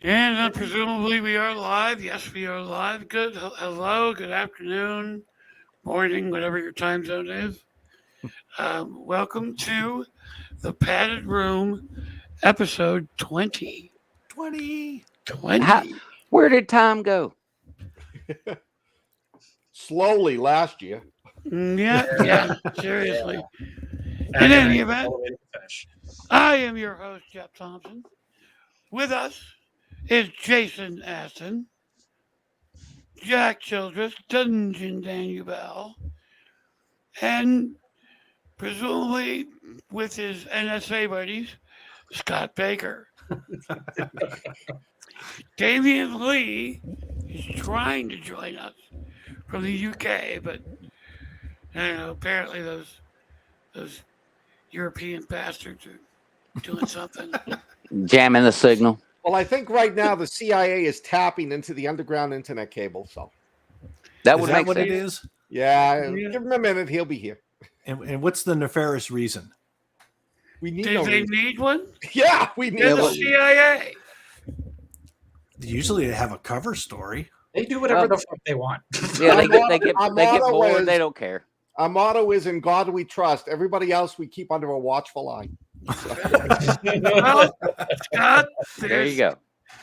And presumably we are live. Yes, we are live. Good. Hello. Good afternoon, morning, whatever your time zone is. Welcome to the Padded Room, episode 20. 20. 20. Where did time go? Slowly last year. Yeah, seriously. In any event, I am your host, Jeff Thompson. With us is Jason Aston, Jack Childress, Dungeon Danubel, and presumably with his NSA buddies, Scott Baker. Damian Lee is trying to join us from the UK, but I don't know, apparently those European bastards are doing something. Jamming the signal. Well, I think right now the CIA is tapping into the underground internet cable. So That Is would that make what sense. it is? yeah, Yeah. give him a minute. He'll be here. And what's the nefarious reason? We need Do no they reason. need one? Yeah, we need They're the no CIA. Usually they have a cover story. They do whatever the fuck they want. Yeah, they Our get motto bored. is- They don't care. Our motto is "In God We Trust." Everybody else we keep under a watchful eye. Well, Scott, There you go.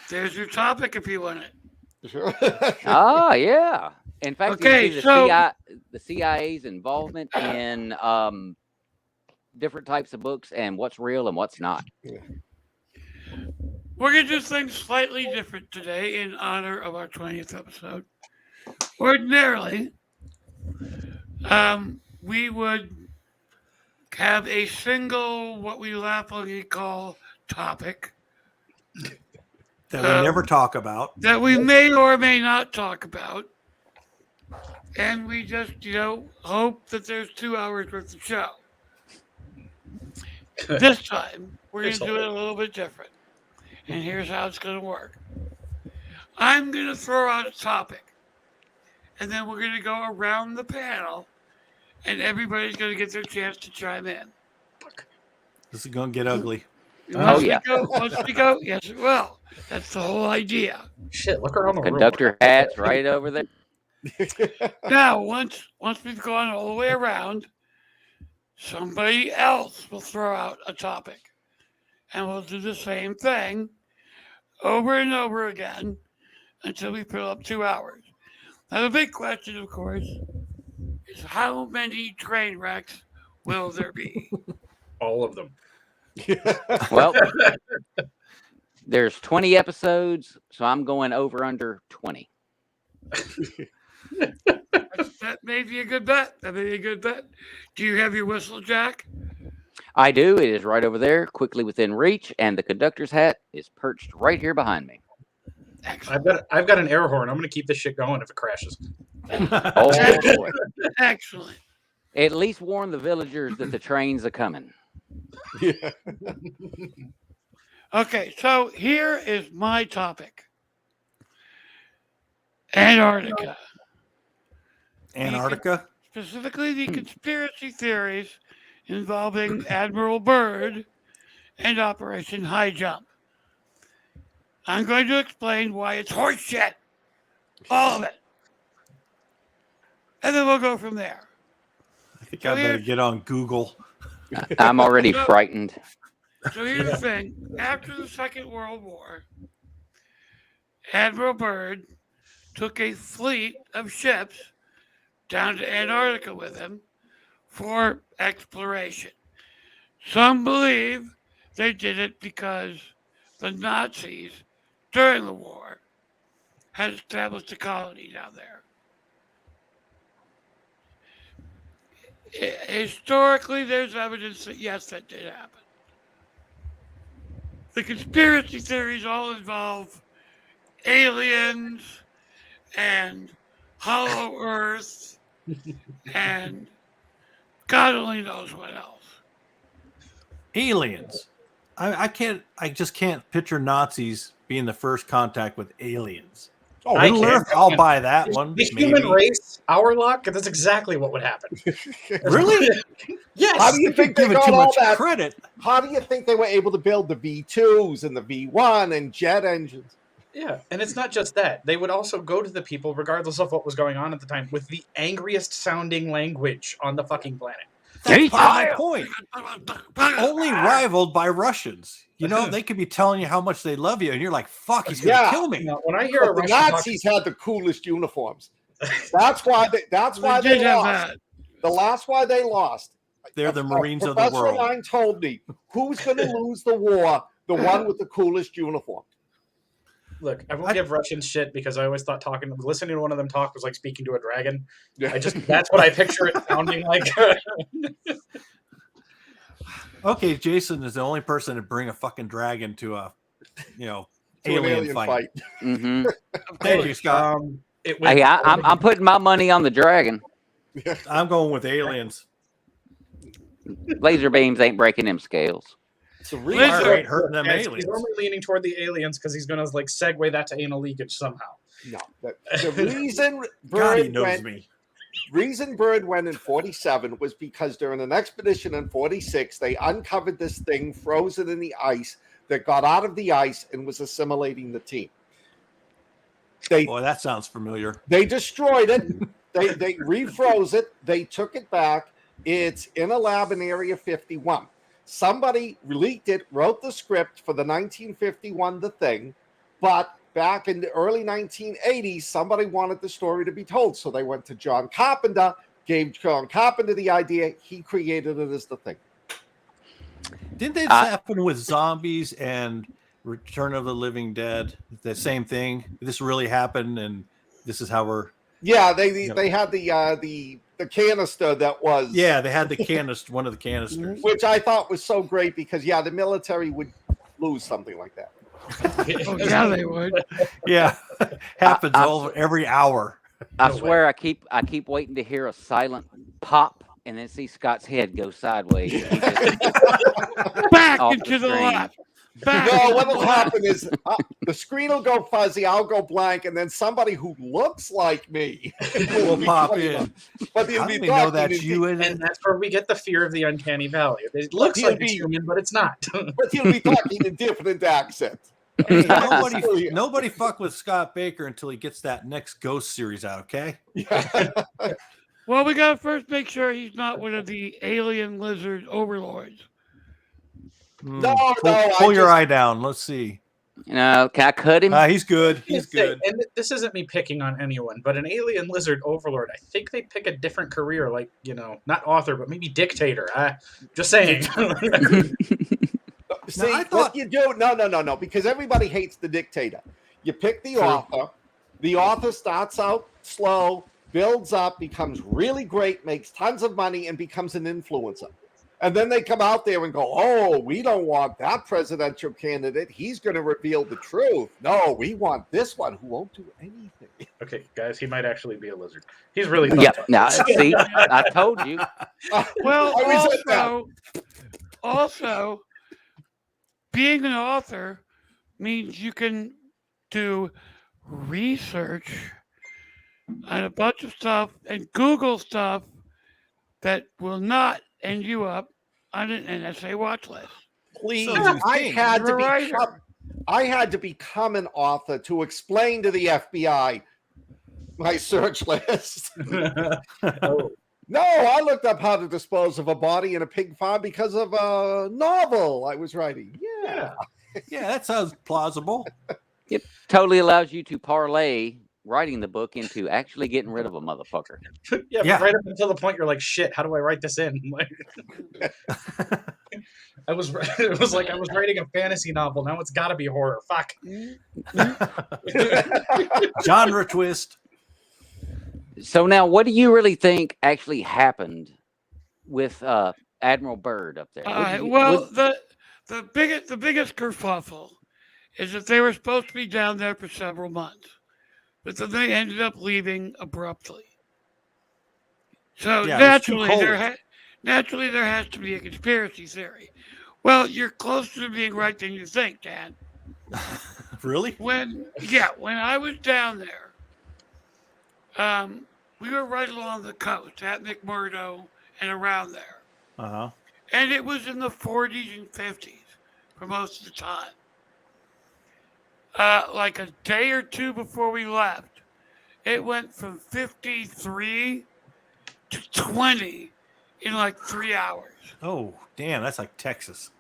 There's your topic if you want it. Sure. Oh yeah. In fact, Okay, you see so- the CIA's involvement in different types of books and what's real and what's not. We're going to do things slightly different today in honor of our 20th episode. Ordinarily, we would have a single, what we laughingly call, topic That we never talk about. that we may or may not talk about. And we just, hope that there's 2 hours worth of show. This time, we're going to do it a little bit different. And here's how it's going to work. I'm going to throw out a topic. And then we're going to go around the panel. And everybody's going to get their chance to chime in. This is going to get ugly. Once yeah. we go, yes, it will. That's the whole idea. Shit, look around the room. Conductor hats right over there. Now, once we've gone all the way around, somebody else will throw out a topic. And we'll do the same thing over and over again until we fill up 2 hours. Now, the big question, of course, is how many train wrecks will there be? All of them. Well, there's 20 episodes, so I'm going over under 20. That may be a good bet. That may be a good bet. Do you have your whistle, Jack? I do. It is right over there, quickly within reach, and the conductor's hat is perched right here behind me. Excellent. I've got an air horn. I'm gonna keep this shit going if it crashes. Oh boy. Excellent. At least warn the villagers that the trains are coming. Yeah. Okay, so here is my topic. Antarctica. Antarctica. Specifically the conspiracy theories involving Admiral Byrd and Operation High Jump. I'm going to explain why it's horseshit. All of it. And then we'll go from there. I think I better get on Google. I'm already frightened. So here's the thing. After the Second World War, Admiral Byrd took a fleet of ships down to Antarctica with him for exploration. Some believe they did it because the Nazis, during the war, had established a colony down there. Historically, there's evidence that yes, that did happen. The conspiracy theories all involve aliens and hollow earth and God only knows what else. Aliens. I just can't picture Nazis being the first contact with aliens. Oh, I Middle can't. Earth, I'll buy that one. The human maybe. race, our luck, that's exactly what would happen. Really? Yes. How do you think they Giving got too all much that? credit. How do you think they were able to build the V2s and the V1 and jet engines? Yeah, and it's not just that. They would also go to the people, regardless of what was going on at the time, with the angriest sounding language on the fucking planet. That's part of my Ceasefire! point. Only rivaled by Russians. You know, they could be telling you how much they love you, and you're like, "Fuck, he's gonna Yeah. kill me." Now, when I hear a But the Russian talk, Nazis had the coolest uniforms. That's why they did have lost. that. The last why they lost. They're the Marines of the Professor world. Line told me, who's going to lose the war? The one with the coolest uniform. look, I won't give Russians shit because I always thought listening to one of them talk was like speaking to a dragon. That's what I picture it sounding like. Okay, Jason is the only person to bring a fucking dragon to a, To alien fight. Mm-hmm. Thank you, Scott. Hey, I'm putting my money on the dragon. I'm going with aliens. Laser beams ain't breaking them scales. The Listen, Fire ain't hurting them Guys, aliens. he's only leaning toward the aliens because he's gonna like segue that to anal leakage somehow. No, the reason God, he Bird knows went, me. reason Bird went in 47 was because during an expedition in 46, they uncovered this thing frozen in the ice that got out of the ice and was assimilating the team. Boy, that sounds familiar. They destroyed it. They refroze it. They took it back. It's in a lab in Area 51. Somebody leaked it, wrote the script for the 1951 The Thing, but back in the early 1980s, somebody wanted the story to be told. So they went to John Carpenter, gave John Carpenter the idea. He created it as The Thing. Didn't this happen with zombies and Return of the Living Dead? The same thing. This really happened, and this is how we're. Yeah, they had the canister that was. Yeah, they had the canister, one of the canisters. Which I thought was so great because the military would lose something like that. Oh, yeah, they would. Yeah, happens every hour. I swear, I keep waiting to hear a silent pop and then see Scott's head go sideways. He just- Back Off into the the screen. left. Back No, into what the will left. happen is the screen will go fuzzy, I'll go blank, and then somebody who looks like me Will be pop coming in. up. But he'll How be do we know talking that's in you in And it? that's where we get the fear of the uncanny valley. It looks he'll like it's be- human, but it's not. but he'll be talking in different accents. Hey, nobody fuck with Scott Baker until he gets that next Ghost series out, okay? Yeah. Well, we got to first make sure he's not one of the alien lizard overlords. No, Pull your eye down. Let's see. can I cut him? He's good. He's good. And this isn't me picking on anyone, but an alien lizard overlord, I think they pick a different career, like, not author, but maybe dictator. Just saying. See, I thought- what you do, no, because everybody hates the dictator. You pick the author. The author starts out slow, builds up, becomes really great, makes tons of money, and becomes an influencer. And then they come out there and go, oh, we don't want that presidential candidate. He's going to reveal the truth. No, we want this one who won't do anything. Okay, guys, he might actually be a lizard. He's really Yeah. fucked up. Now, see, I told you. Well, I resent that. also, being an author means you can do research on a bunch of stuff and Google stuff that will not end you up on an NSA watch list. Please, So do you I think. had to You're a writer. become an author to explain to the FBI my search list. Oh, No, I looked up how to dispose of a body in a pig farm because of a novel I was writing. Yeah. Yeah, that sounds plausible. It totally allows you to parlay writing the book into actually getting rid of a motherfucker. yeah, Yeah. but right up until the point you're like, shit, how do I write this in? Like, it was like I was writing a fantasy novel. Now it's got to be horror. Fuck. Genre twist. So now, what do you really think actually happened with Admiral Byrd up there? All What do right. you- Well, what- the biggest kerfuffle is that they were supposed to be down there for several months, but then they ended up leaving abruptly. So Yeah, it was too naturally there has to be a conspiracy theory. Well, you're closer to being right than you think, Dan. Really? When I was down there, we were right along the coast at McMurdo and around there. Uh-huh. And it was in the 40s and 50s for most of the time. like a day or two before we left, it went from 53 to 20 in like 3 hours. Oh, damn, that's like Texas.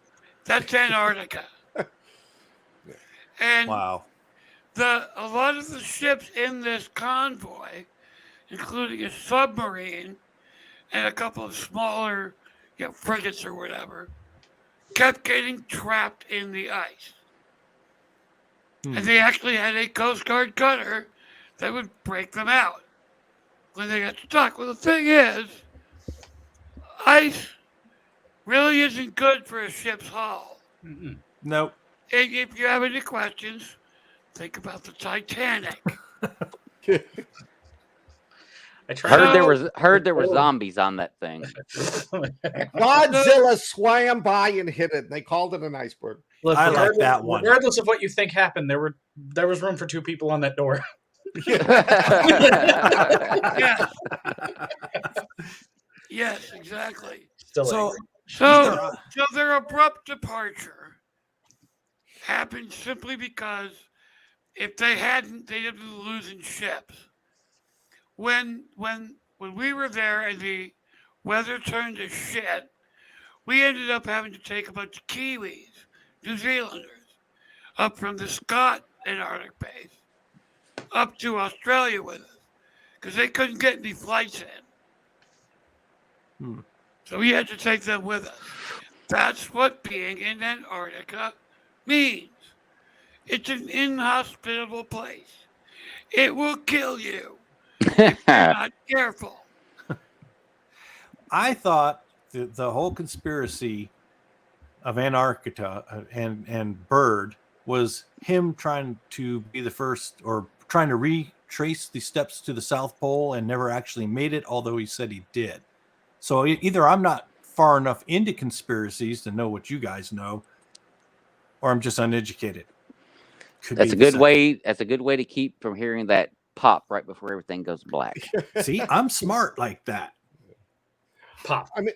That's Antarctica. And Wow. a lot of the ships in this convoy, including a submarine and a couple of smaller, frigates or whatever, kept getting trapped in the ice. And they actually had a Coast Guard cutter that would break them out when they got stuck. Well, the thing is, ice really isn't good for a ship's hull. Nope. If you have any questions, think about the Titanic. Heard there were zombies on that thing. Godzilla swam by and hit it. And they called it an iceberg. Look, I like that one. Regardless of what you think happened, there was room for 2 people on that door. Yes. Yes, exactly. Still So their abrupt departure happened simply because if they hadn't, they'd have been losing ships. When we were there and the weather turned to shit, we ended up having to take a bunch of Kiwis, New Zealanders, up from the Scott Antarctic base up to Australia with us because they couldn't get any flights in. So we had to take them with us. That's what being in Antarctica means. It's an inhospitable place. It will kill you if you're not careful. I thought the whole conspiracy of Antarctica and Byrd was him trying to be the first, or trying to retrace the steps to the South Pole and never actually made it, although he said he did. So either I'm not far enough into conspiracies to know what you guys know, or I'm just uneducated. That's a good way. That's a good way to keep from hearing that pop right before everything goes black. See, I'm smart like that. pop. I mean,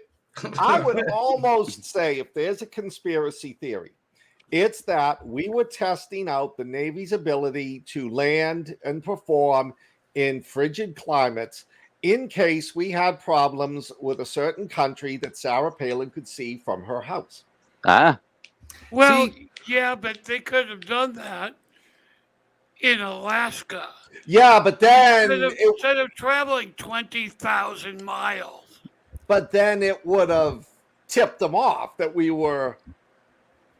I would almost say if there's a conspiracy theory, it's that we were testing out the Navy's ability to land and perform in frigid climates in case we had problems with a certain country that Sarah Palin could see from her house. Well, yeah, but they could have done that in Alaska. Yeah, but then instead of traveling 20,000 miles. But then it would have tipped them off that we were,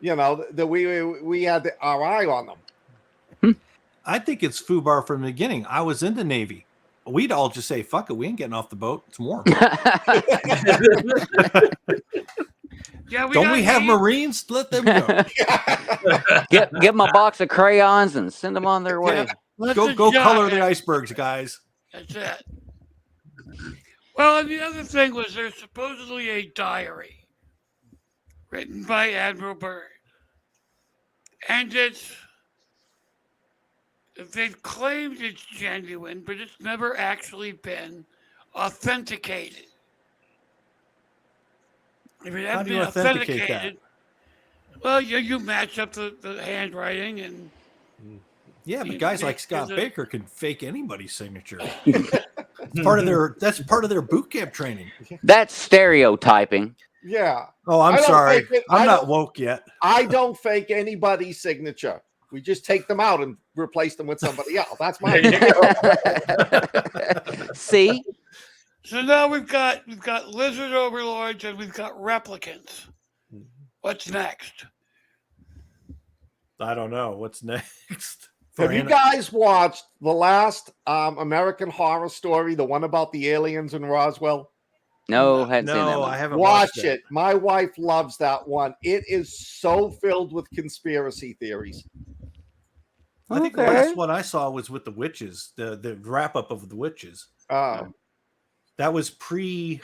that we had our eye on them. I think it's FUBAR from the beginning. I was in the Navy. We'd all just say, fuck it, we ain't getting off the boat. It's warm. Yeah, Don't we have Marines? Let them go. Get them a box of crayons and send them on their way. Yeah. Go color the icebergs, guys. That's it. Well, and the other thing was there's supposedly a diary written by Admiral Byrd. And they've claimed it's genuine, but it's never actually been authenticated. If it hadn't been authenticated, well, you match up the handwriting and. Yeah, but guys like Scott Baker can fake anybody's signature. That's part of their boot camp training. That's stereotyping. Yeah. Oh, I'm sorry. I'm not woke yet. I don't fake anybody's signature. We just take them out and replace them with somebody else. That's my See? So now we've got lizard overlords and we've got replicants. What's next? I don't know. What's next? Have you guys watched the last American Horror Story, the one about the aliens in Roswell? No, hadn't seen that one. I haven't watched watched it. My wife loves that one. It is so filled with conspiracy theories. I think the last one I saw was with the witches, the wrap up of the witches. That was pre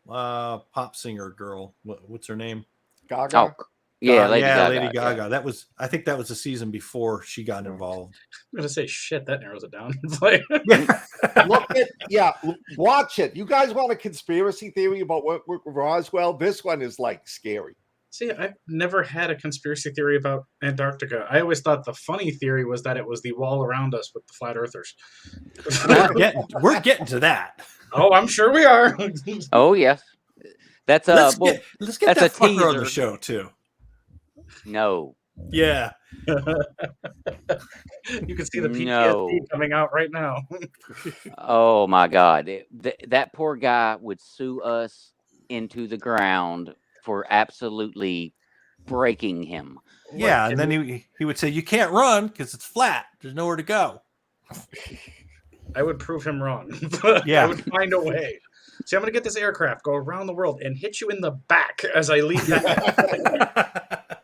pop singer girl. What's her name? Gaga. Oh, yeah, Lady Gaga. Lady Gaga. I think that was the season before she got involved. I'm gonna say shit. That narrows it down. It's like, Watch it. You guys want a conspiracy theory about what Roswell? This one is like scary. See, I've never had a conspiracy theory about Antarctica. I always thought the funny theory was that it was the wall around us with the flat earthers. We're getting to that. Oh, I'm sure we are. Oh yes, that's Let's well, get, let's get that's that a fucker on the teaser. show too. No, Yeah. You can see the PTSD No. coming out right now. Oh my God, that poor guy would sue us into the ground for absolutely breaking him. Yeah, and then he would say, "You can't run because it's flat. There's nowhere to go." I would prove him wrong. Yeah. I would find a way. See, I'm going to get this aircraft, go around the world, and hit you in the back as I leave that.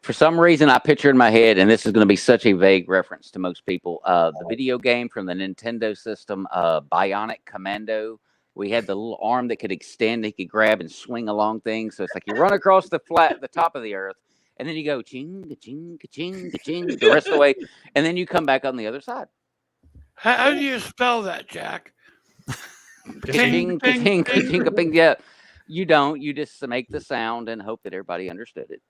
For some reason, I picture in my head, and this is going to be such a vague reference to most people, the video game from the Nintendo system, Bionic Commando. We had the little arm that could extend, he could grab and swing along things. So it's like you run across the top of the earth, and then you go ching, ka-ching, ka-ching, ka-ching, the rest of the way, and then you come back on the other side. How do you spell that, Jack? Ka-ching, ka-ching, ka-ching, ka-ping. Yeah, you don't. You just make the sound and hope that everybody understood it.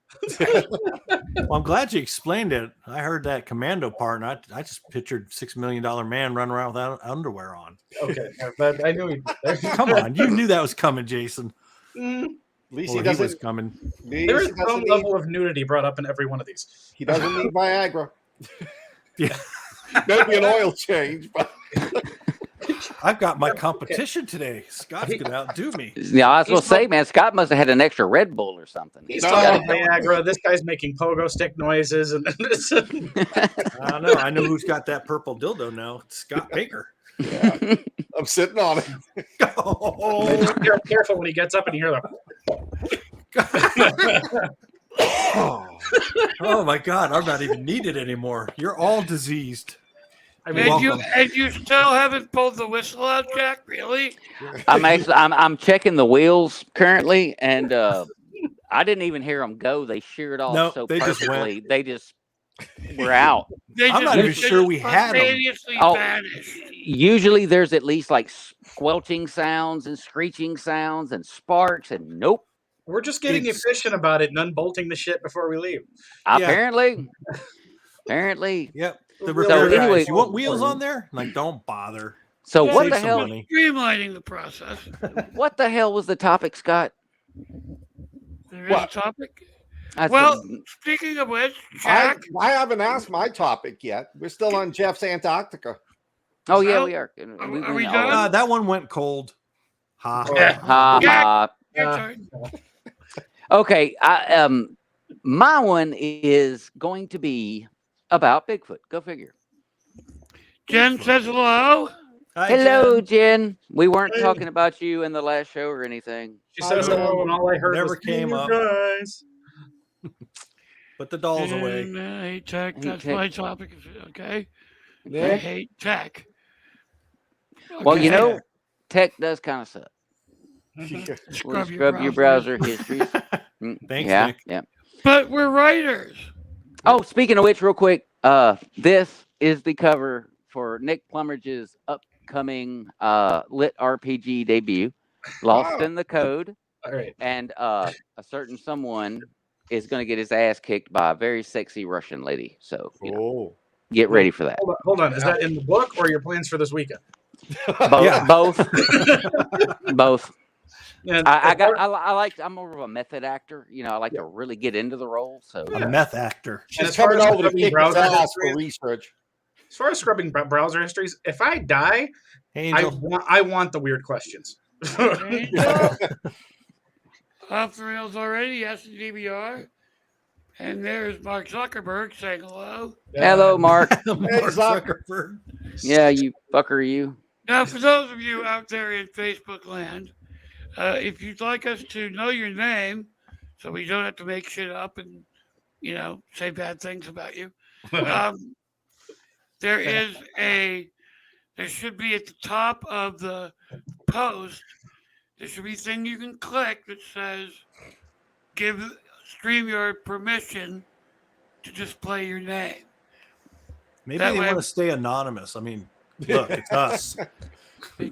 Well, I'm glad you explained it. I heard that commando part, and I just pictured $6 million man running around without underwear on. Okay, but I knew Come on, you knew that was coming, Jason. At least Or he he was doesn't. coming. At least There is he doesn't some need- level of nudity brought up in every one of these. He doesn't need Viagra. Yeah. Maybe an oil change, but I've got my competition today. Scott's gonna outdo me. Yeah, I was going to say, man, Scott must have had an extra Red Bull or something. He's No. talking Viagra. This guy's making pogo stick noises, and I don't know. I know who's got that purple dildo now. It's Scott Baker. yeah, I'm sitting on it. Oh, be careful when he gets up and you hear the. oh my God! I'm not even needed anymore. You're all diseased. I mean, Welcome. And you still haven't pulled the whistle out, Jack? Really? I'm checking the wheels currently, and I didn't even hear them go. They sheared off No, so they just perfectly. They just were out. I'm not even sure we had 'em. spontaneously Oh. vanished. Usually there's at least like squelching sounds and screeching sounds and sparks, and nope. we're just getting It's- efficient about it and unbolting the shit before we leave. Yeah. Apparently. Yep. The So repair guys, anyway- you want wheels on there? Like, don't bother. So Yeah, what Save the some hell? money. Streamlining the process. What the hell was the topic, Scott? There is a What? topic. I Well, said- speaking of which, I, Jack, I haven't asked my topic yet. We're still on Jeff's Antarctica. oh yeah, so, we are. are we went done? all- That one went cold. Ha. Yeah. Ha Jack- ha. your Uh, turn. Okay, my one is going to be about Bigfoot. Go figure. Jen says hello. Hi, Hello, Jen. Jen. We weren't Hey. talking about you in the last show or anything. She says hello, and all I heard Never was came "You up. guys." Put the dolls away. And, hate tech. Hate That's tech. my topic. Okay. I Yeah. hate tech. Well, you Okay. know, tech does kind of suck. Scrub Scrub your your browser. browser history. Thanks, yeah, Nick. yeah. But we're writers. Oh, speaking of which, real quick, this is the cover for Nick Plumridge's upcoming lit RPG debut, Lost Wow. in the Code, All right. and a certain someone is going to get his ass kicked by a very sexy Russian lady. So you know, Oh. get ready for that. Hold on. Is that in the book or your plans for this weekend? Both, Yeah. both. And I like. I'm more of a method actor. You know, I like to really get into the role. So A meth actor. And She's as far coming as over to scrubbing kick his browser ass history- for research. as far as scrubbing browser histories, if I die, Angel. I want the weird questions. Angel. Off the rails already. Yes, DVR. And there's Mark Zuckerberg saying hello. hello, Mark. Mark Zuck. Zuckerberg. Yeah, you fucker, you. Now, for those of you out there in Facebook land, if you'd like us to know your name, so we don't have to make shit up and, you know, say bad things about you, there should be at the top of the post, there should be a thing you can click that says, give StreamYard permission to display your name. Maybe That they way- want to stay anonymous. I mean, look, it's us. It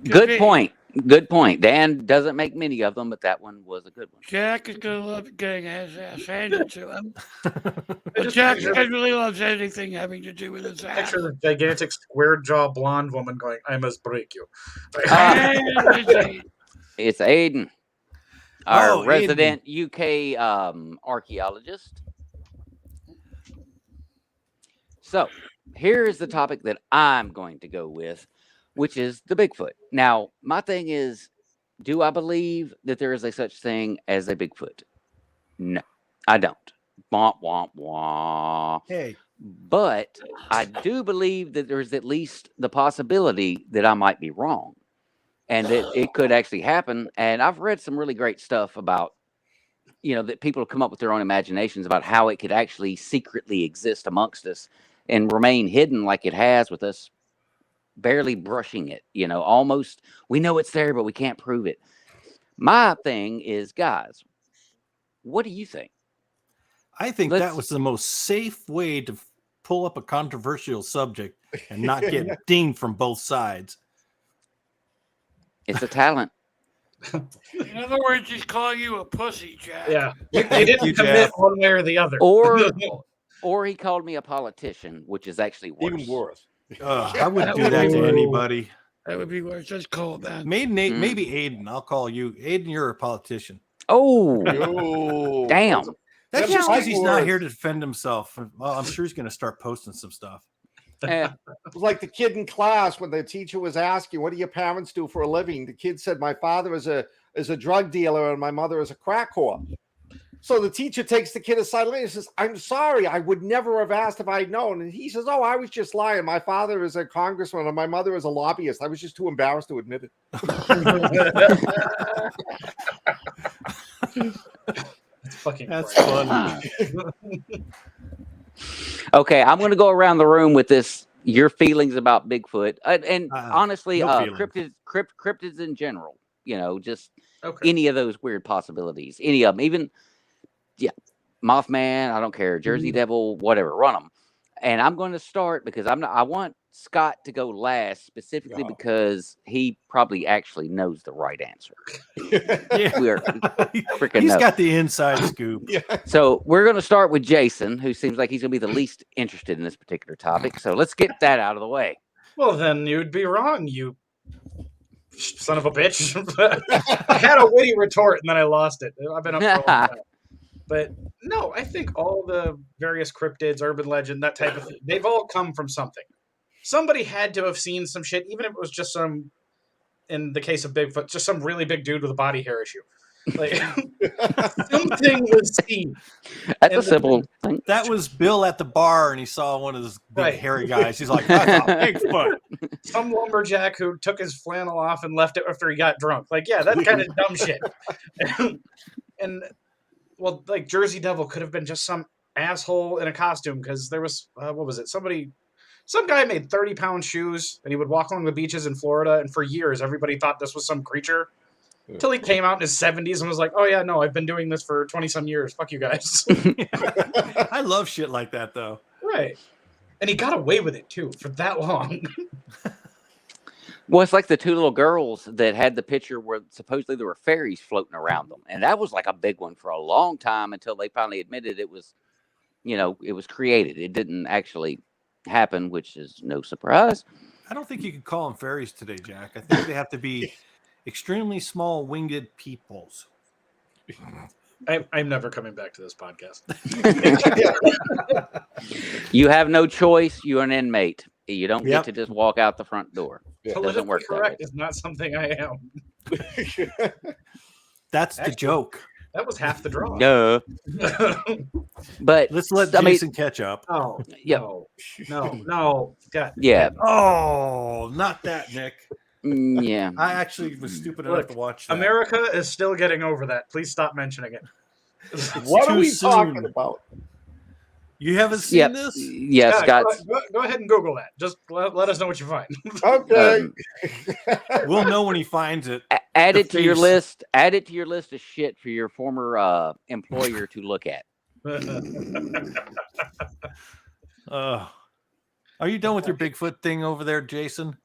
could Good be. point. Good point. Dan doesn't make many of them, but that one was a good one. Jack is going to love getting his ass handed to him. I But just Jack picture, really loves anything having to do with his ass. picture the gigantic square jaw blonde woman going, "I must break you." And It's Aiden, our Oh, Aiden. resident UK archaeologist. So here's the topic that I'm going to go with, which is the Bigfoot. Now, my thing is, do I believe that there is a such thing as a Bigfoot? No, I don't. Womp, womp, womp. Hey, But I do believe that there's at least the possibility that I might be wrong and that it could actually happen. And I've read some really great stuff about, that people have come up with their own imaginations about how it could actually secretly exist amongst us and remain hidden like it has, with us barely brushing it, almost we know it's there, but we can't prove it. My thing is, guys, what do you think? I think Let's- that was the most safe way to pull up a controversial subject and not get dinged from both sides. It's a talent. in other words, he's calling you a pussy, Jack. Yeah, they didn't you, commit Jeff. one way or the other. Or he called me a politician, which is actually worse. Even worse. I wouldn't do that to anybody. That would be worse. That's cold, man. Maybe Aiden. I'll call you. Aiden, you're a politician. Oh, Ooh. damn. That's Yeah, just but because he's not words. here to defend himself. Well, I'm sure he's going to start posting some stuff. Eh, It was like the kid in class when the teacher was asking, "What do your parents do for a living?" The kid said, "My father is a drug dealer and my mother is a crack whore." So the teacher takes the kid aside later and says, "I'm sorry, I would never have asked if I'd known." And he says, "Oh, I was just lying. My father is a congressman and my mother is a lobbyist. I was just too embarrassed to admit it." It's fucking That's great. fun. Okay, I'm going to go around the room with this. Your feelings about Bigfoot, and honestly, no feelings. cryptids in general. Just Okay. any of those weird possibilities. Any of them, even Mothman. I don't care. Jersey Devil, whatever. Run them. And I'm going to start because I want Scott to go last specifically because he probably actually knows the right answer. Yeah. We're freaking He's know. got the inside scoop. Yeah. So we're going to start with Jason, who seems like he's going to be the least interested in this particular topic. So let's get that out of the way. Well, then you'd be wrong, you son of a bitch. I had a witty retort and then I lost it. I've been up for a long time. But no, I think all the various cryptids, urban legend, that type of thing, they've all come from something. Somebody had to have seen some shit, even if it was just some, in the case of Bigfoot, just some really big dude with a body hair issue. Like, something was seen. That's And a simple thing. That was Bill at the bar, and he saw one of those big Right. hairy guys. He's like, "That's a Bigfoot." Some lumberjack who took his flannel off and left it after he got drunk. Like, yeah, that kind of dumb shit. And well, like Jersey Devil could have been just some asshole in a costume because there was what was it? Some guy made 30-pound shoes and he would walk along the beaches in Florida, and for years everybody thought this was some creature. Until he came out in his 70s and was like, "Oh yeah, no, I've been doing this for 20-some years. Fuck you guys." I love shit like that, though. Right. And he got away with it too for that long. Well, it's like the two little girls that had the picture where supposedly there were fairies floating around them. And that was like a big one for a long time until they finally admitted it was, it was created. It didn't actually happen, which is no surprise. I don't think you could call them fairies today, Jack. I think they have to be extremely small winged peoples. I'm never coming back to this podcast. You have no choice. You're an inmate. You don't Yep. get to just walk out the front door. It doesn't Politically work that way. correct is not something I am. That's the Actually- joke. That was half the draw. Duh. But Let's let I mean, Jason catch up. Oh, Yeah. no. God. yeah, Oh, not that, Nick. yeah. I actually was stupid enough Look, to watch that. America is still getting over that. Please stop mentioning it. What are too we soon. talking about? You haven't seen Yep. this? Yeah, Scott. Go ahead and Google that. Just let us know what you find. Okay. We'll know when he finds it. Add The it to your face. list. Add it to your list of shit for your former employer to look at. Are you done with your Bigfoot thing over there, Jason?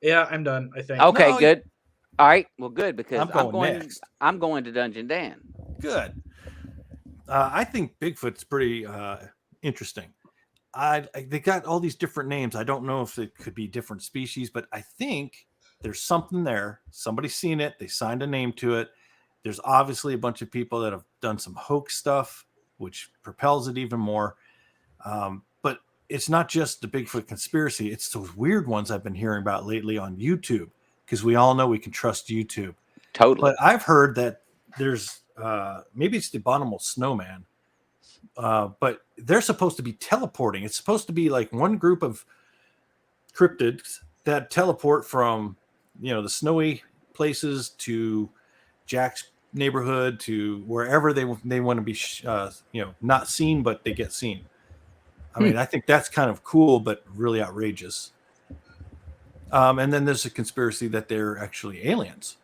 Yeah, I'm done, I think. Okay, No, good. All right. Well, good because I'm going next. I'm going to Dungeon Dan. Good. I think Bigfoot's pretty interesting. They got all these different names. I don't know if it could be different species, but I think there's something there. Somebody's seen it. They signed a name to it. There's obviously a bunch of people that have done some hoax stuff, which propels it even more. But it's not just the Bigfoot conspiracy. It's those weird ones I've been hearing about lately on YouTube, because we all know we can trust YouTube. Totally. But I've heard that there's maybe it's the abominable snowman, but they're supposed to be teleporting. It's supposed to be like one group of cryptids that teleport from, the snowy places to Jack's neighborhood to wherever they want to be, not seen, but they get seen. I mean, I think that's kind of cool, but really outrageous. And then there's a conspiracy that they're actually aliens.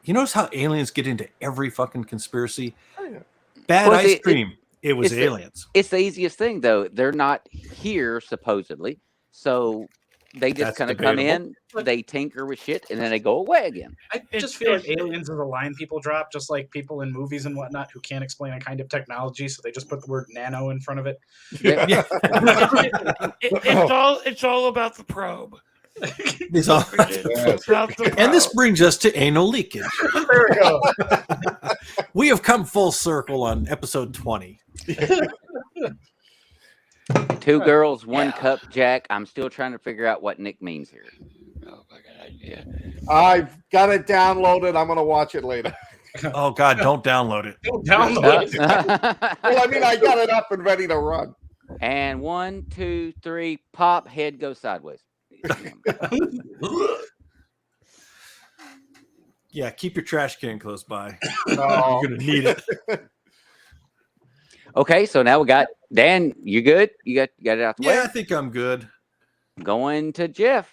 You notice how aliens get into every fucking conspiracy? Oh, yeah. Bad Well, ice cream. It was it's aliens. It's the easiest thing, though. They're not here, supposedly. So they just That's kind of come debatable. in, they tinker with shit, and then they go away again. I just feel like aliens is a line people drop, just like people in movies and whatnot who can't explain a kind of technology, so they just put the word nano in front of it. Yeah. It's all about the probe. It's all- It's about the and this probe. brings us to anal leakage. There we go. We have come full circle on episode 20. 2 girls, 1 Yeah. cup, Jack. I'm still trying to figure out what Nick means here. Oh, my God, idea. I've got it downloaded. I'm going to watch it later. Oh, God, don't download it. Don't download it. Well, I mean, I got it up and ready to run. And 1, 2, 3, pop, head goes sideways. Yeah, keep your trash can close by. No. You're going to need it. Okay, so now we got Dan. You good? You got it out the way? Yeah, I think I'm good. Going to Jeff.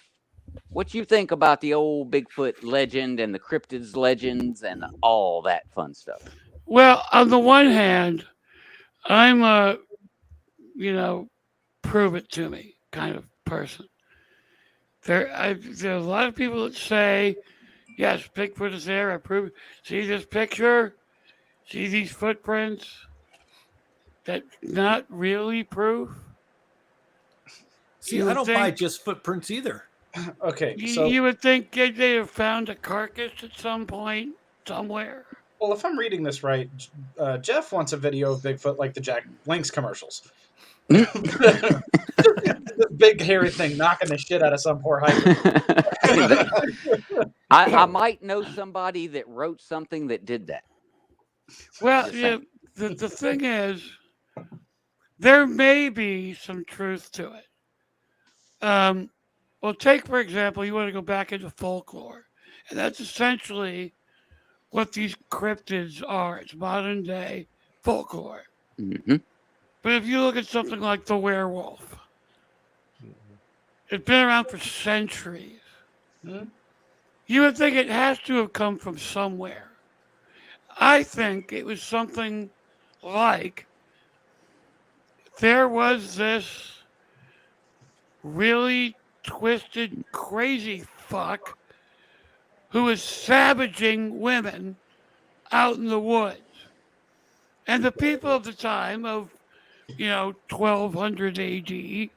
What you think about the old Bigfoot legend and the cryptids legends and all that fun stuff? Well, on the one hand, I'm a, prove it to me kind of person. There are a lot of people that say, yes, Bigfoot is there. I prove it. See this picture? See these footprints? That's not really proof. See, You I don't would buy think- just footprints either. Okay, You, so you would think they have found a carcass at some point, somewhere. well, if I'm reading this right, Jeff wants a video of Bigfoot like the Jack Links commercials. This big hairy thing knocking the shit out of some poor hiker. I might know somebody that wrote something that did that. Well, Just yeah, saying. the thing is, there may be some truth to it. Well, take, for example, you want to go back into folklore. And that's essentially what these cryptids are. It's modern day folklore. Hmm. But if you look at something like the werewolf, it's been around for centuries. Mhm. You would think it has to have come from somewhere. I think it was something like there was this really twisted, crazy fuck who was savaging women out in the woods. And the people of the time of, 1200 AD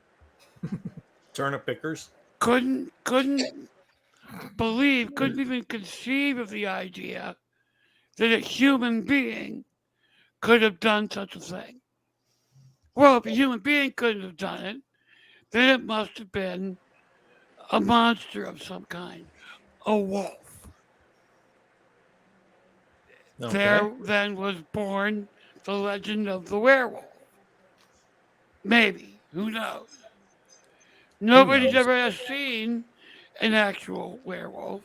Turnip pickers. couldn't even conceive of the idea that a human being could have done such a thing. Well, if a human being couldn't have done it, then it must have been a monster of some kind, a wolf. Okay. There then was born the legend of the werewolf. Maybe, who knows? Nobody's knows? ever seen an actual werewolf.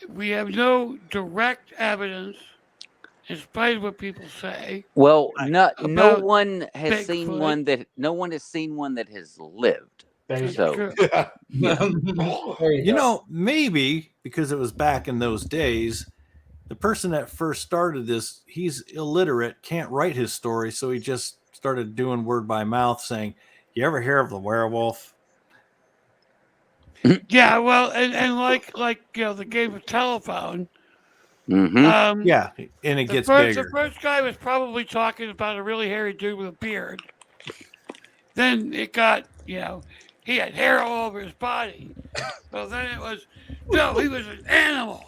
We have no direct evidence, in spite of what people say. Well, no About one has seen Bigfoot. one that has lived. There you So True. go. There You go. know, maybe because it was back in those days, the person that first started this, he's illiterate, can't write his story, so he just started doing word by mouth saying, "You ever hear of the werewolf?" Yeah, well, and like the game of telephone. Mm-hmm. Yeah, and it gets The bigger. first guy was probably talking about a really hairy dude with a beard. Then it got, he had hair all over his body. So then it was, no, he was an animal.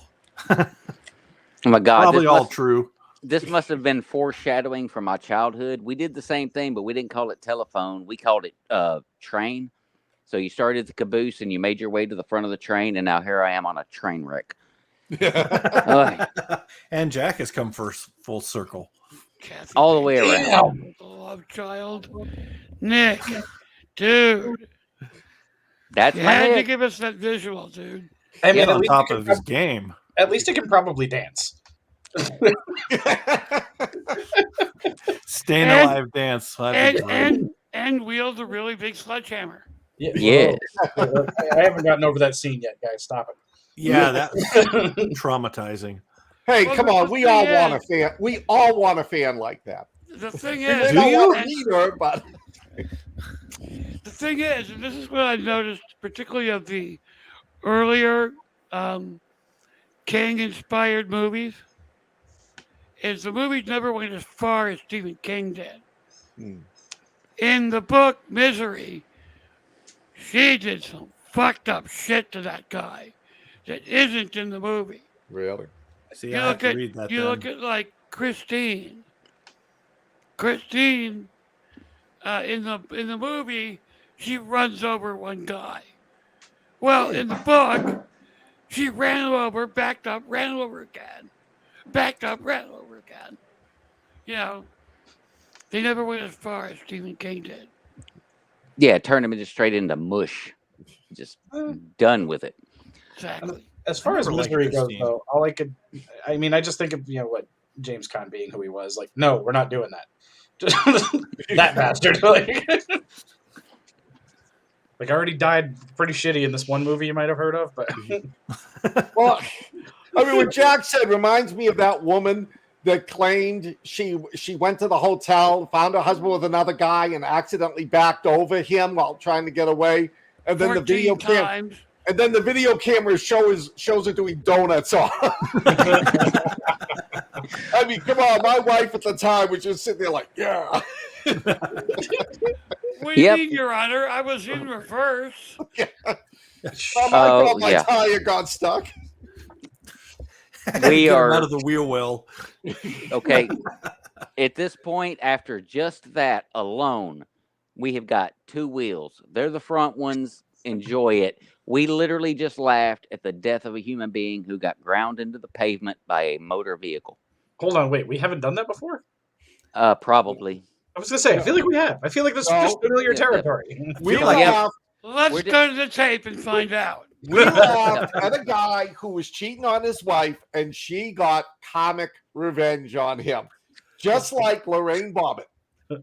Oh my God! Probably all true. This must have been foreshadowing from my childhood. We did the same thing, but we didn't call it telephone. We called it train. So you started at the caboose and you made your way to the front of the train, and now here I am on a train wreck. And Jack has come full circle. Kathy All the way Bates, around. the love child. Nick, dude, That's you my had to head. give us that visual, dude. I mean, Yeah, at On least, top of his game. at least it can probably dance. Staying And- alive dance. That'd be great. And wield a really big sledgehammer. Yes. Whoa. I haven't gotten over that scene yet, guys. Stop Yeah, that's it. traumatizing. Hey, Well, come the on. We thing all is- want a fan. We all want a fan like that. The thing We is, don't want a and leader, but the thing is, and this is what I noticed, particularly of the earlier King-inspired movies, is the movies never went as far as Stephen King did. Hmm. In the book Misery, she did some fucked up shit to that guy that isn't in the movie. really. See, You I have look to at read that you then. look at like Christine. Christine, in the movie, she runs over one guy. Well, in the book, she ran him over, backed up, ran him over again, backed up, ran him over again. They never went as far as Stephen King did. Yeah, turn him just straight into mush. Just done with it. Exactly. As far as never liked Misery goes, Christine. though, I just think of what James Caan being who he was. Like, no, we're not doing that. Just that bastard. Like, I already died pretty shitty in this one movie you might have heard of, but Well, I mean, what Jack said reminds me of that woman that claimed she went to the hotel, found her husband with another guy, and accidentally backed over him while trying to get away. And then 14 times. the video camera shows her doing donuts on. I mean, come on, my wife at the time was just sitting there like, yeah. What do you Yep. mean, Your Honor? I was in reverse. Oh my Oh, God, my yeah. tire got stuck. We Get him are- out of the wheel well. Okay. At this point, after just that alone, we have got two wheels. They're the front ones. Enjoy it. We literally just laughed at the death of a human being who got ground into the pavement by a motor vehicle. hold on, wait, we haven't done that before? Probably. I was gonna say, I feel like we have. I feel like this is just familiar Yeah, territory. We feel like- laughed. Let's We're di- go to the tape and find out. We laughed at a guy who was cheating on his wife, and she got comic revenge on him, just like Lorraine Bobbitt.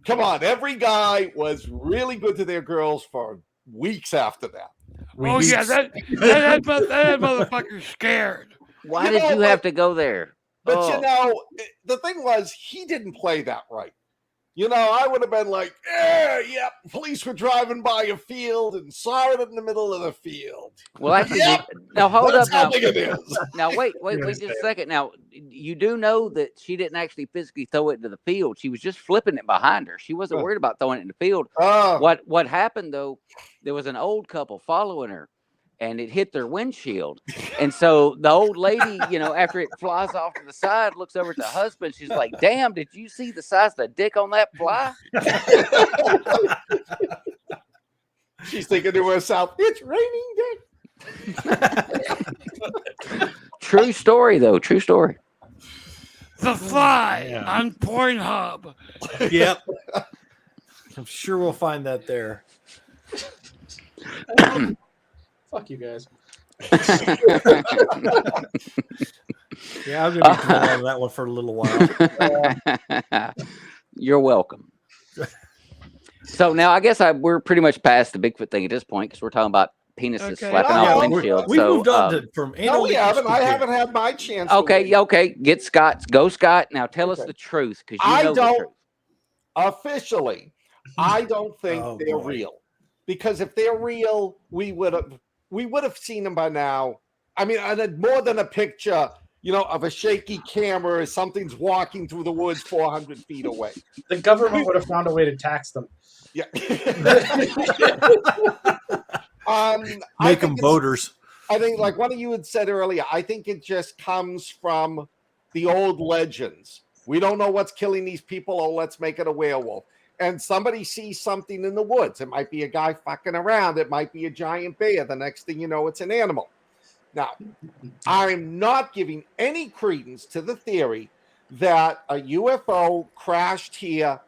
Come on, every guy was really good to their girls for weeks after that. Yeah, that motherfucker's scared. Why You did know you what? have to go there? But Oh. the thing was, he didn't play that right. I would have been like, yeah, police were driving by a field and saw it in the middle of the field. Well, actually, Yep. now hold That's up. how Now, big it is. now wait You're just a gonna second. Now, you do know that she didn't actually physically throw it into the field. She was just flipping it behind her. She wasn't Huh. worried about throwing it in the field. Oh, What happened though? There was an old couple following her, and it hit their windshield. And so the old lady, after it flies off to the side, looks over at the husband. She's like, "Damn, did you see the size of the dick on that fly?" she's thinking to herself, it's raining dick. True story, though. True story. The Fly Yeah. on Pornhub. Yep. I'm sure we'll find that there. Fuck you guys. Yeah, I'm gonna be dwelling on that one for a little while. You're welcome. So now I guess we're pretty much past the Bigfoot thing at this point because we're talking about penises Okay. slapping Yeah, off we're- windshields. We So moved on from No, anal we leakage haven't. to I dick. haven't had my chance. to okay, win. yeah, okay. Get Scott. Go Scott. Now tell us Okay. the truth because I you know the don't- truth. Officially, I don't think Oh, they're boy. real. Because if they're real, we would have we would have seen them by now. I mean, more than a picture, of a shaky camera as something's walking through the woods 400 feet away. The government would have found a way to tax them. Yeah. Make them voters. I think, like one of you had said earlier, I think it just comes from the old legends. We don't know what's killing these people. Oh, let's make it a werewolf. And somebody sees something in the woods. It might be a guy fucking around. It might be a giant bear. The next thing you know, it's an animal. Now, I'm not giving any credence to the theory that a UFO crashed here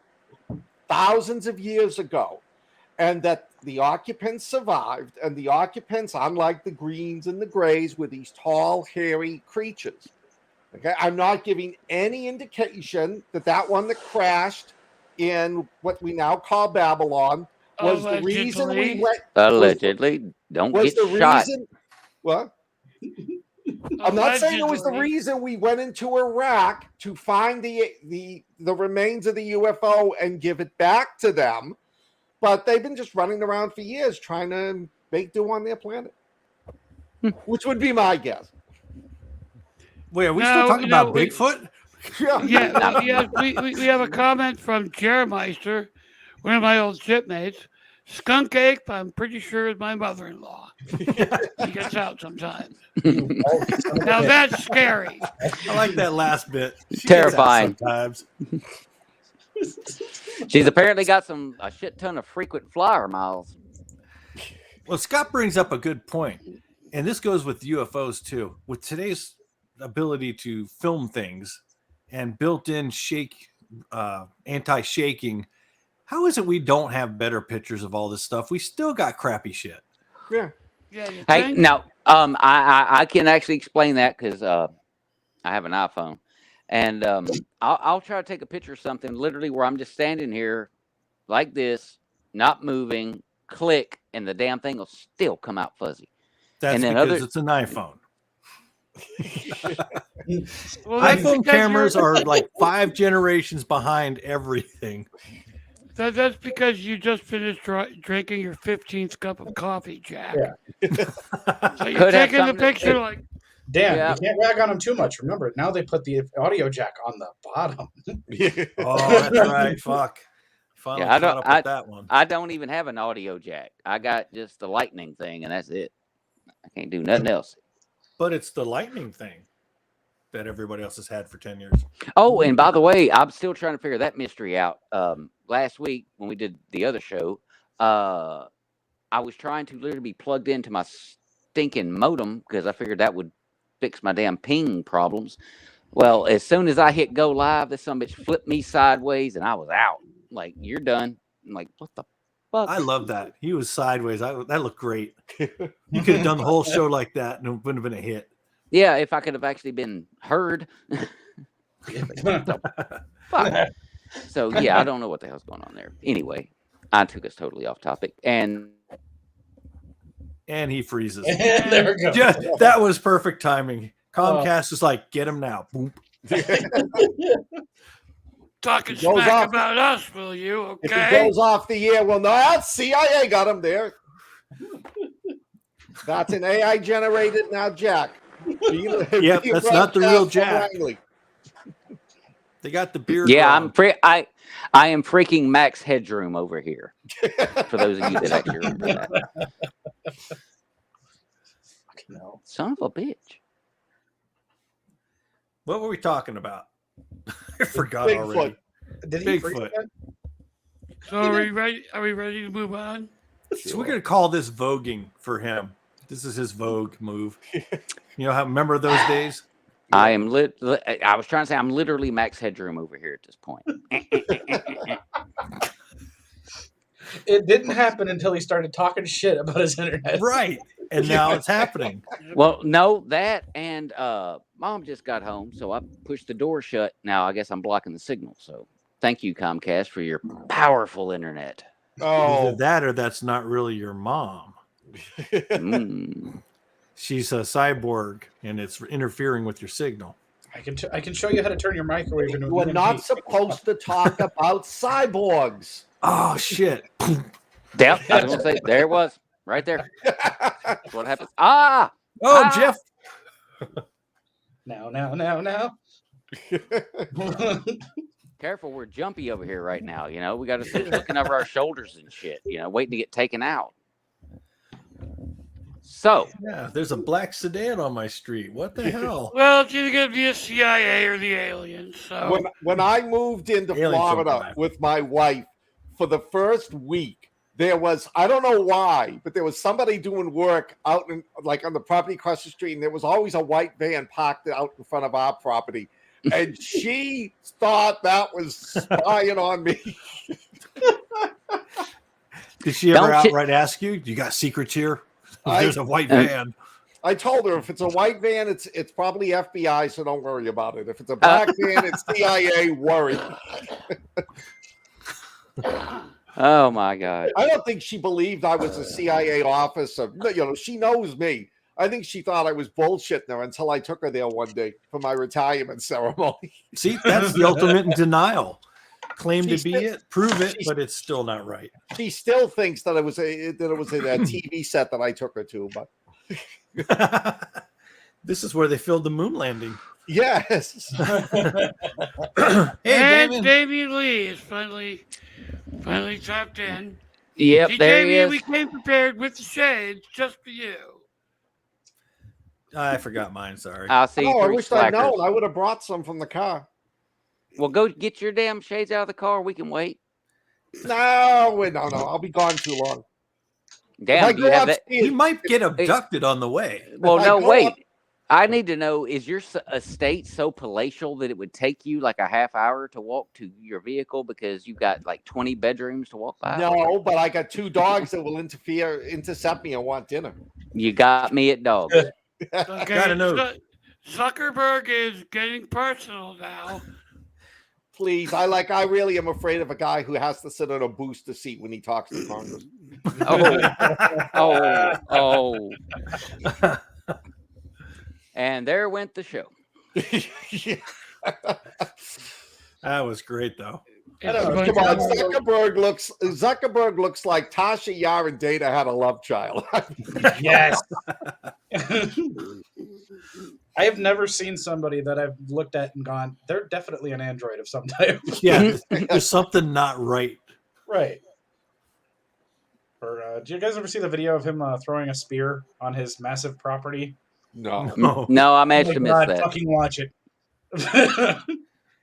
thousands of years ago and that the occupants survived. And the occupants, unlike the greens and the grays, were these tall, hairy creatures. Okay, I'm not giving any indication that one that crashed in what we now call Babylon was the reason we went. Allegedly, don't get shot. What? I'm not saying it was the reason we went into Iraq to find the remains of the UFO and give it back to them, but they've been just running around for years trying to make do on their planet, which would be my guess. Wait, are we still talking about Bigfoot? Yeah, we have a comment from Jeremister, one of my old shipmates. Skunk ape, I'm pretty sure, is my mother-in-law. She gets out sometimes. Now that's scary. I like that last bit. She Terrifying. Sometimes. She's apparently got a shit ton of frequent flyer miles. Well, Scott brings up a good point, and this goes with UFOs too. With today's ability to film things and built-in anti-shaking, how is it we don't have better pictures of all this stuff? We still got crappy shit. Yeah. Hey, now, I can actually explain that because I have an iPhone, and I'll try to take a picture of something literally where I'm just standing here like this, not moving, click, and the damn thing will still come out fuzzy. That's and then because it's an iPhone. Well, iPhone cameras are like 5 generations behind everything. That's because you just finished drinking your 15th cup of coffee, Jack. Yeah. So you're taking the picture like... Dan, you can't rag on them too much. Remember, now they put the audio jack on the bottom. Oh, that's right. Fuck. Finally caught up with that one. I don't even have an audio jack. I got just the lightning thing, and that's it. I can't do nothing else. But it's the lightning thing that everybody else has had for 10 years. Oh, and by the way, I'm still trying to figure that mystery out. Last week when we did the other show, I was trying to literally be plugged into my stinking modem because I figured that would fix my damn ping problems. Well, as soon as I hit go live, this son bitch flipped me sideways and I was out. Like, you're done. I'm like, what the fuck? I love that. He was sideways. That looked great. You could have done the whole show like that and it wouldn't have been a hit. Yeah, if I could have actually been heard. Fuck. So, yeah, I don't know what the hell's going on there. Anyway, I took us totally off topic. And he freezes. There we go. That was perfect timing. Comcast is like, get him now. Boom. Talking smack about us, will you? Okay. If he goes off the air, well, no, CIA got him there. That's an AI generated now, Jack. Yep, that's not the real Jack. They got the beard. Yeah, wrong. I am freaking Max Headroom over here. For those of you that actually remember that. Son of a bitch. What were we talking about? I forgot Bigfoot. already. Did he Bigfoot. So are we ready? Are we ready to move on? So we're gonna call this voguing for him. This is his Vogue move. You know how? Remember those days? I was trying to say I'm literally Max Headroom over here at this point. It didn't happen until he started talking shit about his internet. Right. And now it's happening. Well, no, that and Mom just got home, so I pushed the door shut. Now I guess I'm blocking the signal. So thank you, Comcast, for your powerful internet. Either that or that's not really your mom. She's a cyborg and it's interfering with your signal. I can show you how to turn your microwave into. You are not supposed to talk about cyborgs. Oh shit. Yep, I was gonna say there it was right there. That's what happens. Ah! Oh, Ah! Jeff. Now. Careful, we're jumpy over here right now. You know, we got to looking over our shoulders and shit. You know, waiting to get taken out. So, Yeah, there's a black sedan on my street. What the hell? Well, it's either going to be a CIA or the aliens. So when I moved into Aliens don't Florida drive. with my wife, for the first week, there was, I don't know why, but there was somebody doing work out in, like, on the property across the street, and there was always a white van parked out in front of our property. And she thought that was spying on me. Did she ever Don't you- outright ask you, "You got secrets here"? I- There's a white van. I told her if it's a white van, it's probably FBI, so don't worry about it. If it's a black van, it's CIA. Worry. oh my God. I don't think she believed I was a CIA officer. You know, she knows me. I think she thought I was bullshitting her until I took her there one day for my retirement ceremony. See, that's the ultimate in denial. Claim to She's be still- it, prove it, she's- but it's still not right. She still thinks that it was a TV set that I took her to, but This is where they filmed the moon landing. yes. Hey, and Damon. Damian Lee is finally tapped in. Yep, See, there he Damian, is. we came prepared with the shades just for you. I forgot mine. Sorry. I'll see Oh, I three wish I'd slackers. known. I would have brought some from the car. Well, go get your damn shades out of the car. We can wait. No. I'll be gone too long. If I Damn, do you go have that? You upstairs, might get abducted on the way. Well, I no, go wait. up- I need to know, is your estate so palatial that it would take you like a half hour to walk to your vehicle because you've got like 20 bedrooms to walk by? no, but I got two dogs that will intercept me and want dinner. You got me at dog. Okay, Gotta know. Zuckerberg is getting personal now. Please, I really am afraid of a guy who has to sit on a booster seat when he talks to Congress. Oh. And there went the show. That was great, though. I don't know. It's Come on, like- Zuckerberg looks like Tasha Yar and Data had a love child. Yes. I have never seen somebody that I've looked at and gone, they're definitely an android of some type. Yeah, there's something not right. Right. Or do you guys ever see the video of him throwing a spear on his massive property? No. No. No, I Oh managed my to miss God, that. fucking watch it.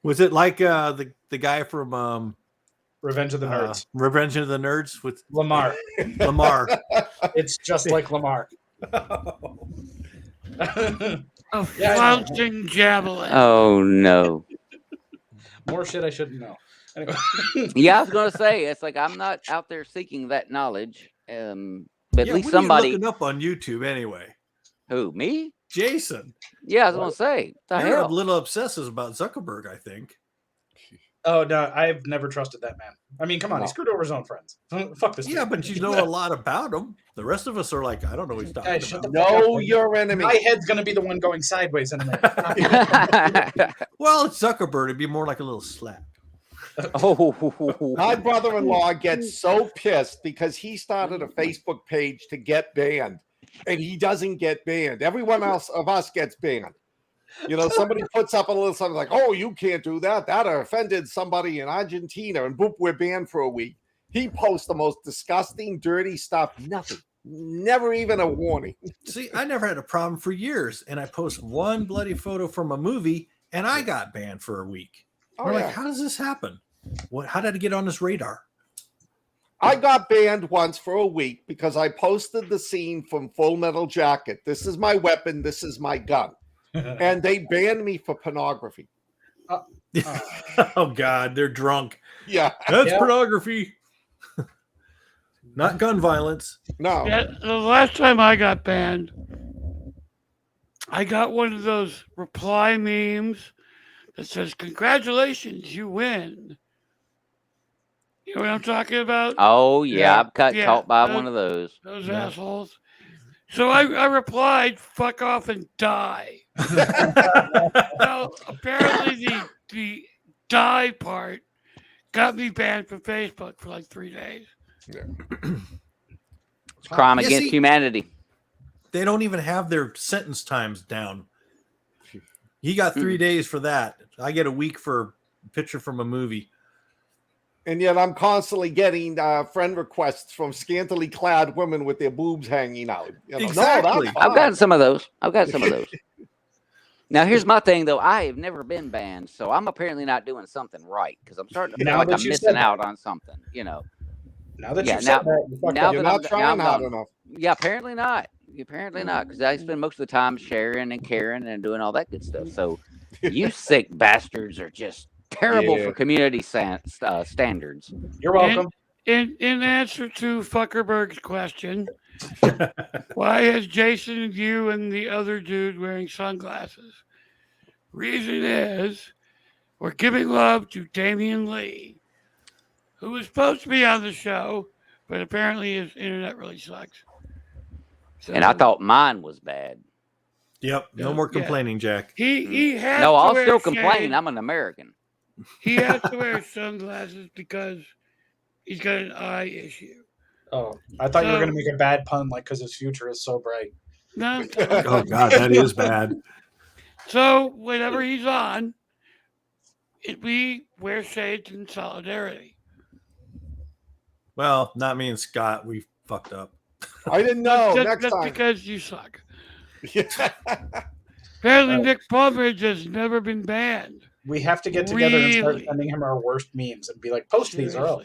Was it like the guy from Revenge of the Nerds. Revenge of the Nerds with Lamar. Lamar? It's just like Lamar. A Yeah, I know. flouncing javelin. Oh, no. More shit I shouldn't know. Anyway. Yeah, I was going to say, it's like I'm not out there seeking that knowledge. But at Yeah, least what somebody. are you looking up on YouTube anyway? Who, me? Jason. Yeah, I was going to say. The You're a hell? little obsessive about Zuckerberg, I think. Oh, no, I've never trusted that man. I mean, come on, he screwed over his own friends. Fuck this Yeah, dude. but you know a lot about him. The rest of us are like, I don't know what he's talking Guys, shut about. the fuck Know up. your enemy. My head's going to be the one going sideways in a minute. Well, it's Zuckerberg. It'd be more like a little slap. Oh. My brother-in-law gets so pissed because he started a Facebook page to get banned, and he doesn't get banned. Everyone else of us gets banned. You know, somebody puts up a little something like, "Oh, you can't do that. That offended somebody in Argentina," and boop, we're banned for a week. He posts the most disgusting, dirty stuff. Nothing. Never even a warning. See, I never had a problem for years, and I post one bloody photo from a movie, and I got banned for a week. Oh, We're yeah. like, how does this happen? What? How did it get on his radar? I got banned once for a week because I posted the scene from Full Metal Jacket. This is my weapon. This is my gun. And they banned me for pornography. Oh God, they're drunk. Yeah. That's Yeah. pornography, not gun violence. No. Yeah, the last time I got banned, I got one of those reply memes that says, "Congratulations, you win." You know what I'm talking about? Oh, yeah. Yeah. I've got Yeah, caught by those- one of those. Those Yeah. assholes. So I replied, "Fuck off and die." Well, apparently the die part got me banned from Facebook for like 3 days. It's crime Yeah, against see- humanity. they don't even have their sentence times down. He got 3 days for that. I get a week for a picture from a movie. And yet I'm constantly getting friend requests from scantily clad women with their boobs hanging out. You know, Exactly. No, that's I've fine. gotten some of those. Now, here's my thing, though. I have never been banned, so I'm apparently not doing something right because I'm starting to feel Now like that I'm you missing said that. out on something, you know. Now that Yeah, you've said that, you fucked now up. You're that not trying now hard I'm- enough. Yeah, apparently not. Apparently not, because I spend most of the time sharing and caring and doing all that good stuff. So, you sick bastards are just terrible Yeah. for community standards. You're welcome. In answer to Fuckerberg's question, why is Jason and you and the other dude wearing sunglasses? Reason is we're giving love to Damian Lee, who was supposed to be on the show, but apparently his internet really sucks. And I So, thought mine was bad. Yep. No Yeah, more yeah. complaining, Jack. he has No, to I'll wear still complain. shades. I'm an American. He has to wear sunglasses because he's got an eye issue. Oh, I thought you were So- going to make a bad pun, like because his future is so bright. No, Oh God, that is bad. So whenever he's on, we wear shades in solidarity. Well, not me and Scott. We fucked up. I didn't know. That's Next time. because you suck. Apparently, Nick Plumridge has never been banned. We have to get together and start Really? sending him our worst memes and be like, post these or else.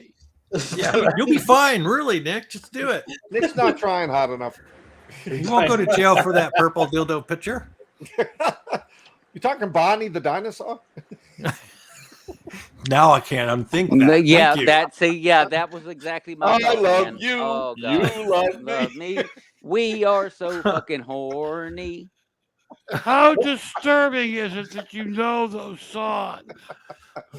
Seriously. Yeah, you'll be fine. Really, Nick. Just do it. Nick's not trying hard enough. You won't go to jail for that purple dildo picture. You talking Bonnie the dinosaur? Now I can't unthink that. Yeah, Thank you. that was exactly my I thought, love man. you. Oh, You God. love me. We are so fucking horny. How disturbing is it that you know those songs?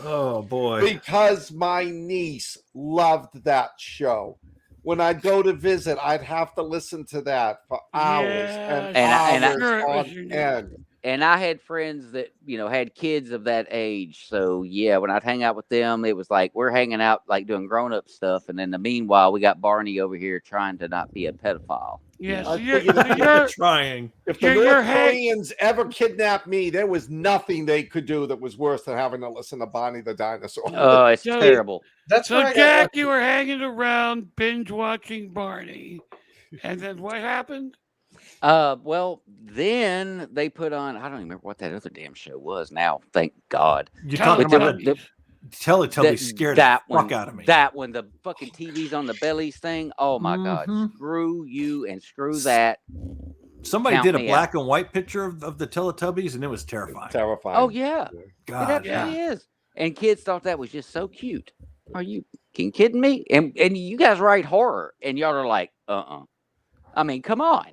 Oh boy. Because my niece loved that show. When I'd go to visit, I'd have to listen to that for hours and And I- hours Sure it was on your niece. end. And I had friends that, had kids of that age. So, yeah, when I'd hang out with them, it was like we're hanging out, like doing grown up stuff. And then the meanwhile, we got Barney over here trying to not be a pedophile. Yeah, I so you're, figured so it- you're Trying. If the You're North hang- Koreans ever kidnapped me, there was nothing they could do that was worse than having to listen to Bonnie the dinosaur. Oh, it's So- terrible. That's so where I got Jack, lucky. you were hanging around binge watching Barney, and then what happened? Well, then they put on, I don't even remember what that other damn show was now. Thank God. You're talking about the- Teletubbies scared the fuck out of me. That one, the fucking TV's on the bellies thing. Oh my God. Mhm. Screw you and screw that. Somebody Count did a me black and white picture of the Teletubbies, and it was terrifying. Terrifying. Oh, yeah. It God, absolutely is. And kids thought that was just so cute. Are you kidding me? And you guys write horror, and y'all are like, I mean, come on.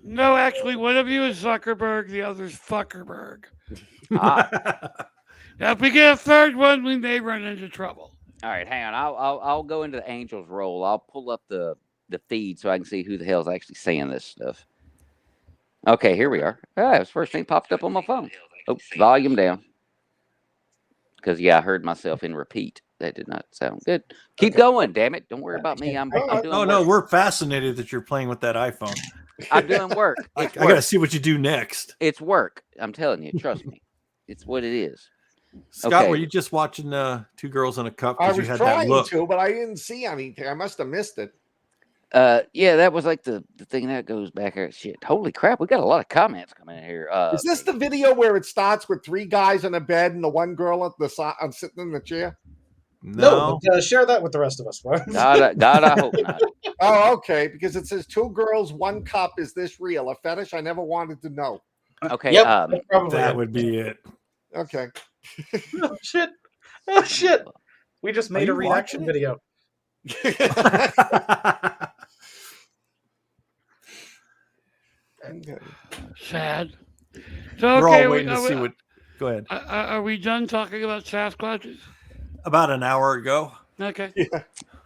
No, actually, one of you is Zuckerberg, the other's Fuckerberg. Now, if we get a third one, we may run into trouble. All right, hang on. I'll go into the Angels role. I'll pull up the feed so I can see who the hell's actually saying this stuff. Okay, here we are. Ah, it was the first thing popped up on my phone. Oh, volume down. Because I heard myself in repeat. That did not sound good. Keep going, damn it! Don't worry about me. I'm doing Oh no, work. we're fascinated that you're playing with that iPhone. I'm doing work. I It's gotta work. see what you do next. It's work. I'm telling you. Trust me. It's what it is. Scott, Okay. were you just watching Two Girls in a Cup I because you was had that trying look? to, but I didn't see anything. I must have missed it. Yeah, that was like the thing that goes back there. Shit, holy crap, we got a lot of comments coming in here. Is this the video where it starts with three guys in a bed and the one girl at the side sitting in the chair? No. But, share that with the rest of us. God, I hope not. Oh, okay. Because it says two girls, one cup. Is this real? A fetish? I never wanted to know. Okay, Yep, that's probably That it. would be it. Okay. Oh shit! Oh shit! We just made a you reaction watching it? video. Sad. So, We're okay, all waiting to see what. Go ahead. Are we done talking about Sasquatches? About an hour ago. Okay. Yeah.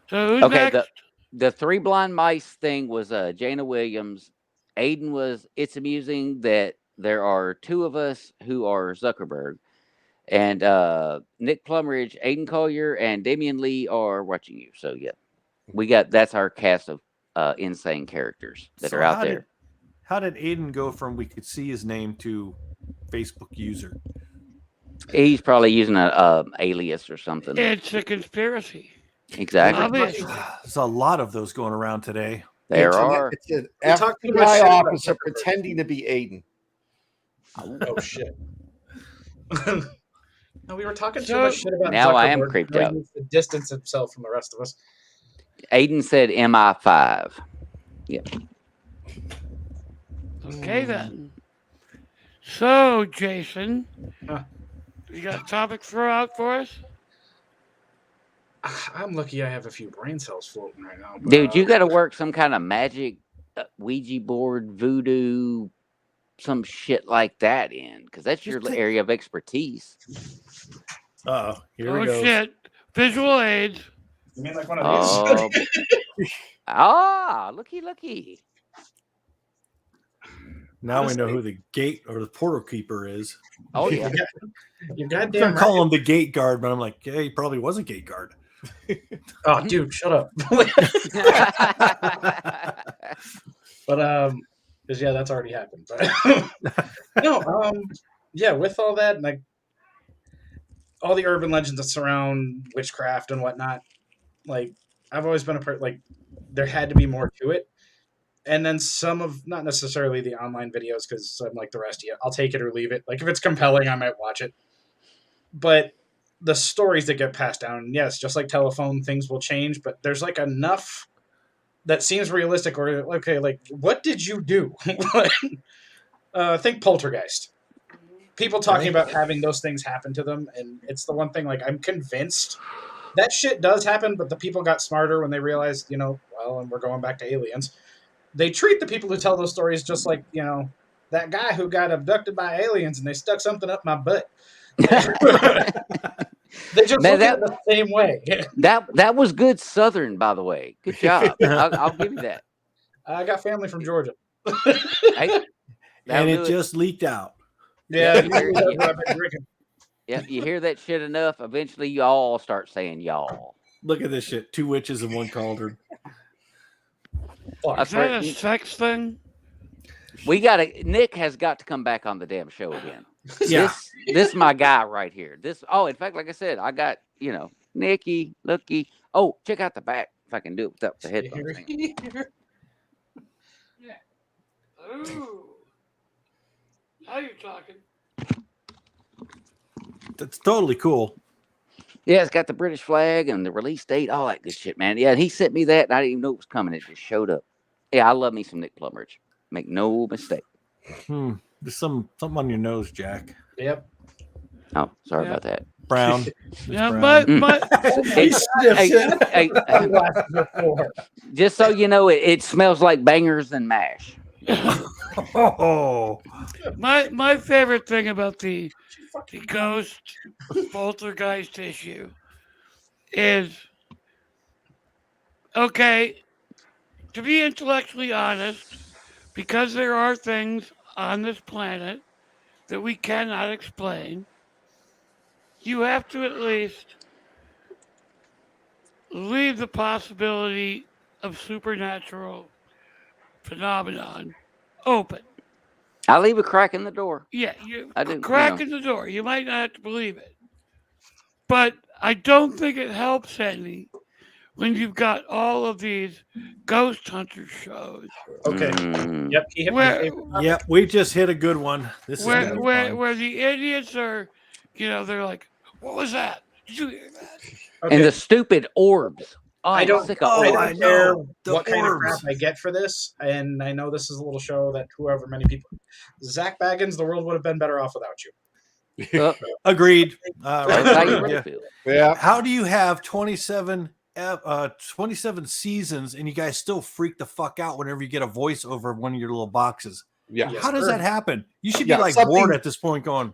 So who's Okay, next? the Three Blind Mice thing was Jana Williams. Aiden was. It's amusing that there are two of us who are Zuckerberg, and Nick Plumridge, Aiden Collier, and Damian Lee are watching you. So yeah, we got that's our cast of insane characters that So are out how there. How did Aiden go from we could see his name to Facebook user? He's probably using a alias or something. It's a conspiracy. Exactly. Obviously. There's a lot of those going around today. There It's are. It's an We talked too much FBI shit about officer Zuckerberg. pretending to be Aiden. Oh shit. No, we were talking too So- much shit about Now I am Zuckerberg, creeped how he out. needs to distance himself from the rest of us. Aiden said MI5. Okay then. So, Jason, Huh. you got a topic to throw out for us? I'm lucky I have a few brain cells floating right now. But, Dude, you got to work some kind of magic Ouija board, voodoo, some shit like that in, because that's your area of expertise. Oh, here Oh we go. shit! Visual aids. You mean like one of these? Looky. Now Honestly. we know who the gate or the portal keeper is. Oh yeah. You're I'm goddamn gonna right. call him the gate guard, but I'm like, yeah, he probably was a gate guard. Oh, dude, shut up. But because yeah, that's already happened. But no, yeah, with all that, like all the urban legends that surround witchcraft and whatnot, like I've always been a part. Like there had to be more to it, and then some of not necessarily the online videos because I'm like the rest of you. I'll take it or leave it. Like if it's compelling, I might watch it. But the stories that get passed down, yes, just like telephone, things will change, but there's like enough that seems realistic or okay, like what did you do? Think poltergeist. People talking about having those things happen to them, and it's the one thing like I'm convinced that shit does happen, but the people got smarter when they realized, and we're going back to aliens. They treat the people who tell those stories just like, that guy who got abducted by aliens and they stuck something up my butt. They just Man, look at it the same way. that was good Southern, by the way. Good job. I'll give you that. I got family from Georgia. Hey, And it do just leaked out. Yeah, Yeah, that's what I've been drinking. Yeah, you hear that shit enough, eventually you all start saying y'all. Look at this shit. 2 witches in one cauldron. Fuck. I Is that swear, a sex thing? Nick has got to come back on the damn show again. Yeah. This my guy right here. In fact, like I said, I got, Nicky, looky. Oh, check out the back if I can do it without the headphones. Hang on. Ooh. Now you're talking. That's totally cool. Yeah, it's got the British flag and the release date, all that good shit, man. Yeah, he sent me that and I didn't even know it was coming. It just showed up. Yeah, I love me some Nick Plumridge. Make no mistake. There's something on your nose, Jack. Yep. Oh, sorry Yeah. about that. Brown. Yeah, brown. Hey, just so you know, it smells like bangers and mash. Oh, my favorite thing about the ghost poltergeist issue is okay, to be intellectually honest, because there are things on this planet that we cannot explain, you have to at least leave the possibility of supernatural phenomenon open. I leave a crack in the door. Yeah, you I do, crack in the door. You might not have to believe it. But I don't think it helps any when you've got all of these ghost hunter shows Okay. Mm. Yep. He hit my where favorite topic. yep. We just hit a good one. This is gonna be fun. where the idiots are, they're like, what was that? Did you hear that? Okay. And the stupid orbs. Oh, I I'm don't, sick of I oh, don't orbs. I care know. The what kind of orbs. crap I get for this, and I know this is a little show that whoever many people, Zach Baggins, the world would have been better off without you. Agreed. That's how you really Yeah. feel. Yeah. How do you have 27 seasons and you guys still freak the fuck out whenever you get a voice over one of your little boxes? Yeah. Yes, How does sir. that happen? You should Yeah, be like something- bored at this point going,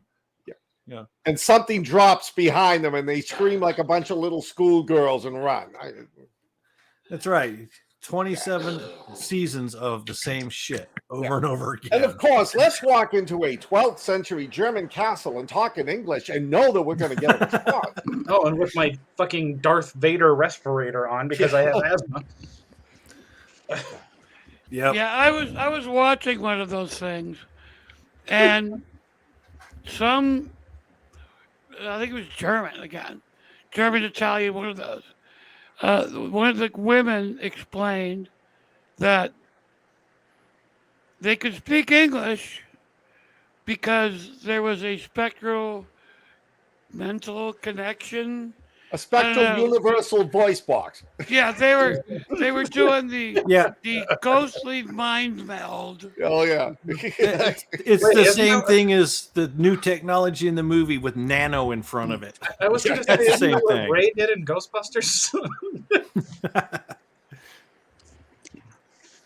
And something drops behind them and they scream like a bunch of little schoolgirls and run. that's right. 27 seasons of the same shit over and over again. And of course, let's walk into a 12th century German castle and talk in English and know that we're going to get a response. Oh, and with my fucking Darth Vader respirator on because I have asthma. Yep. Yeah, I was watching one of those things, and some I think it was German again, German Italian, one of those. One of the women explained that they could speak English because there was a spectral mental connection. A I don't spectral know. universal voice box. Yeah, they were doing Yeah. the ghostly mind meld. Oh yeah. It's Wait, the isn't same that- thing as the new technology in the movie with nano in front of it. I was going to say, That's the isn't same that what thing. Ray did in Ghostbusters?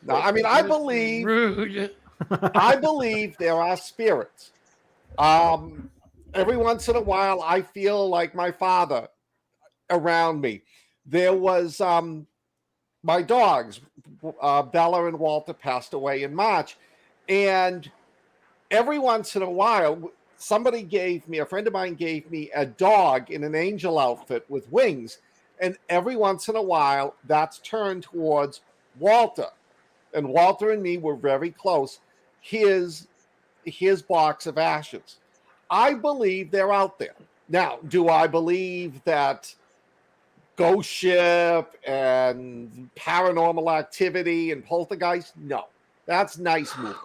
No, I mean, I believe Rude. there are spirits. Every once in a while, I feel like my father around me. There was my dogs, Bella and Walter, passed away in March, and every once in a while, a friend of mine gave me a dog in an angel outfit with wings, and every once in a while, that's turned towards Walter. And Walter and me were very close. His box of ashes. I believe they're out there. Now, do I believe that Ghost Ship and Paranormal Activity and Poltergeist? No. That's nice movies.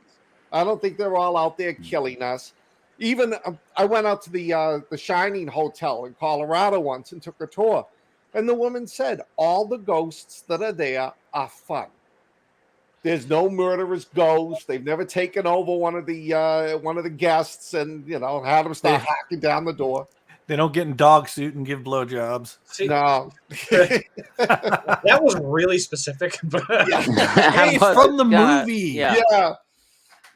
I don't think they're all out there killing us. Even I went out to the Shining Hotel in Colorado once and took a tour. And the woman said, all the ghosts that are there are fun. There's no murderous ghost. They've never taken over one of the guests and had them start hacking down the door. They don't get in dog suit and give blowjobs. See, No. that was really specific. But Hey, it's from the movie. Yeah.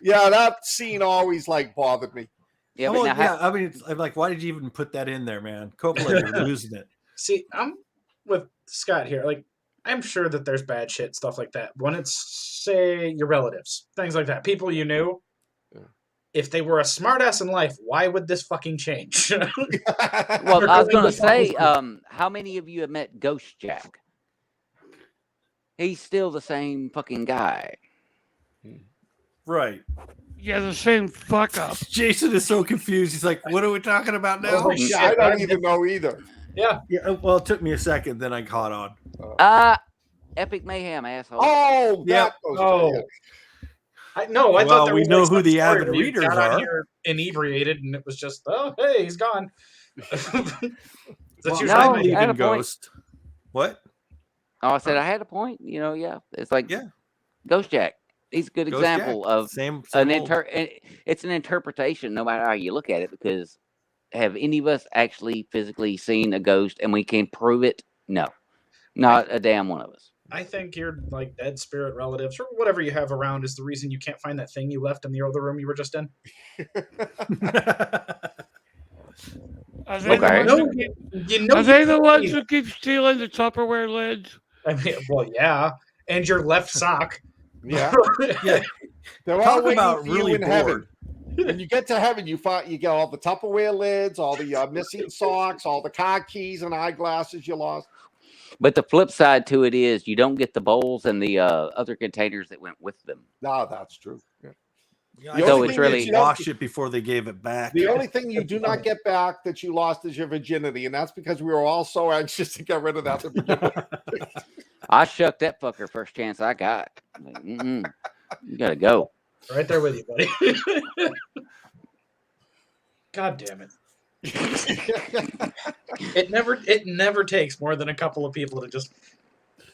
Yeah, that scene always bothered me. Yeah, Well, but now, I mean, I'm like, why did you even put that in there, man? Coppola, you're losing it. see, I'm with Scott here. I'm sure that there's bad shit, stuff like that. When it's, say, your relatives, things like that, people you knew, if they were a smartass in life, why would this fucking change? well, I was going to say, how many of you have met Ghost Jack? He's still the same fucking guy. Right. Yeah, the same fuck up. Jason is so confused. He's like, what are we talking about now? Holy shit, I don't man. even know either. Yeah. Yeah, well, it took me a second, then I caught on. Epic Mayhem, asshole. Oh, Yep. that goes. Oh. I thought Well, there we was know some who the story avid where you readers got on are. here inebriated, and it was just, oh, hey, he's gone. That's Well, usually no, I my- believe I had in a point. Ghost. What? Oh, I said I had a point. Yeah. It's like Yeah. Ghost Jack. He's a good Ghost example Jack. of Same an old. it's an interpretation, no matter how you look at it, because have any of us actually physically seen a ghost and we can prove it? No. Not a damn one of us. I think your dead spirit relatives or whatever you have around is the reason you can't find that thing you left in the other room you were just in. Are they Okay. the ones who keep, You are they the ones you- who keep stealing the Tupperware lids? I mean, well, yeah, and your left sock. Yeah. Yeah. They're all Talk waiting about for you really in heaven. bored. When you get to heaven, you get all the Tupperware lids, all the missing socks, all the car keys and eyeglasses you lost. But the flip side to it is you don't get the bowls and the other containers that went with them. No, that's true. Yeah. Yeah, The I So only it's thing really- that you don't- wash it before they gave it back. the only thing you do not get back that you lost is your virginity, and that's because we were all so anxious to get rid of that to begin with. I shucked that fucker first chance I got. Like, you gotta go. Right there with you, buddy. God damn it. It never takes more than a couple of people to just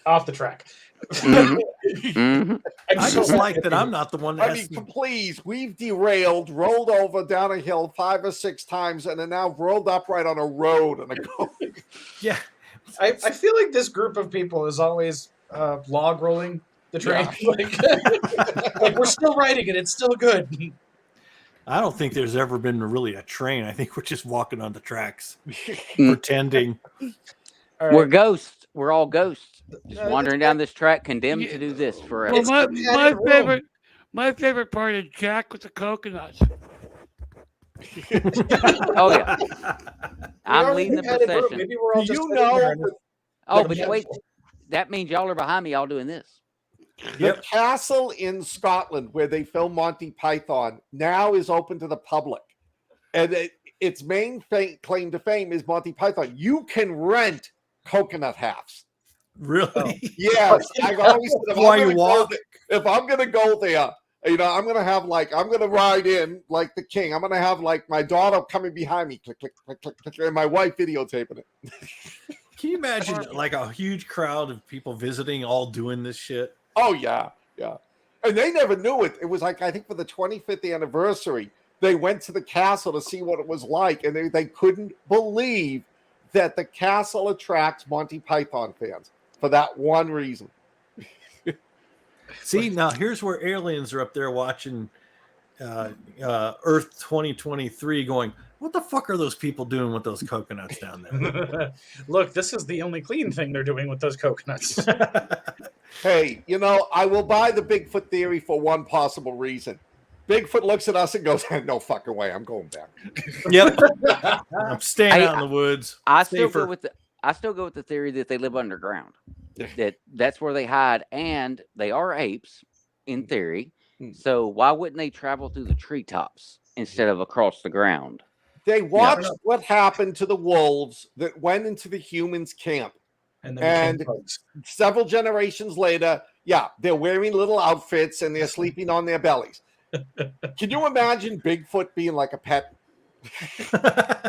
off the track. Mhm. Mhm. I'm I so just mad like at that you. I'm not the one that I has mean, to. please, we've derailed, rolled over down a hill 5 or 6 times, and are now rolled upright on a road and are going. Yeah. I feel like this group of people is always log rolling the train. Like we're still riding it. It's still good. I don't think there's ever been really a train. I think we're just walking on the tracks, Mm. pretending. All We're right. ghosts. We're all ghosts. Just No, wandering down this track, condemned Yeah. to do this forever. Well, It's my, the padded room. my favorite part is Jack with the coconuts. Oh yeah, We I'm already leading the had it, bro. procession. Maybe we're all Do just you sitting there know and- Oh, the but metaphor. wait, that means y'all are behind me, all doing this. The castle in Scotland where they filmed Monty Python now is open to the public. And its main claim to fame is Monty Python. You can rent coconut halves. Really? Yes. I always said, Why you walk? if I'm going to go there, I'm going to have I'm going to ride in like the king. I'm going to have my daughter coming behind me, click, click, click, click, click, and my wife videotaping it. Can you imagine a huge crowd of people visiting, all doing this shit? Oh, yeah. Yeah. And they never knew it. It was I think for the 25th anniversary, they went to the castle to see what it was like. And they couldn't believe that the castle attracts Monty Python fans for that one reason. See, now here's where aliens are up there watching Earth 2023 going, what the fuck are those people doing with those coconuts down there? Look, this is the only clean thing they're doing with those coconuts. Hey, I will buy the Bigfoot theory for one possible reason. Bigfoot looks at us and goes, no fucking way, I'm going back. Yep. I'm staying out in the woods. I still go with the theory that they live underground. That's where they hide, and they are apes in theory. So why wouldn't they travel through the treetops instead of across the ground? They watched what happened to the wolves that went into the humans' camp. And several generations later, they're wearing little outfits and they're sleeping on their bellies. Can you imagine Bigfoot being like a pet?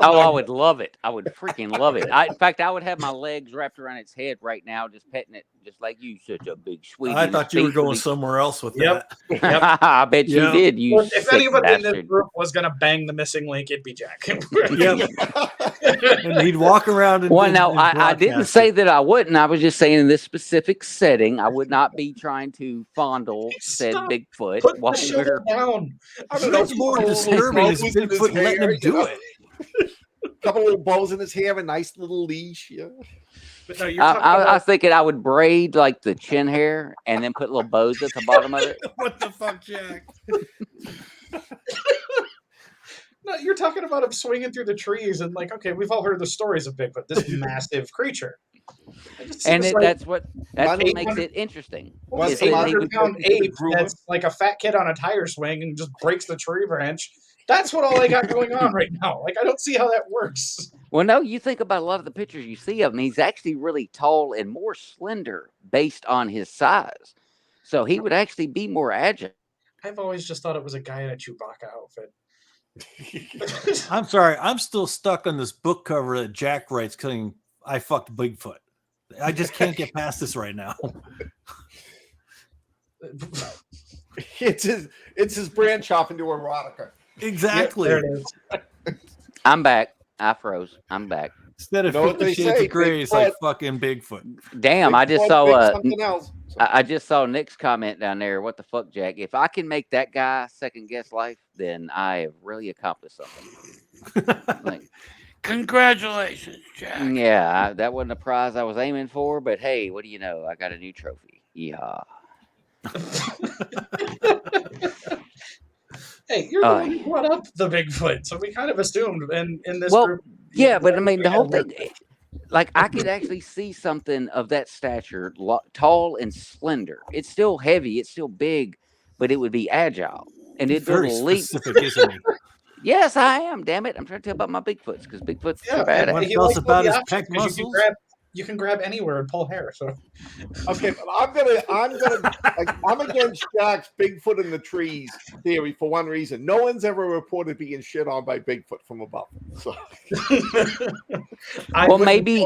Oh, I would love it. I would freaking love it. In fact, I would have my legs wrapped around its head right now, just petting it, just like you, such a big sweetie. I thought you were going somewhere else with that. I bet you did. If anybody in this group was going to bang the missing link, it'd be Jack. And he'd walk around. I didn't say that I wouldn't. I was just saying in this specific setting, I would not be trying to fondle said Bigfoot. Put the shoulder down. What's more disturbing is Bigfoot letting him do it. A couple little bows in his hair, a nice little leash. Yeah. But no, I was thinking I would braid the chin hair and then put little bows at the bottom of it. What the fuck, Jack? No, you're talking about him swinging through the trees and okay, we've all heard the stories of Bigfoot, this massive creature. And that's what makes it interesting. Well, it's 800-pound ape that's like a fat kid on a tire swing and just breaks the tree branch. That's what all I got going on right now. I don't see how that works. Well, no, you think about a lot of the pictures you see of him, he's actually really tall and more slender based on his size. So he would actually be more agile. I've always just thought it was a guy in a Chewbacca outfit. I'm sorry. I'm still stuck on this book cover that Jack writes saying, I fucked Bigfoot. I just can't get past this right now. It's his branch off into erotica. Exactly. Yep, there it is. I'm back. I froze. I'm back. Instead of 50 Shades of Grey, it's like fucking Bigfoot. Damn, Bigfoot, I just saw something else. I just saw Nick's comment down there. What the fuck, Jack? If I can make that guy second guess life, then I have really accomplished something. Congratulations, Jack. Yeah, that wasn't a prize I was aiming for, but hey, what do you know? I got a new trophy. Yeehaw. Hey, you're the one who brought up the Bigfoot, so we kind of assumed in this group. Yeah, but I mean, the whole thing, I could actually see something of that stature, tall and slender. It's still heavy, it's still big, but it would be agile. And it'd very leap. specific, isn't he? Yes, I am, damn it. I'm trying to tell about my Bigfoots, because Bigfoots are bad. What else about his pec muscles? You can grab anywhere and pull hair. So okay, but I'm against Jack's Bigfoot in the trees theory for one reason. No one's ever reported being shit on by Bigfoot from above. So. Well, maybe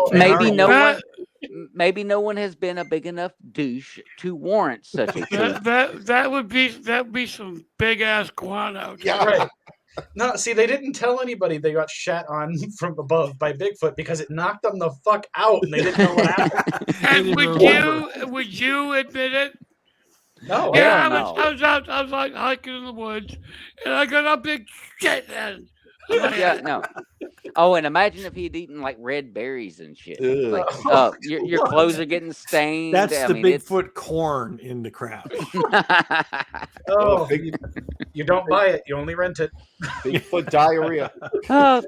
no one has been a big enough douche to warrant such a thing. That would be some big ass guano. Yeah, right. No, see, they didn't tell anybody they got shat on from above by Bigfoot because it knocked them the fuck out and they didn't know what happened. And would you admit it? No. Yeah, no. I was like hiking in the woods and I got a big shit head. Yeah, no. Oh, and imagine if he'd eaten red berries and shit. Your clothes are getting stained. That's Bigfoot corn in the crowd. You don't buy it. You only rent it. Bigfoot diarrhea. Oh,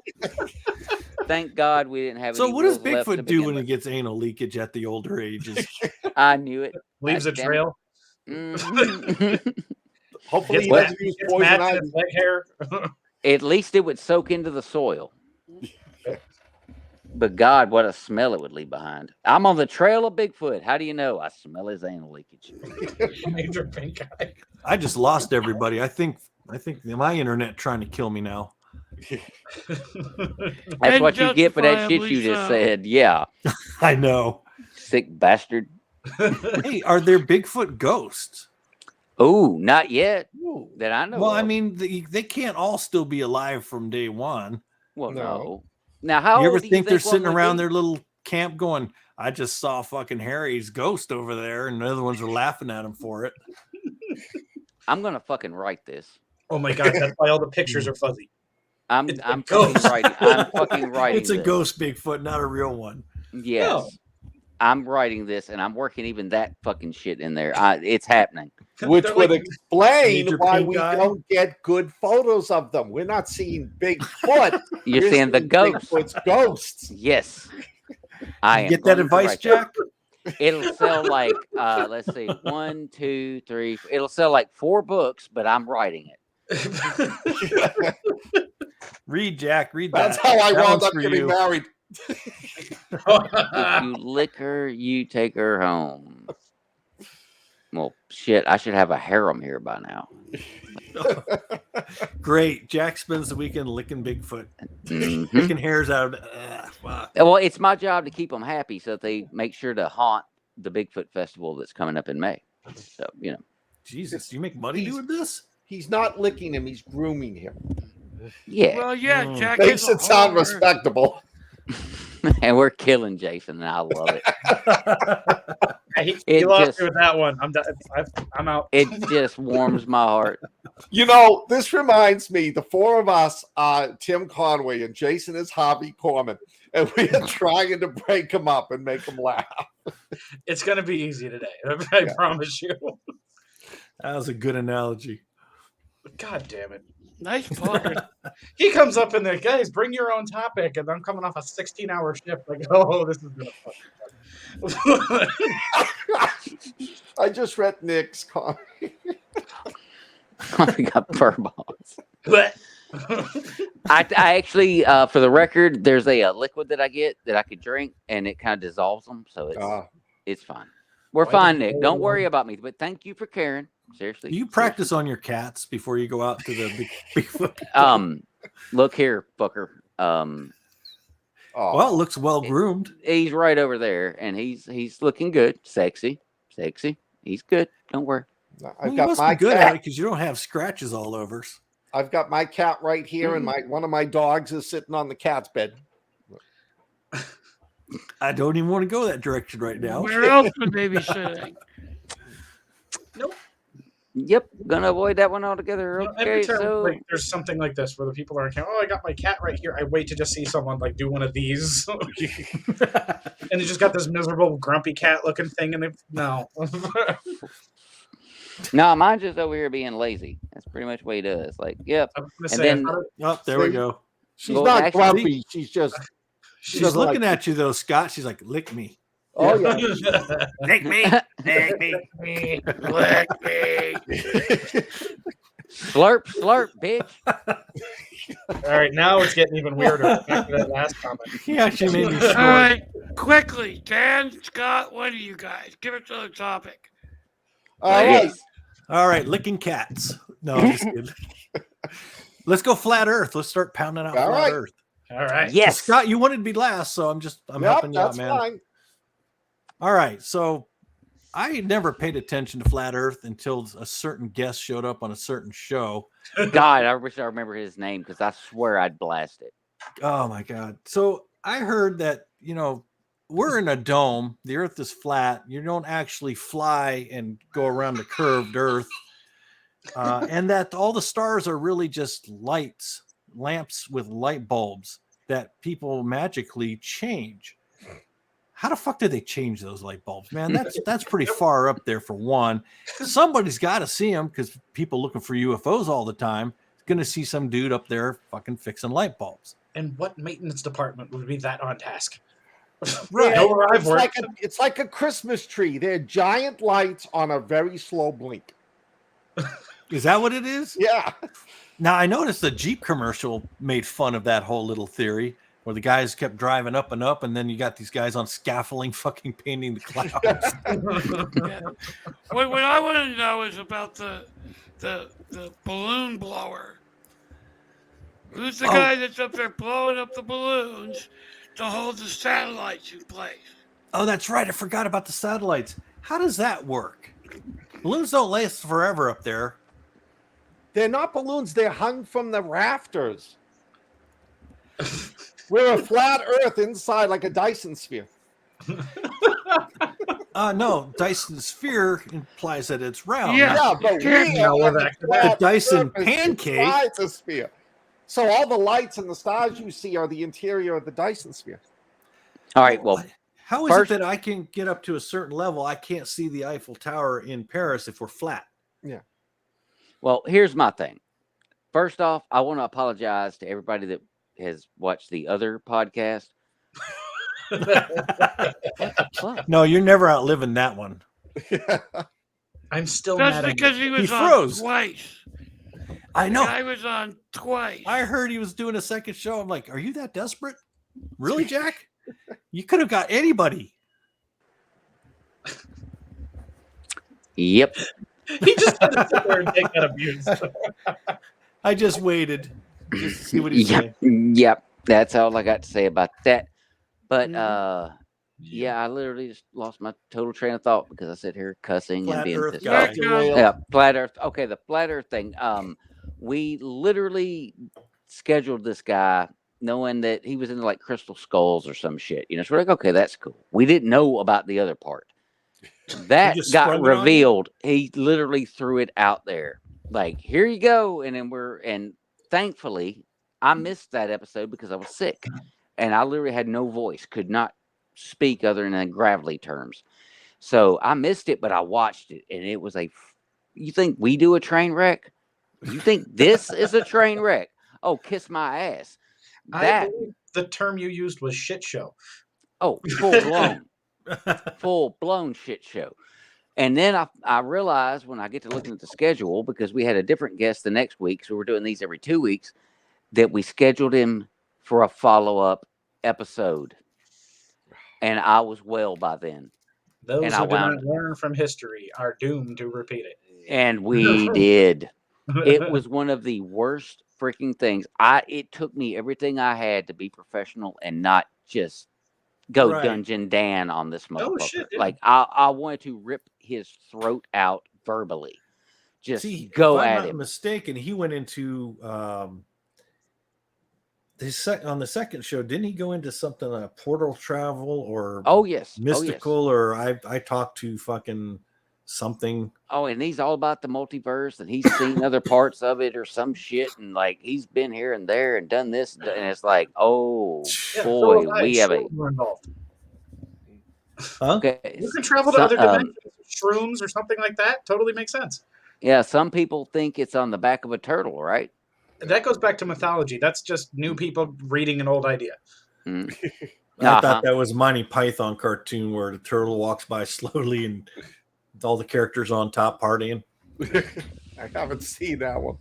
thank God we didn't have. So any what does rules left to Bigfoot do begin when he with. gets anal leakage at the older ages? I knew it. Leaves a Damn it. trail. Mhm. Hopefully, he Gets doesn't use gets poison mad in ivy. his leg hair. At least it would soak into the soil. But God, what a smell it would leave behind. I'm on the trail of Bigfoot. How do you know? I smell his anal leakage. Major pink eye. I just lost everybody. I think my internet trying to kill me now. That's And what you get for that shit justifiably you just so. said. Yeah. I know. Sick bastard. Hey, are there Bigfoot ghosts? Oh, not yet. Ooh, That I know Well, I of. mean, they can't all still be alive from day one. Well, No. no. Now, how You ever old do you think they're think one sitting would around be? their little camp going, I just saw fucking Harry's ghost over there, and the other ones are laughing at him for it. I'm gonna fucking write this. Oh my god, that's why all the pictures are fuzzy. I'm It's a I'm fucking ghost. writing. I'm fucking writing It's a this. ghost Bigfoot, not a real one. Yes. No. I'm writing this, and I'm working even that fucking shit in there. It's happening. which They're would like- explain Major why pink we eye. don't get good photos of them. We're not seeing Bigfoot. You're We're seeing the ghost. Bigfoot's ghosts. Yes. I You am get that going to advice, write Jack? It'll sell like let's see, 1, 2, 3. It'll sell like 4 books, but I'm writing it. Read, Jack. Read That's that. how I That wound one's up for getting you. married. If you lick her, you take her home. Well, shit, I should have a harem here by now. Great. Jack spends the weekend licking Bigfoot, Mhm. picking hairs out of fuck. Well, it's my job to keep them happy so that they make sure to haunt the Bigfoot festival that's coming up in May. So, you know. Jesus, do you make money He's- doing this? He's not licking him, he's grooming him. Yeah. Well, yeah, Mm. Jack Makes is a it sound hoarder. respectable. And we're killing Jason, and I love it. He It lost just- me with that one. I'm done. I'm out. It just warms my heart. You know, this reminds me, the four of us, Tim Conway and Jason is Harvey Korman, and we are trying to break him up and make him laugh. It's gonna be easy today. I Yeah. promise you. That was a good analogy. God damn it. Nice part. He comes up in there, guys, bring your own topic, and I'm coming off a 16-hour shift. Like, oh, this is gonna fucking I just read Nick's comment. We got fur balls. fun. I actually, for the record, there's a liquid that I get that I could drink, and it kind of dissolves them, so it's fine. We're Why fine, does it Nick. hold Don't on? worry about me. But thank you for caring. Seriously. Do you practice on your cats before you go out to the Bigfoot? Look here, fucker. Oh, Well, it looks well groomed. He's right over there, and he's looking good, sexy. He's good. Don't worry. Well, I've you got must my be good at it cat. because you don't have scratches all over. I've got my cat right here, and one of my dogs is sitting on the cat's bed. I don't even want to go that direction right now. Where else would they be sitting? Yep, gonna avoid that one altogether. You know, every Okay, time so like, there's something like this where the people are like, oh, I got my cat right here. I wait to just see someone like do one of these. And they just got this miserable, grumpy cat looking thing, and they no. no, mine's just over here being lazy. That's pretty much what he does. Like, yep. I'm gonna And say, then- I thought Oh, there we See? go. She's Well, not actually- grumpy. She's just. She's doesn't looking like- at you though, Scott. She's like, "Lick me, Oh yeah. lick me, lick me." Lick me. Slurp, slurp, bitch. All right, now it's getting even weirder. Back to that last comment. He actually made me All snort. right, quickly, Dan, Scott, what do you guys? Give it to the topic. All right. Yes. All right, licking cats. No, I'm just kidding. Let's go flat Earth. Let's start pounding out All flat right. Earth. All right. Yes. Scott, you wanted to be last, so I'm Yep, helping you out, that's man. fine. All right, so I never paid attention to flat Earth until a certain guest showed up on a certain show. God, I wish I remember his name because I swear I'd blast it. Oh my God! So I heard that we're in a dome. The Earth is flat. You don't actually fly and go around the curved Earth, and that all the stars are really just lamps with light bulbs that people magically change. How the fuck did they change those light bulbs, man? That's pretty far up there for one. Somebody's got to see them because people looking for UFOs all the time is going to see some dude up there fucking fixing light bulbs. And what maintenance department would be that on task? Right. Know where I've It's like a Christmas tree. They're giant lights on a very slow blink. Is that what it is? Yeah. Now, I noticed the Jeep commercial made fun of that whole little theory where the guys kept driving up and up, and then you got these guys on scaffolding fucking painting the clouds. Yeah. What I want to know is about the balloon blower. Who's the guy that's up there blowing up the balloons to hold the satellites in place? Oh, that's right. I forgot about the satellites. How does that work? Balloons don't last forever up there. They're not balloons. They're hung from the rafters. We're a flat Earth inside like a Dyson sphere. No, Dyson sphere implies that it's round. Yeah. Yeah, but we Now we're are back to The flat Dyson surface pancake. inside the sphere. So all the lights and the stars you see are the interior of the Dyson sphere. All right. Well, How is first- it that I can get up to a certain level? I can't see the Eiffel Tower in Paris if we're flat. Well, here's my thing. First off, I want to apologize to everybody that has watched the other podcast. What? No, you're never outliving that one. I'm still That's mad at because he was on froze. twice. I know. I was on twice. I heard he was doing a second show. I'm like, are you that desperate? Really, Jack? You could have got anybody. Yep. He just had to sit there and take that abuse. I just waited just to see what he's Yep. saying. Yep. That's all I got to say about that. But Mhm. yeah, I literally just lost my total train of thought because I sit here cussing and Flat being Earth pissed guy. off. Yeah. Yeah, flat Earth. Okay, the flat Earth thing. We literally scheduled this guy knowing that he was into like crystal skulls or some shit. You know, so we're like, okay, that's cool. We didn't know about the other part. That just got sprung it on you? revealed. He literally threw it out there. Like, here you go. And then and thankfully I missed that episode because I was sick. And I literally had no voice, could not speak other than in gravelly terms. So I missed it, but I watched it, and it was you think we do a train wreck? You think this is a train wreck? Oh, kiss my ass. I That, believe the term you used was shit show. oh, full blown shit show. And then I realized when I get to looking at the schedule, because we had a different guest the next week, so we're doing these every 2 weeks, that we scheduled him for a follow-up episode. And I was well by then. Those And who I do not wound- learn from history are doomed to repeat it. And we did. It was one of the worst freaking things. It took me everything I had to be professional and not just go Right. Dungeon Dan on this Oh, motherfucker. shit, yeah. Like I wanted to rip his throat out verbally. Just See, go if I'm at not him. mistaken, he went into on the second show. Didn't he go into something like portal travel or Oh yes. mystical? Oh, yes. Or I talked to fucking something. Oh, and he's all about the multiverse, and he's seen other parts of it or some shit, and like he's been here and there and done this, and it's like, oh Yeah, boy, so we have a shrooms were involved. Huh? okay. You can travel to So- other dimensions. Shrooms or something like that totally makes sense. Yeah, some people think it's on the back of a turtle, right? That goes back to mythology. That's just new people reading an old idea. Mm. I Uh-huh. thought that was Monty Python cartoon where the turtle walks by slowly and all the characters on top partying. I haven't seen that one.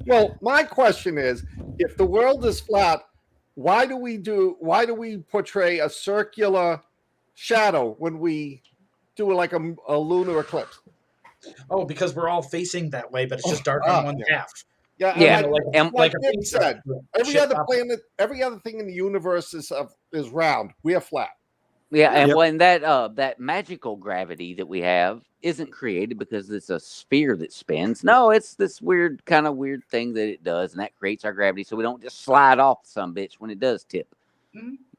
Well, my question is, if the world is flat, why do we portray a circular shadow when we do like a lunar eclipse? Oh, because we're all facing that way, but it's just dark Ah, on one yeah. half. Yeah, Yeah, and like a Nick pizza. said, every Shit other up. planet, every other thing in the universe is round. We are flat. Yeah, and Yep. when that magical gravity that we have isn't created because it's a sphere that spins. No, it's this weird thing that it does, and that creates our gravity, so we don't just slide off some bitch when it does tip.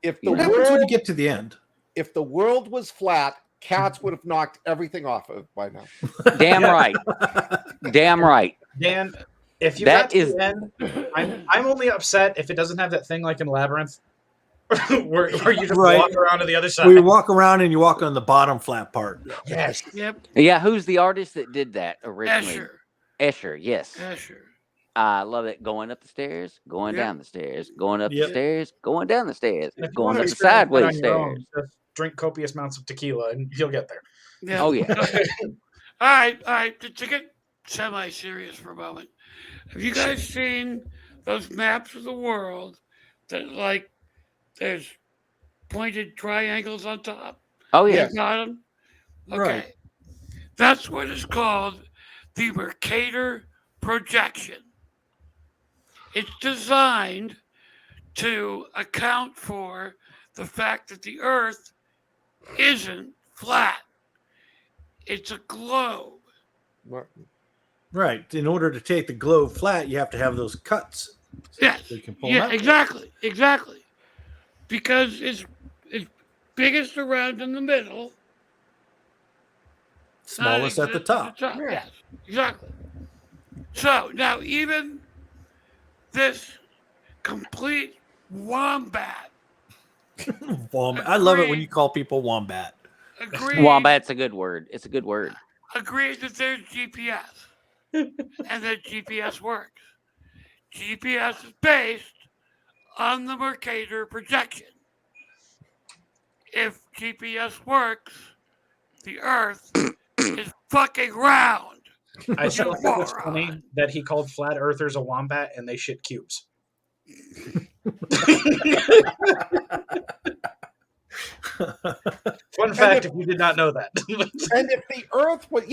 If the What happens when you world, get to the end? if the world was flat, cats would have knocked everything off of it by now. Damn right, damn right. Dan, if you That got to is- the end, I'm only upset if it doesn't have that thing like in Labyrinth, where you just Right. walk around to the other side. Where you walk around and you walk on the bottom flat part. Yes. Yep. Yeah, who's the artist that did that originally? Escher. Escher, yes. Escher. I love it. Going up the stairs, going Yeah. down the stairs, going up the Yep. stairs, going down the stairs, And if you going want up to the experience that sideways on your own, stairs. just drink copious amounts of tequila and you'll get there. Yeah. Oh yeah. All right. To get semi-serious for a moment, have you guys seen those maps of the world that like there's pointed triangles on top Oh and yeah. Yes. bottom? Okay, Right. that's what is called the Mercator projection. It's designed to account for the fact that the Earth isn't flat. It's a globe. Right. In order to take the globe flat, you have to have those cuts. Yes. So you can pull them Yeah, out. exactly. Because it's biggest around in the middle, Smallest at the top. Yes, exactly. So now even this complete wombat Wombat. I love it when you call people wombat. Wombat's a good word. It's a good word. agreed that there's GPS and that GPS works. GPS is based on the Mercator projection. If GPS works, the Earth is fucking round. I still think it's Moron. funny that he called flat earthers a wombat and they shit cubes. Fun fact if you did not know that. And if the Earth was,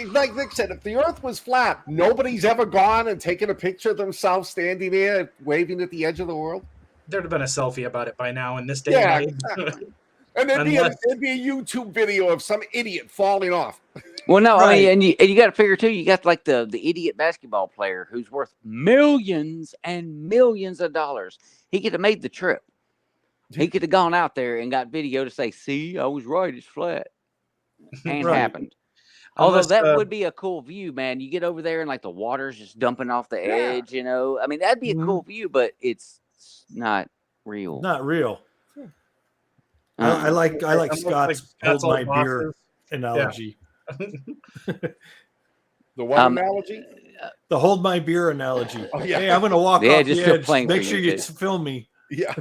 like Nick said, if the Earth was flat, nobody's ever gone and taken a picture of themselves standing there waving at the edge of the world. There'd have been a selfie about it by now in this day Yeah, and age. exactly. And there'd be a YouTube video of some idiot falling off. Well, no, I Right. mean, and you got to figure too. You got like the idiot basketball player who's worth millions and millions of dollars. He could have made the trip. He could have gone out there and got video to say, "See, I was right. It's flat." Ain't Right. happened. Although Unless, that would be a cool view, man. You get over there and like the water's just dumping off the edge. You know, I mean, that'd be a cool view, but it's not real. Not real. Uh-uh. I like unless, Scott's Scott's hold old my beer bosses. analogy. The what analogy? The hold my beer analogy. Oh, yeah. Hey, I'm gonna walk The off edge is the still edge. playing Make for sure you, you too. film me. Yeah.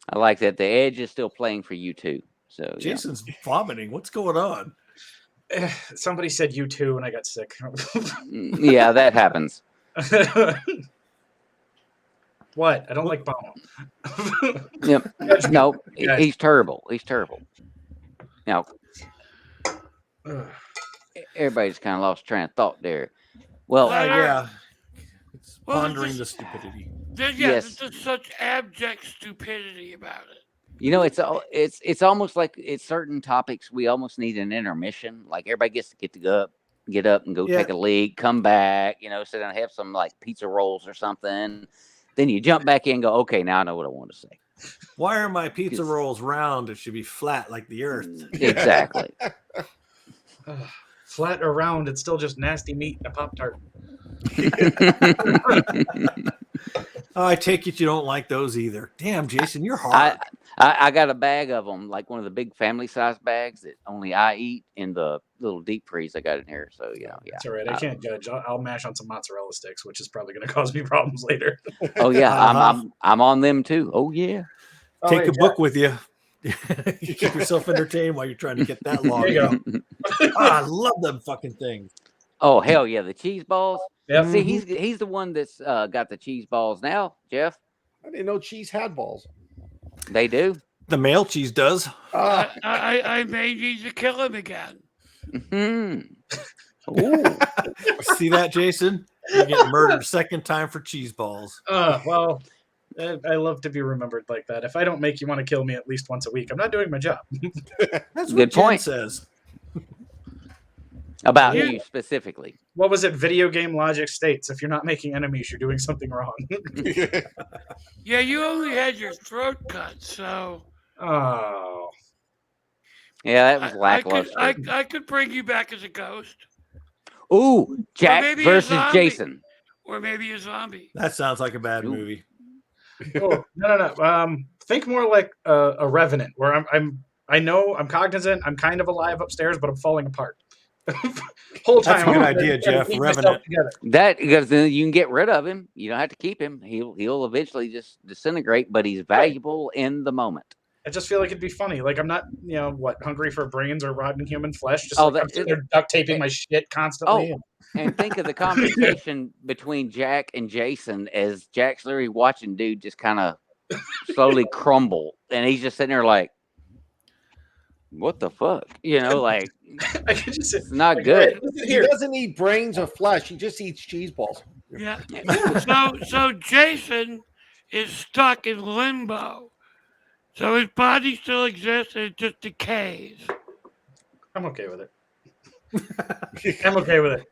I like that. The edge is still playing for you too. So yeah. Jason's vomiting. What's going on? Somebody said you too, and I got sick. Yeah, that happens. What? I don't like Bono. Yep. No, he's terrible. He's terrible. Now, everybody's kind of lost train of thought there. Well, Yeah. It's Well, pondering it's the stupidity. There's just such abject stupidity about it. you know, it's almost like it's certain topics we almost need an intermission. Like everybody gets to get up and go Yeah. take a leak, come back, you know, sit down and have some like pizza rolls or something. Then you jump back in and go, okay, now I know what I want to say. Why are my pizza rolls round? It should be flat like the earth. Exactly. Flat or round, it's still just nasty meat in a Pop-Tart. Oh, I take it you don't like those either. Damn, Jason, you're hard. I got a bag of them, like one of the big family size bags that only I eat in the little deep freeze I got in here. So, you know, yeah. That's all right. I can't judge. I'll mash on some mozzarella sticks, which is probably going to cause me problems later. Oh yeah, Uh-huh. I'm on them too. Oh yeah. Take a book with you. You keep yourself entertained while you're trying to get that log There you out. I love them fucking things. Oh hell yeah, the cheese balls. Yep. See, he's the one that's got the cheese balls now, Jeff. I didn't know cheese had balls. They do. The male cheese does. I may need to kill him again. Mhm. Ooh. See that, Jason? You're getting murdered second time for cheese balls. Well, I love to be remembered like that. If I don't make you want to kill me at least once a week, I'm not doing my job. That's Good what Jen point. says. About Yeah. you specifically. What was it? Video game logic states: if you're not making enemies, you're doing something wrong. Yeah, you only had your throat cut, so Oh, Yeah, that was I could lackluster. I could bring you back as a ghost, Ooh, Jack maybe a versus zombie. Jason. or maybe a zombie. That sounds like a bad Ooh. movie. oh no. Think more like a revenant, where I know I'm cognizant, I'm kind of alive upstairs, but I'm falling apart. Whole That's time a good I'm idea, trying to Jeff. keep Revenant. myself together. That because then you can get rid of him. You don't have to keep him. He'll eventually just disintegrate, but he's valuable in the moment. I just feel like it'd be funny. Like I'm not, hungry for brains or rotten human flesh. Just Oh, like I'm sitting there duct taping my shit constantly. And think of the conversation between Jack and Jason as Jack's literally watching dude just kind of slowly crumble, and he's just sitting there like, "What the fuck?" Like I can just sit, it's not like, good. "All right, listen He here." doesn't eat brains or flesh. He just eats cheese balls. Yeah. So Jason is stuck in limbo. So his body still exists and it just decays. I'm okay with it. I'm okay with it.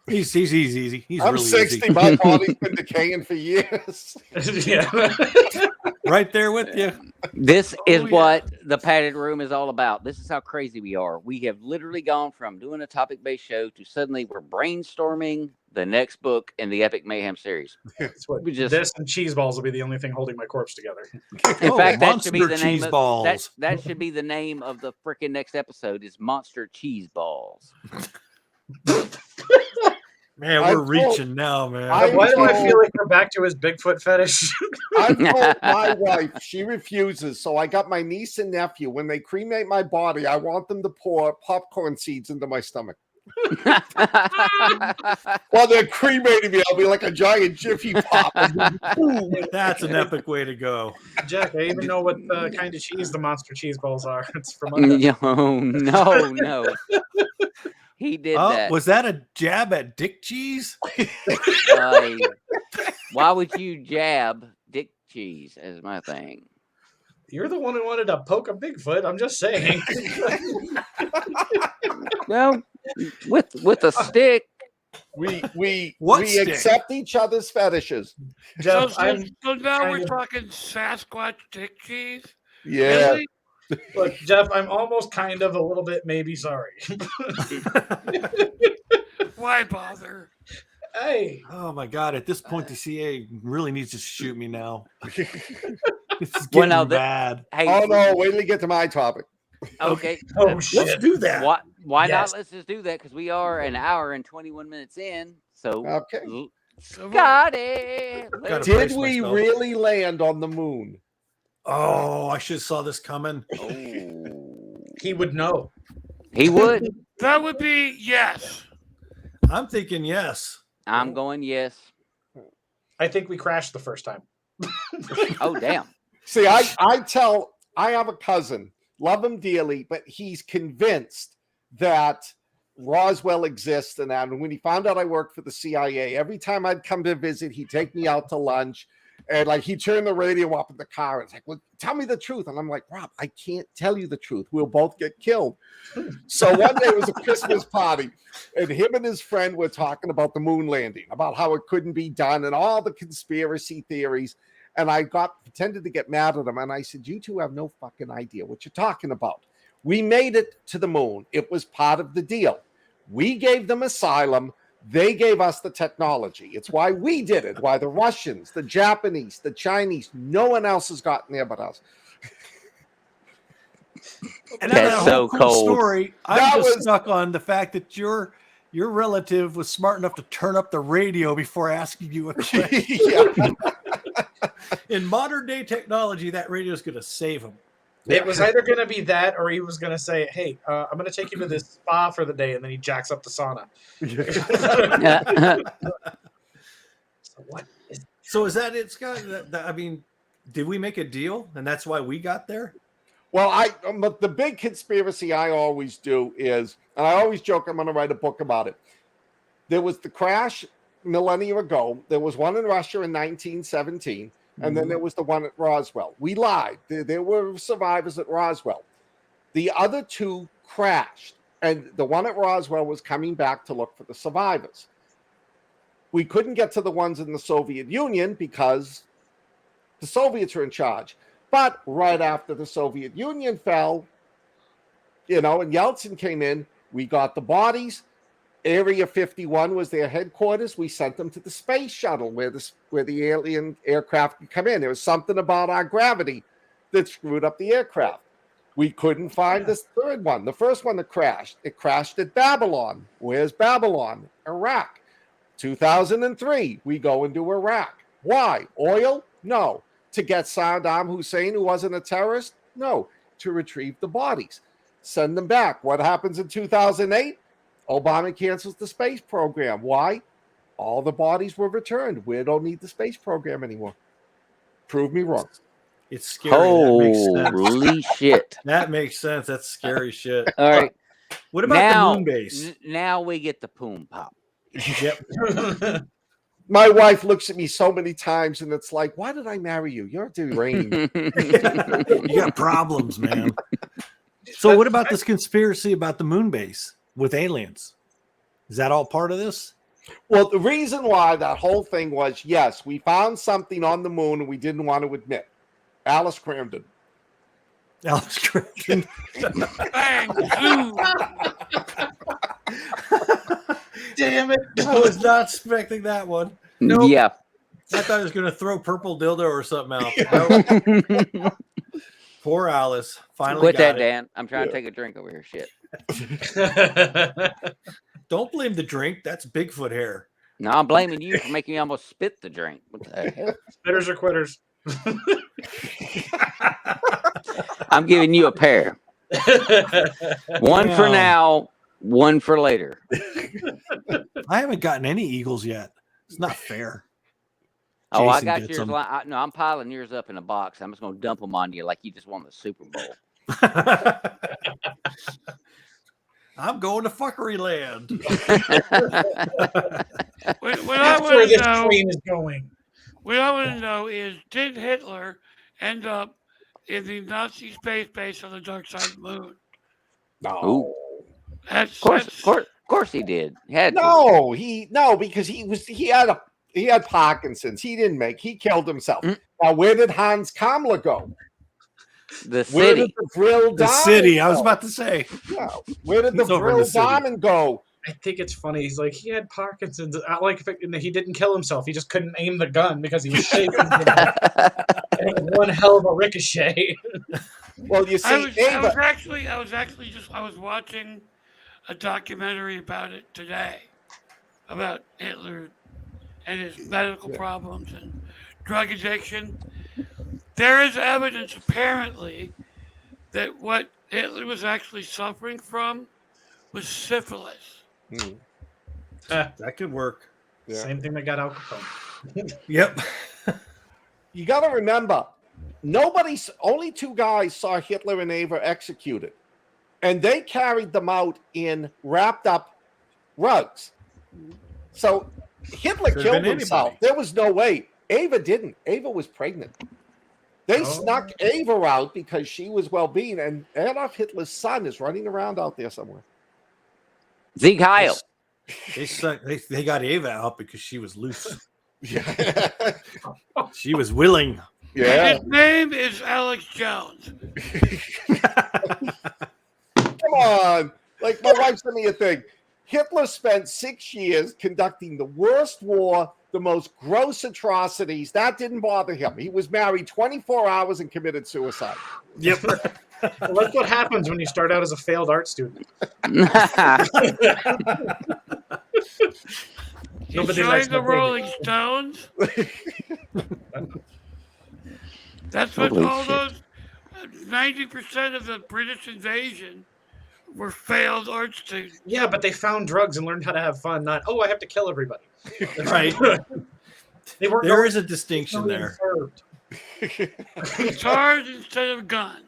He's easy. He's I'm really 60. easy. My body's been decaying for years. Yeah. Right there with you. This is Oh, yeah. what the padded room is all about. This is how crazy we are. We have literally gone from doing a topic-based show to suddenly we're brainstorming the next book in the Epic Mayhem series. That's what, We just- this and cheese balls will be the only thing holding my corpse together. In fact, that should be Monster the name cheese of balls. that should be the name of the freaking next episode is Monster Cheese Balls. Man, I we're told- reaching now, man. Why do I told- feel like we're back to his Bigfoot fetish? I've told my wife, she refuses. So I got my niece and nephew. When they cremate my body, I want them to pour popcorn seeds into my stomach. While they're cremating me, I'll be like a giant Jiffy Pop. That's an epic way to go. Jack, I even know what kind of cheese the monster cheese balls are. It's from no. He did that. Was that a jab at Dick Cheese? Why would you jab Dick Cheese as my thing? You're the one who wanted to poke a Bigfoot. I'm just saying. Well, with a stick. We What stick? accept each other's fetishes. Jeff, So I'm now kind we're of- talking Sasquatch dick cheese? Yeah. Really? look, Jeff, I'm almost kind of a little bit maybe sorry. Why bother? Hey, Oh my god! At this point, the CA really needs to shoot me now. It's Well, getting now that- bad. Hey, Oh no, wait till you get to my topic. okay. oh Let's shit. do that. Why Yes. not? Let's just do that because we are an hour and 21 minutes in. So, Okay. Scotty, Gotta let's- pray. Did brace we myself. really land on the moon? Oh, I should have saw this coming. Oh. He would know. He would. That would be yes. I'm thinking yes. I'm going yes. I think we crashed the first time. Oh damn. See, I have a cousin, love him dearly, but he's convinced that Roswell exists and that. And when he found out I worked for the CIA, every time I'd come to visit, he'd take me out to lunch. And like he'd turn the radio up in the car and it's like, well, tell me the truth. And I'm like, Rob, I can't tell you the truth. We'll both get killed. So one day it was a Christmas party, and him and his friend were talking about the moon landing, about how it couldn't be done, and all the conspiracy theories. And I pretended to get mad at him. And I said, you two have no fucking idea what you're talking about. We made it to the moon. It was part of the deal. We gave them asylum. They gave us the technology. It's why we did it. Why the Russians, the Japanese, the Chinese, no one else has gotten there but us. And That's that so whole cool cold. story. I'm That just was- stuck on the fact that your relative was smart enough to turn up the radio before asking you a question. Yeah. In modern day technology, that radio is going to save him. It was either going to be that, or he was going to say, "Hey, I'm going to take you to this spa for the day," and then he jacks up the sauna. So what? So is that it, Scott? I mean, did we make a deal, and that's why we got there? Well, but the big conspiracy I always do is, and I always joke I'm going to write a book about it. There was the crash millennia ago. There was one in Russia in 1917, and then there was the one at Roswell. We lied. There were survivors at Roswell. The other two crashed, and the one at Roswell was coming back to look for the survivors. We couldn't get to the ones in the Soviet Union because the Soviets were in charge. But right after the Soviet Union fell, and Yeltsin came in, we got the bodies. Area 51 was their headquarters. We sent them to the space shuttle where the alien aircraft could come in. There was something about our gravity that screwed up the aircraft. We couldn't find this third one. The first one that crashed, it crashed at Babylon. Where's Babylon? Iraq. 2003, we go into Iraq. Why? Oil? No. To get Saddam Hussein, who wasn't a terrorist? No. To retrieve the bodies. Send them back. What happens in 2008? Obama cancels the space program. Why? All the bodies were returned. We don't need the space program anymore. Prove me wrong. It's scary. That makes sense. Holy shit. That makes sense. That's scary shit. All right. What about Now, the moon base? now we get the poom pop. Yep. My wife looks at me so many times, and it's like, why did I marry you? You're deranged. You got problems, man. So what about this conspiracy about the moon base with aliens? Is that all part of this? Well, the reason why that whole thing was, yes, we found something on the moon and we didn't want to admit. Alice Cramden. Alex Cramden. Bang, zoom. Damn it. I was not expecting that one. Nope. Yeah. I thought he was going to throw purple dildo or something out. Nope. Poor Alice. Finally Quit got that, it. Dan. I'm trying to take a drink over here. Shit. Don't blame the drink. That's Bigfoot hair. No, I'm blaming you for making me almost spit the drink. What the hell? Spitters or quitters. I'm giving you a pair. One for Damn. now, one for later. I haven't gotten any Eagles yet. It's not fair. Oh, I Jason got gets yours. them. No, I'm piling yours up in a box. I'm just going to dump them on you like you just won the Super Bowl. I'm going to fuckery land. What I That's want where to this know, train is going. what I want to know is, did Hitler end up in the Nazi space base on the dark side of the moon? No. Ooh. That's, Of course he did. He had to. No, because he had Parkinson's. He killed himself. Mm. Now, where did Hans Kammler go? The Where city. did the Vril The Diamond city. I was go? about to say. Yeah. Where did the He's over in Vril the city. Diamond go? I think it's funny. He's like, he had Parkinson's. I like he didn't kill himself. He just couldn't aim the gun because he was shaking. It was one hell of a ricochet. Well, you see, I was watching a documentary about it today, about Hitler and his medical problems and drug addiction. There is evidence, apparently, that what Hitler was actually suffering from was syphilis. That could work. Yeah. Same thing that got Al Capone. Yep. You got to remember, only two guys saw Hitler and Ava executed, and they carried them out in wrapped up rugs. So Hitler Could've killed been himself. anybody. There was no way. Ava didn't. Ava was pregnant. They snuck Ava out because she was well-being, and Adolf Hitler's son is running around out there somewhere. Zeke Heil. They got Ava out because she was loose. Yeah. She was willing. Yeah. His name is Alex Jones. Come on. Like, my wife sent me a thing. Hitler spent 6 years conducting the worst war, the most gross atrocities. That didn't bother him. He was married 24 hours and committed suicide. Yep. Well, that's what happens when you start out as a failed art student. You Nobody joined likes the my Rolling Stones. That's what Holy all shit. those 90% of the British invasion were failed art students. Yeah, but they found drugs and learned how to have fun. Not, I have to kill everybody. Right. They weren't. There is a distinction going there. served. Guitars instead of guns.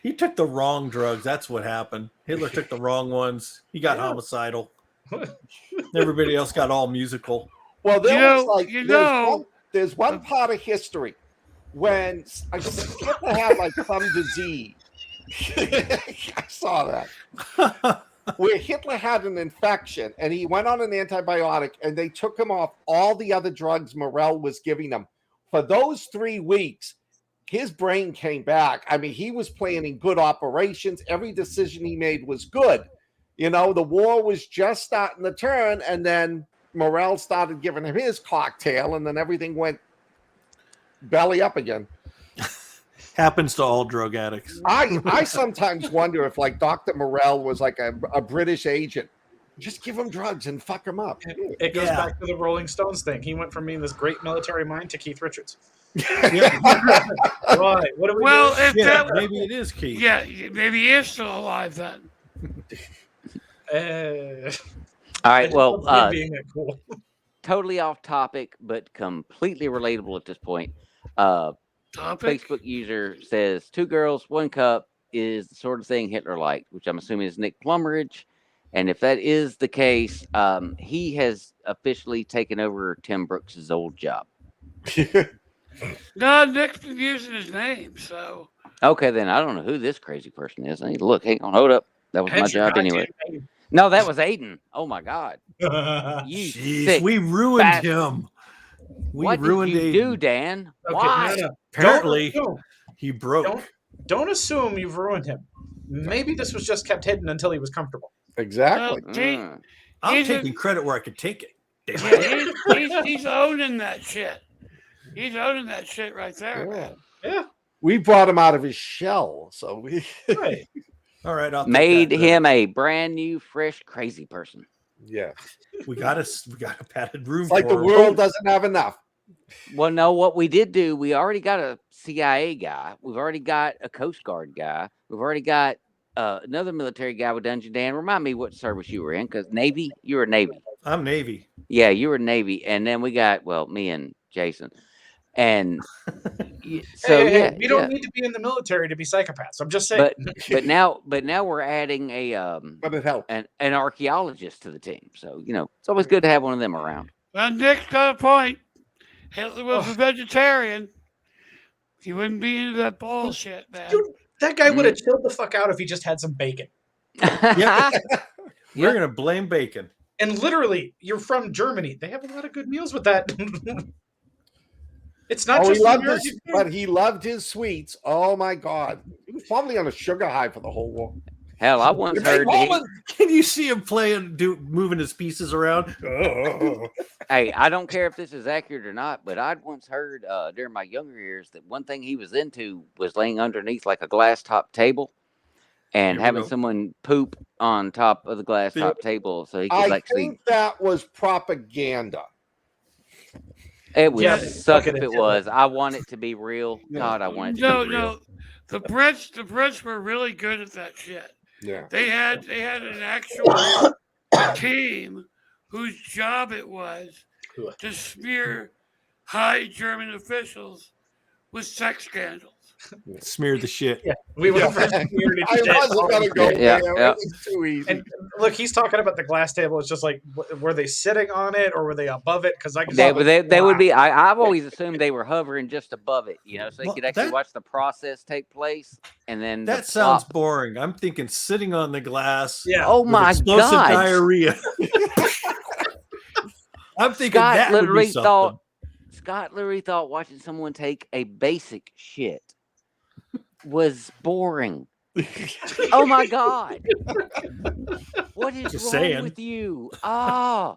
He took the wrong drugs. That's what happened. Hitler took the wrong ones. He got homicidal. Everybody else got all musical. Well, there's one Uh, part of history when I guess Hitler had like some disease. I saw that. Where Hitler had an infection and he went on an antibiotic and they took him off all the other drugs Morell was giving him. For those 3 weeks, his brain came back. I mean, he was planning good operations. Every decision he made was good. You know, the war was just starting to turn, and then Morell started giving him his cocktail, and then everything went belly up again. Happens to all drug addicts. I sometimes wonder if like Dr. Morell was like a British agent. Just give him drugs and fuck him up. It goes Yeah. back to the Rolling Stones thing. He went from being this great military mind to Keith Richards. Yeah, Why? What are we Well, doing? if yeah, that, maybe it is Keith. yeah, maybe he is still alive then. All right. Well, being that cool. totally off topic, but completely relatable at this point. Topic. Facebook user says 2 girls, 1 cup is the sort of thing Hitler liked, which I'm assuming is Nick Plummeridge. And if that is the case, he has officially taken over Tim Brooks' old job. No, Nick's been using his name, so Okay, then I don't know who this crazy person is. I need to look. Hang on, hold up. That was my That's your job anyway. goddamn No, that was Aiden. Oh my God, name. you Jeez, sick we ruined bastard. him. We What ruined did you do, Aiden. Dan? Okay, Why? no. Apparently, Don't he broke. don't assume you've ruined him. Maybe this was just kept hidden until he was comfortable. Exactly. Mm. I'm he's a- taking credit where I could take it. Damn it. yeah, he's owning that shit. He's owning that shit right there, Yeah. man. Yeah, We brought him out of his shell, so we. right. All right, I'll take Made that him a brand new, fresh, crazy person. Yeah, credit. We got a padded room. it's like the for him. world doesn't have enough. Well, no, what we did do, we already got a CIA guy. We've already got a Coast Guard guy. We've already got another military guy with Dungeon Dan. Remind me what service you were in, because Navy, you were Navy. I'm Navy. Yeah, you were Navy. And then we got, well, me and Jason. And so, Hey, we don't yeah. need to be in the military to be psychopaths. I'm just saying. But now we're adding But it helped. an archaeologist to the team. So, it's always good to have one of them around. Well, Nick's got a point. Hitler was a vegetarian. He wouldn't be into that bullshit, man. Dude, that guy would have chilled the fuck out if he just had some bacon. Yeah. We're Yeah. gonna blame bacon. And literally, you're from Germany. They have a lot of good meals with that. It's not Oh, just he loved American his, food. but he loved his sweets. Oh my God, he was probably on a sugar high for the whole war. Hell, I once heard that he- Can you see him playing, moving his pieces around? hey, I don't care if this is accurate or not, but I'd once heard during my younger years that one thing he was into was laying underneath like a glass top table and Here we having go. someone poop on top of the glass top table so he could I like see. think that was propaganda. It would Yeah, suck fucking if it Hitler. was. I want it to be real. Yeah. God, I want it to No, be real. no. The Brits were really good at that shit. Yeah, They had an actual team whose job it was to smear high German officials with sex scandals. Smear the shit. Yeah, we would have Yeah. smeared it I to death. wasn't gonna go Yeah, there. yeah. It was too easy. And look, he's talking about the glass table. It's just like, were they sitting on it or were they above it? Because I can They tell would be. I've always assumed they were hovering just above it, so you Well, could actually that- watch the process take place, and then That the sounds plop. boring. I'm thinking sitting on the glass. Yeah. Oh with my explosive God! diarrhea. I'm thinking Scott that would literally be something. thought watching someone take a basic shit was boring. Oh my God! What is Just wrong saying. with you? Ah,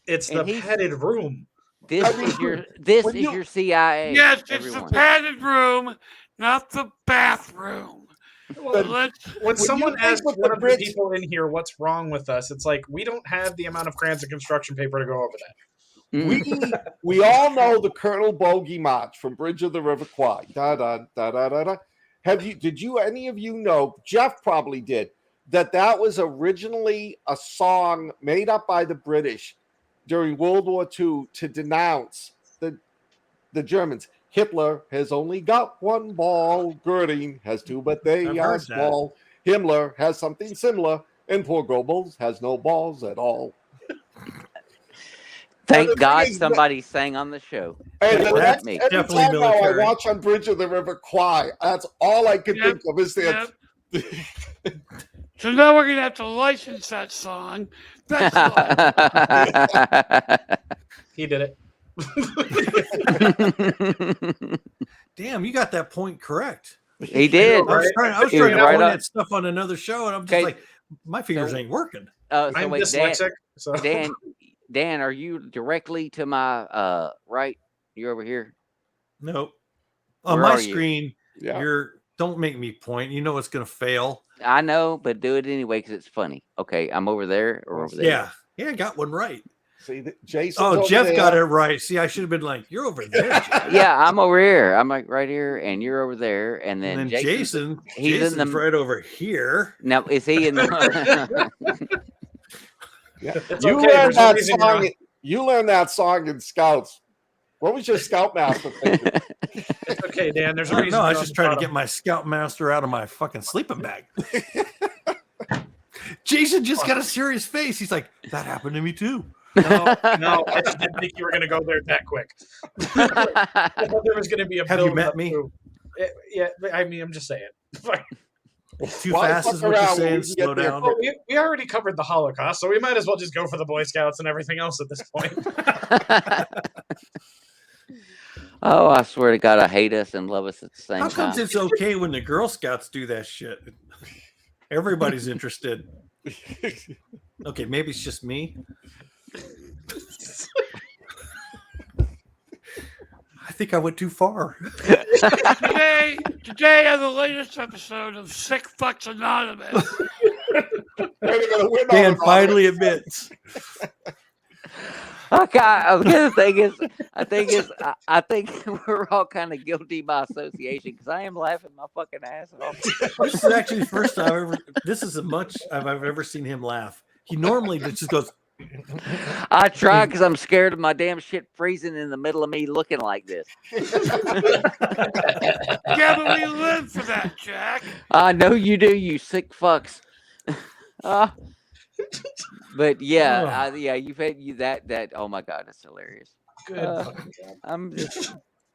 It's And the he's- padded room. this I mean, is your when you- your CIA. Yes, it's everyone. the padded room, not the bathroom. Well, Let's when you someone think asks with one the of the Brits- people in here what's wrong with us, it's like we don't have the amount of crayons and construction paper to go over that. Mm. We all know the Colonel Bogey March from Bridge of the River Kwai. Da da da da da da. Did you any of you know? Jeff probably did that was originally a song made up by the British during World War II to denounce the Germans. Hitler has only got one ball. Goering has two, but they I've are heard that. small. Himmler has something similar, and poor Goebbels has no balls at all. Thank the thing God is that- somebody sang on the show. And That the wasn't next, me. every Definitely time now I military. watch on Bridge of the River Kwai, that's all I could Yep, think of is that. Yep. So now we're gonna have to license that song. That's fine. He did it. Damn, you got that point correct. He did. I was trying, He was to right point on. that stuff on another show, and I'm just Okay. like, my fingers So- ain't working. So I'm wait, Dan, dyslexic, so Dan, are you directly to my right? You over here? Nope. On Where my are you? screen, Yeah. Don't make me point. You know it's gonna fail. I know, but do it anyway because it's funny. Okay, I'm over there or over there. Yeah, I got one right. See, Jason's Oh, over Jeff there. got it right. See, I should have been like, "You're over there." Jeff. Yeah, I'm over here. I'm like right here, and you're over there, and then, And then Jason's Jason's in the. right over here. Now is he in the? Yeah. It's You okay, learned there's no that reason song. You learned that song in Scouts. What was your Scoutmaster thinking? It's okay, Dan. There's a I reason. don't know. I you're was on just the trying to bottom. get my Scoutmaster out of my fucking sleeping bag. Jason just got a serious face. He's like, "That happened to me too." No, I just didn't think you were going to go there that quick. I thought there was going to be a Have you build met up me? to- Yeah, I mean, I'm just saying. Too Why fast fuck is what you're around when saying. we can get Slow there down. Well, we already covered the Holocaust, so we might as well just go for the Boy Scouts and everything else at this point. Oh, I swear to God, I hate us and love us at the same How time. comes it's okay when the Girl Scouts do that shit? Everybody's interested. Okay, maybe it's just me. I think I went too far. Today on the latest episode of Sick Fucks Anonymous. Dan finally admits. Okay, the thing is, I think we're all kind of guilty by association because I am laughing my fucking ass off. This is actually the first time I've ever. This is as much I've ever seen him laugh. He normally just goes. I try because I'm scared of my damn shit freezing in the middle of me looking like this. Yeah, but we live for that, Jack. I know you do, you sick fucks. But yeah, you've had that. Oh my God, that's hilarious. Good. fucking job. I'm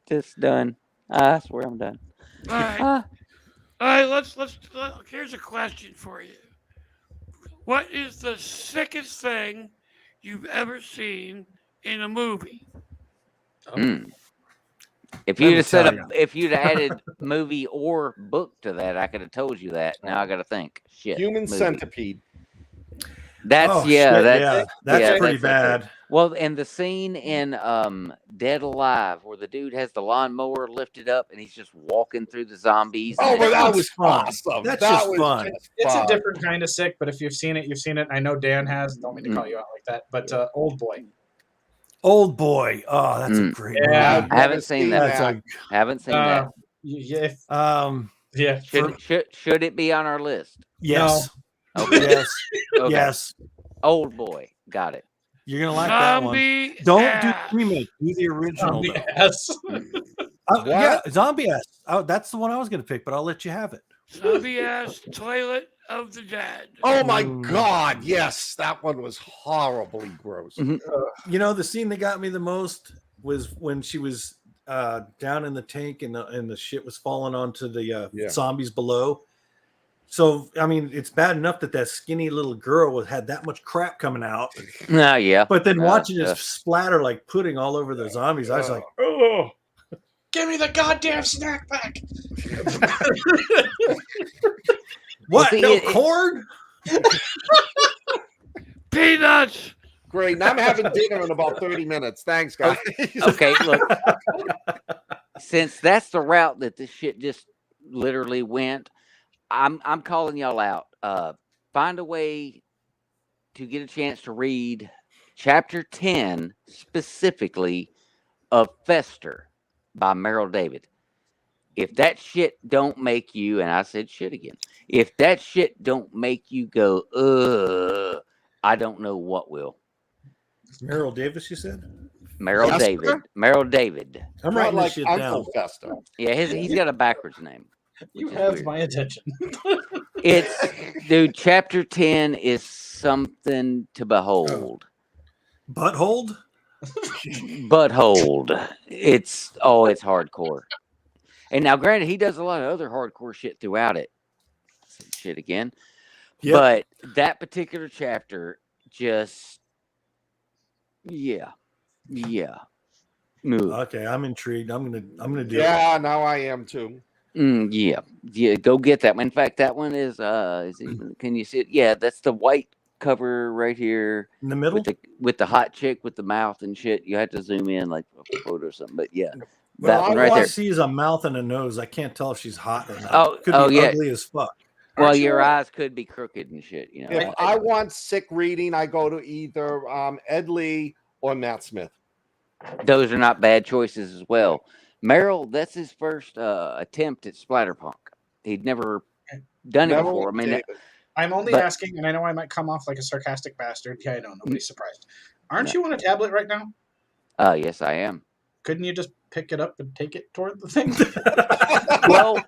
just done. I swear I'm done. All right. All right, here's a question for you. What is the sickest thing you've ever seen in a movie? If you'd me have said tell ya. if you'd added movie or book to that, I could have told you that. Now I got to think. Shit. Human movie. Centipede. That's Oh, yeah. shit, That's that's pretty that's bad. Well, and the scene in Dead Alive where the dude has the lawnmower lifted up and he's just walking through the zombies. Oh, and but that was was fun. awesome. That's that just was fun. just It's a fun. different kind of sick, but if you've seen it, you've seen it. I know Dan has. Don't mean to call you out like that, but Old Boy. Old Boy. Oh, that's a great Yeah. movie. I haven't seen that. That's Haven't seen that. Yeah, a, Should it be on our list? yes. Okay. Yes. Okay. Yes. Old Boy. Got it. You're gonna like that one. Zombie Don't ass. do remake. Do the original. though. yes. Yeah, Zombie ass. Oh, that's the one I was gonna pick, but I'll let you have it. Zombie ass toilet of the dead. Oh my Mm. God! Yes, that one was horribly gross. Mhm. You know, the scene that got me the most was when she was down in the tank and the shit was falling onto the zombies below. So I mean, it's bad enough that skinny little girl had that much crap coming out, Yeah. but then watching yeah. it splatter like pudding all over the zombies, I was like, Oh, Give me the goddamn snack pack. "What? see, No corn?" Peanuts. great! Now I'm having dinner in about 30 minutes. Thanks, guys. Okay, look. Since that's the route that this shit just literally went, I'm calling y'all out. Find a way to get a chance to read chapter 10 specifically of Fester by Merrill David. If that shit don't make you, and I said shit again, if that shit don't make you go, I don't know what will. Merrill Davis, you said? Merrill Fester? David. Merrill David. I'm Not writing like this shit Uncle down. Fester. Yeah, he's got a backwards name. You which is have weird. my attention. Dude, chapter 10 is something to behold. Butthole? Butthole. It's hardcore. And now, granted, he does a lot of other hardcore shit throughout it. Shit again. Yep. But that particular chapter just, yeah. Move. Okay, I'm intrigued. I'm gonna do it. Yeah, now I am too. Yeah. Go get that one. In fact, that one is can you see it? Yeah, that's the white cover right here In the middle? with the hot chick with the mouth and shit. You have to zoom in like a photo or something. But yeah, That Well, one I right All I there. see is a mouth and a nose. I can't tell if she's hot or not. Oh, Could oh be yeah. ugly as fuck. Well, Aren't you your a- eyes could be crooked and shit. You know. If I want sick reading, I go to either Ed Lee or Matt Smith. Those are not bad choices as well. Merrill, that's his first attempt at splatterpunk. He'd never done it Never before. I mean, David. I'm only But- asking, and I know I might come off like a sarcastic bastard. Yeah, I know. Nobody's surprised. Aren't No. you on a tablet right now? yes, I am. Couldn't you just pick it up and take it toward the thing? Well,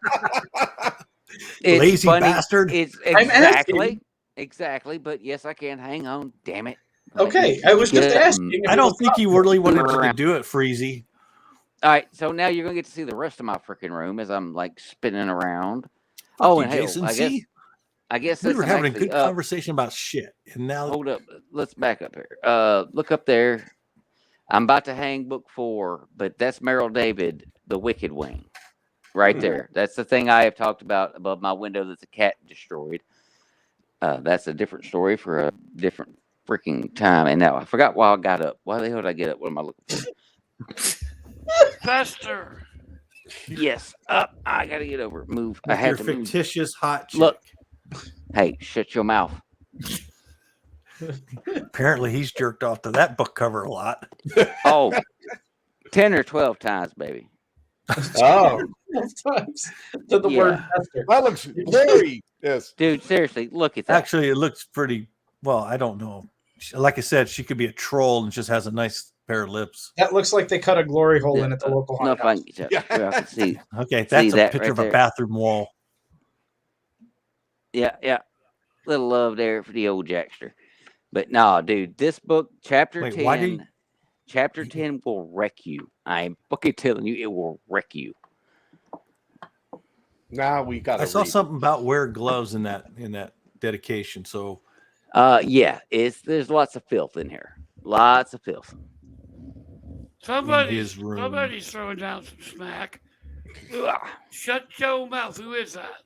it's Lazy funny. bastard. It's I'm asking. exactly. But yes, I can. Hang on, damn it. Okay, I was Get just up asking. and- if I it don't was think you possible. really wanted to do it, Freezy. All right, so now you're gonna get to see the rest of my freaking room as I'm like spinning around. Fuck Oh, you, and hell, Jason. I See, guess we this were is having a actually good conversation about shit, and now Hold up. Let's back up here. Look up there. I'm about to hang book 4, but that's Merrill David, the Wicked Wing, right there. That's the thing I have talked about above my window that the cat destroyed. That's a different story for a different freaking time. And now I forgot why I got up. Why the hell did I get up? What am I looking for? Fester. Yes, up. I gotta get over. Move. I with had your to move. fictitious hot chick. Look. Hey, shut your mouth. Apparently, he's jerked off to that book cover a lot. Oh, 10 or 12 times, baby. Oh, Sometimes the Yeah. word Fester. that looks blurry. Yes. Dude, seriously, look at that. Actually, it looks pretty. Well, I don't know. Like I said, she could be a troll and just has a nice pair of lips. That looks like they cut a glory hole Yeah, in at the local No, haunted if I house. can get you where I can see. Okay, that's a that picture right of a there? bathroom wall. Yeah. Little love there for the old Jackster. But no, dude, this book, chapter Wait, 10, why did- chapter 10 will wreck you. I'm fucking telling you, it will wreck you. Now we got. I saw something about wear gloves in that dedication. So Yeah, there's lots of filth in here. Lots of filth. Somebody's room. throwing down some smack. Ugh, shut your mouth. Who is that?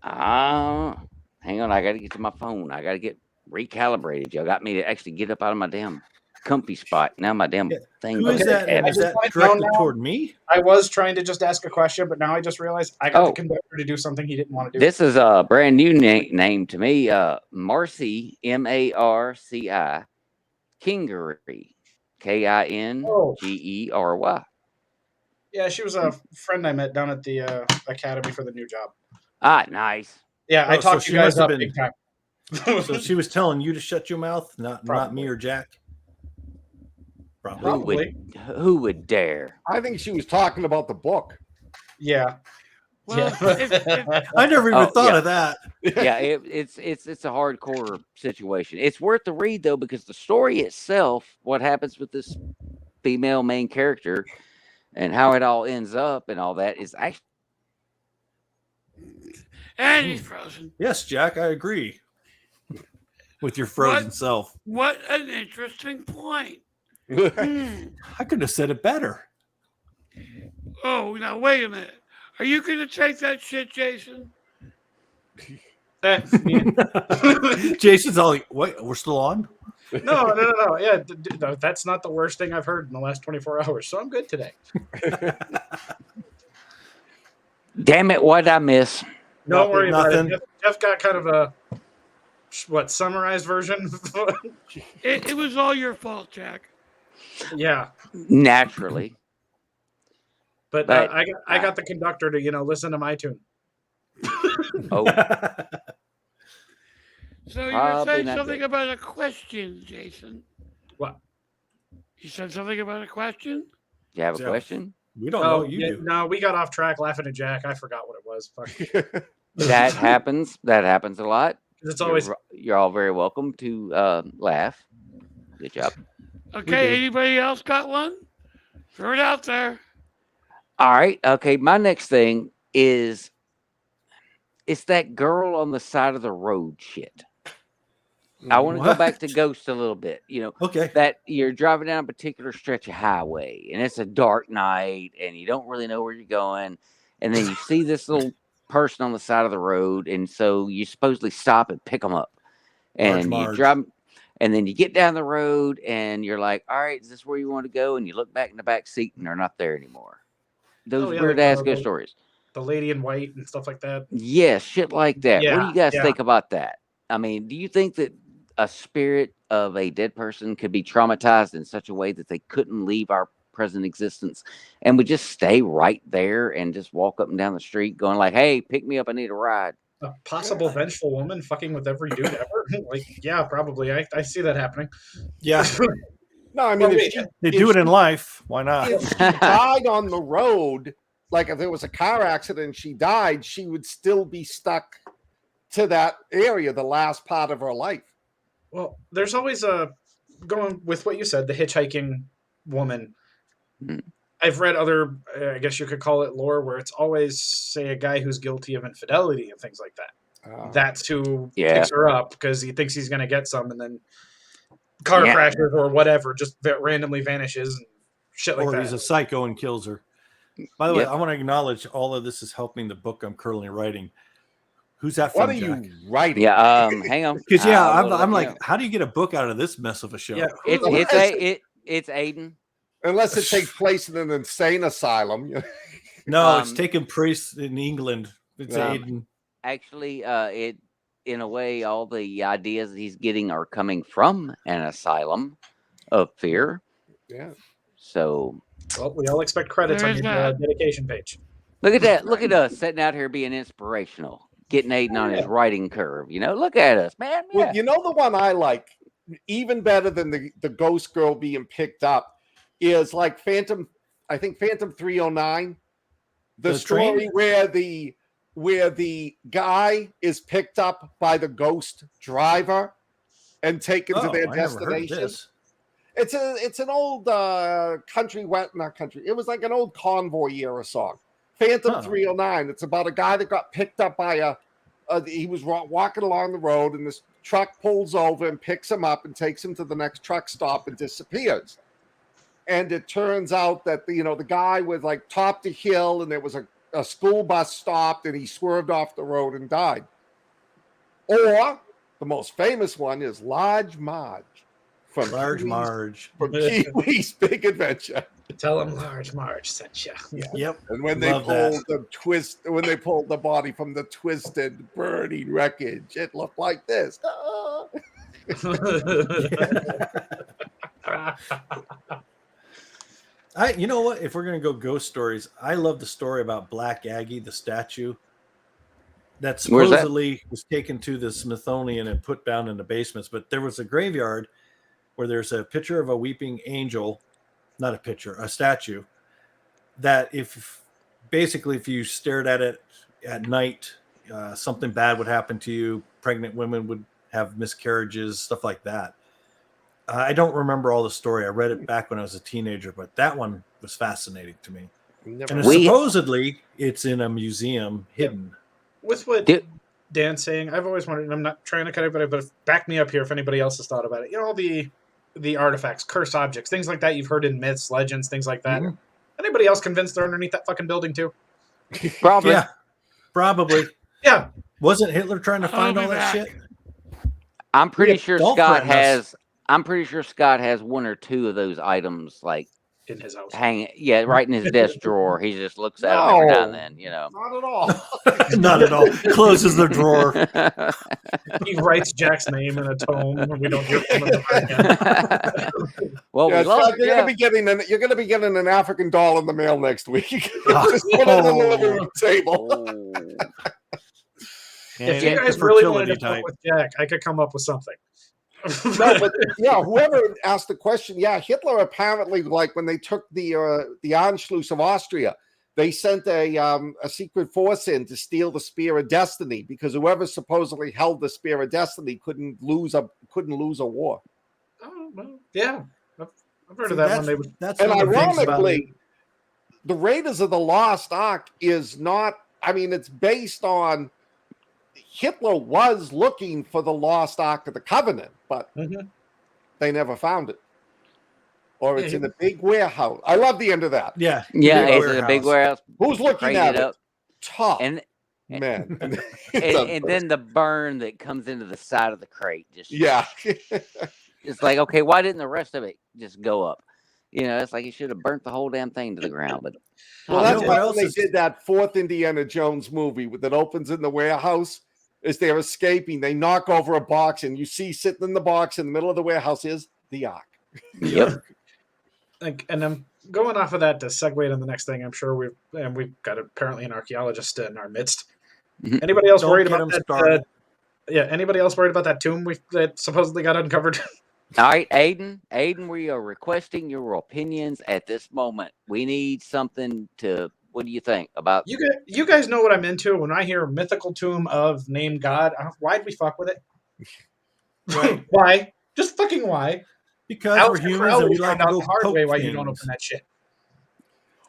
Hang on, I gotta get to my phone. I gotta get recalibrated. Y'all got me to actually get up out of my damn comfy spot. Now my damn Yeah. thing. who is Okay, that? And I is just that wanna know directed now- toward me? I was trying to just ask a question, but now I just realized I got Oh. the conductor to do something he didn't want to do. This is a brand new name to me. Marcy, Marci, Kingery, Kingery. Yeah, she was a friend I met down at the academy for the new job. Ah, nice. Yeah, I Oh, so talked she you guys must have up been- big time. So she was telling you to shut your mouth, not me Probably. or Jack. Probably. Probably. Who would dare? I think she was talking about the book. Yeah. Well, Yeah. if I never even Oh, thought yeah. of that. Yeah, it's a hardcore situation. It's worth the read though because the story itself, what happens with this female main character, and how it all ends up, and all that is actually. and he's frozen. Yes, Jack, I agree with your frozen What? self. What an interesting point. Hmm. I could have said it better. Oh, now wait a minute. Are you going to take that shit, Jason? Yeah. Jason's all like, wait, we're still on? No. Yeah, no, that's not the worst thing I've heard in the last 24 hours, so I'm good today. Damn it! What'd I miss? Don't worry about nothing. it. Jeff got kind of a summarized version. It was all your fault, Jack. Yeah, Naturally, but Right. I got the conductor to listen to my tune. oh, So you were Probably saying not something good. about a question, Jason. What? You said something about a question? you have a Yeah. question? We don't know. You yeah, do. no, we got off track laughing at Jack. I forgot what it was. Fuck. That happens. That happens a lot. It's always You're all very welcome to laugh. Good job. Okay, do. anybody else got one? Throw it out there. All right. Okay. My next thing is it's that girl on the side of the road shit. I want to go back to Ghost a little bit. Okay. That you're driving down a particular stretch of highway and it's a dark night and you don't really know where you're going. And then you see this little person on the side of the road. And so you supposedly stop and pick them up. And you Marge. drive. And then you get down the road and you're like, all right, is this where you want to go? And you look back in the back seat and they're not there anymore. Those yeah, weird like ass ghost stories. The lady in white and stuff like that. Yeah, shit like that. What do Yeah, you guys yeah. think about that? I mean, do you think that a spirit of a dead person could be traumatized in such a way that they couldn't leave our present existence and would just stay right there and just walk up and down the street going like, hey, pick me up, I need a ride? A possible vengeful woman fucking with every dude ever. Like, yeah, probably. I see that happening. Yeah, No, I mean, Well, if she, they if do it she- in life. Why not? if she died on the road, like if there was a car accident and she died, she would still be stuck to that area the last part of her life. Well, there's always a going with what you said, the hitchhiking woman. Mm. I've read other, I guess you could call it lore, where it's always, say, a guy who's guilty of infidelity and things like that. That's who picks her up because he thinks he's going to get some, and then car crashes or whatever, just randomly vanishes and shit like Or that. he's a psycho and kills her. By the way, I want to acknowledge all of this is helping the book I'm currently writing. Who's that from, What are Jack? you writing? Yeah, hang on. Because I'm like, how do you get a book out of this mess of a show? Yeah, it's Aiden. Unless it takes place in an insane asylum. No, it's taking place in England. It's Aiden. Actually, it in a way, all the ideas that he's getting are coming from an asylum of fear. Yeah. So, well, we all expect credits on your dedication page. Look at that! Look at us sitting out here being inspirational, getting Aiden on his writing curve. You know, look at us, man. Yeah. Well, you know the one I like, even better than the ghost girl being picked up, is like Phantom 309. The story train? where the guy is picked up by the ghost driver and taken to their destination. It's an old not country. It was like an old Convoy era song. Phantom 309. It's about a guy that got picked up by he was walking along the road and this truck pulls over and picks him up and takes him to the next truck stop and disappears. And it turns out that the guy was like topped a hill and there was a school bus stopped and he swerved off the road and died. Or the most famous one is Large Marge. From Pee-wee's Big Adventure. Tell him Large Marge sent you. Yeah. Yep. And when they pulled the body from the twisted, burning wreckage, it looked like this. You know what? If we're gonna go ghost stories, I love the story about Black Aggie, the statue that supposedly was taken to the Smithsonian and put down in the basements. But there was a graveyard where there's a picture of a weeping angel, not a picture, a statue, that if you stared at it at night, something bad would happen to you. Pregnant women would have miscarriages, stuff like that. I don't remember all the story. I read it back when I was a teenager, but that one was fascinating to me. And supposedly it's in a museum hidden. With what Dan's saying, I've always wondered, and I'm not trying to cut everybody, but back me up here if anybody else has thought about it. You know, all the artifacts, cursed objects, things like that you've heard in myths, legends, things like that. Mm-hmm. Anybody else convinced they're underneath that fucking building too? Probably. Yeah, probably. Yeah. Wasn't Hitler trying to find all that shit? I'm pretty sure Scott has one or two of those items like in his house. Right in his desk drawer. He just looks at them every now and then, you know. Not at all. Not at all. Closes the drawer. He writes Jack's name in a tome and we don't hear from him again. Well, you're gonna be getting an African doll in the mail next week. Just put it on the living room table. If you guys really wanted to fuck with Jack, I could come up with something. No, but yeah, whoever asked the question, Hitler apparently, like when they took the Anschluss of Austria, they sent a secret force in to steal the Spear of Destiny because whoever supposedly held the Spear of Destiny couldn't lose a war. Oh well, yeah, I've heard of that one. And ironically, the Raiders of the Lost Ark is not. I mean, it's based on. Hitler was looking for the lost Ark of the Covenant, but they never found it. Or it's in a big warehouse. I love the end of that. Yeah, it's in a big warehouse. Who's looking at it? Tough man. And then the burn that comes into the side of the crate. Just yeah. it's like, okay, why didn't the rest of it just go up? It's like you should have burnt the whole damn thing to the ground. But Well, oh, that's know why what when else they is- did that fourth Indiana Jones movie that opens in the warehouse, as they're escaping, they knock over a box, and you see sitting in the box in the middle of the warehouse is the Ark. yep. And I'm going off of that to segue to the next thing. I'm sure we've got apparently an archaeologist in our midst. Mhm. Anybody else Don't worried get about him that? started. Anybody else worried about that tomb that supposedly got uncovered? All right, Aiden, we are requesting your opinions at this moment. We need something to. What do you think about? You guys know what I'm into. When I hear mythical tomb of named God, why'd we fuck with it? Right. Why? Just fucking why? Because Alex we're and humans Crowley and we like found to out go the hard poke way why you don't things. open that shit.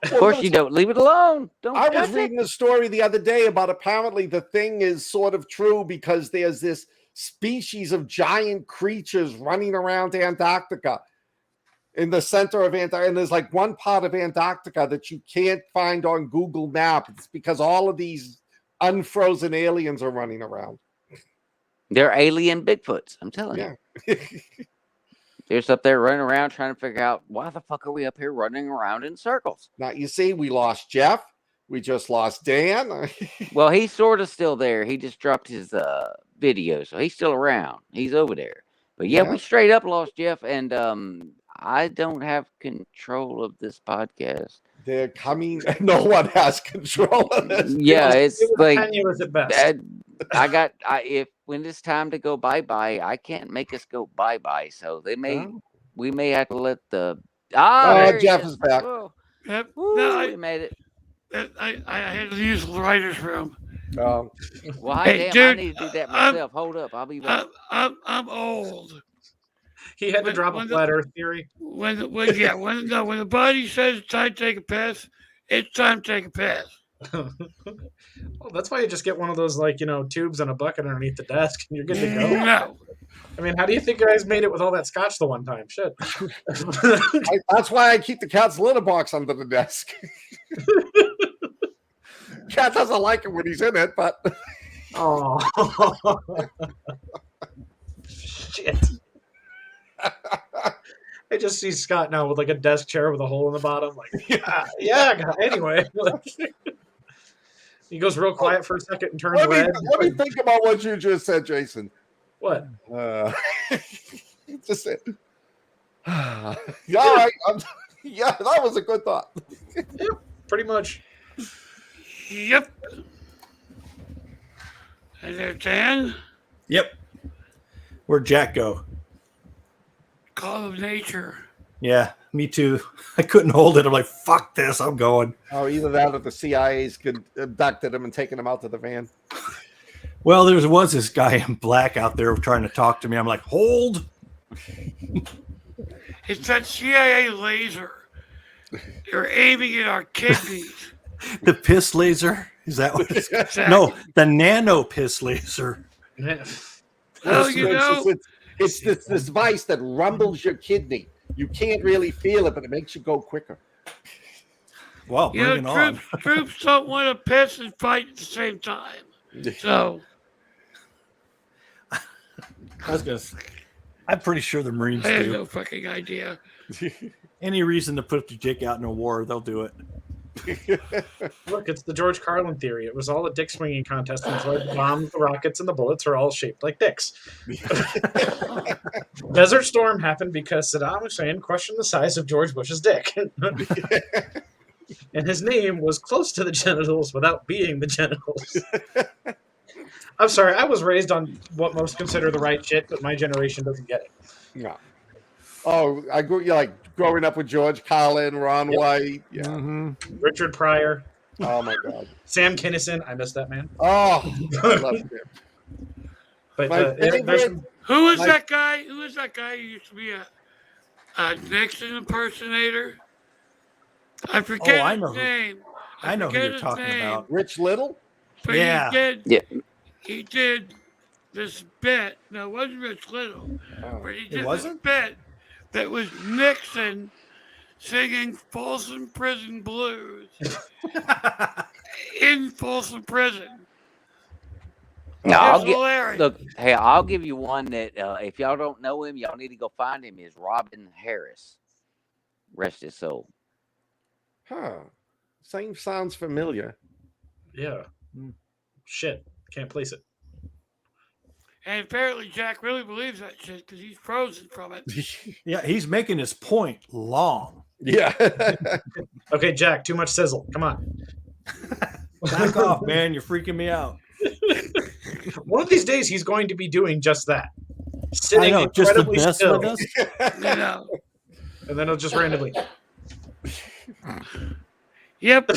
Of course, you don't. Leave it alone. Don't I was touch it. reading a story the other day about apparently the thing is sort of true because there's this species of giant creatures running around Antarctica in the center of Antarctica. And there's like one part of Antarctica that you can't find on Google Maps. It's because all of these unfrozen aliens are running around. They're alien Bigfoots. I'm telling you. Yeah. They're just up there running around trying to figure out why the fuck are we up here running around in circles? Now, you see, we lost Jeff. We just lost Dan. Well, he's sort of still there. He just dropped his video, so he's still around. He's over there. But yeah, Yeah. we straight up lost Jeff, and I don't have control of this podcast. They're coming. No one has control of this. Yeah, it's It was like tenuous at best. if when it's time to go bye bye, I can't make us go bye bye. So Oh. we may have to let the Oh, there he Jeff is back. Whoa. Yep. Woo, No, we made it. I had to use the writer's room. Um, Well, Hey, damn, I dude, need to do that I'm- myself. Hold up, I'll be back. I'm old. He had to when- drop a when flat Earth theory. When the body says it's time to take a piss, it's time to take a piss. Well, that's why you just get one of those tubes and a bucket underneath the desk, and you're good to go. No. I mean, how do you think you guys made it with all that scotch the one time? Shit. that's why I keep the cat's litter box under the desk. Cat doesn't like it when he's in it, but Oh. Shit. I just see Scott now with like a desk chair with a hole in the bottom. Like, yeah. Anyway, he goes real quiet for a second and turns red. let me think about what you just said, Jason. What? Just said, yeah, all right, yeah, that was a good thought. Pretty much. Yep. And there, Dan, Yep. Where'd Jack go? call of nature. Yeah, me too. I couldn't hold it. I'm like, fuck this. I'm going. Oh, either that or the CIA's abducted him and taken him out to the van. Well, there was this guy in black out there trying to talk to me. I'm like, hold. It's that CIA laser. They're aiming at our kidneys. The piss laser? Is that what it's No, the nano piss laser. Well, you know, It's this device that rumbles your kidney. You can't really feel it, but it makes you go quicker. Well, you bring it know, on. troops don't want to piss and fight at the same time. So I was gonna say, I'm pretty sure the Marines I had do. no fucking idea. Any reason to put the dick out in a war, they'll do it. Look, it's the George Carlin theory. It was all a dick swinging contest, and so the bombs, the rockets, and the bullets are all shaped like dicks. Desert Storm happened because Saddam Hussein questioned the size of George Bush's dick. And his name was close to the genitals without being the genitals. I'm sorry, I was raised on what most consider the right shit, but my generation doesn't get it. Yeah. Oh, I grew like growing up with George Carlin, Ron White. Yeah. Mm-hmm. Richard Pryor, Oh my God. Sam Kinison, I miss that man. Oh, I love him. But My there's favorite- some- Who is Like- that guy? Who is that guy who used to be a Nixon impersonator? I forget I his know who- name. I know who forget you're his talking name, about. Rich Little. But Yeah. he did this bit. No, it wasn't Rich Little. Oh. But he It did this wasn't? bit that was Nixon singing Folsom Prison Blues in Folsom Prison. No, Here's I'll get. Larry. Look, hey, I'll give you one that if y'all don't know him, y'all need to go find him. Is Robin Harris? Rest his soul. Huh. Same sounds familiar. Yeah. Shit. Can't place it. And apparently Jack really believes that shit because he's frozen from it. Yeah, he's making his point long. Yeah. Okay, Jack, too much sizzle. Come on. Back off, man. You're freaking me out. One of these days, he's going to be doing just that. I Sitting know, just the incredibly best still, with us. You know. and then he'll just randomly. Yep.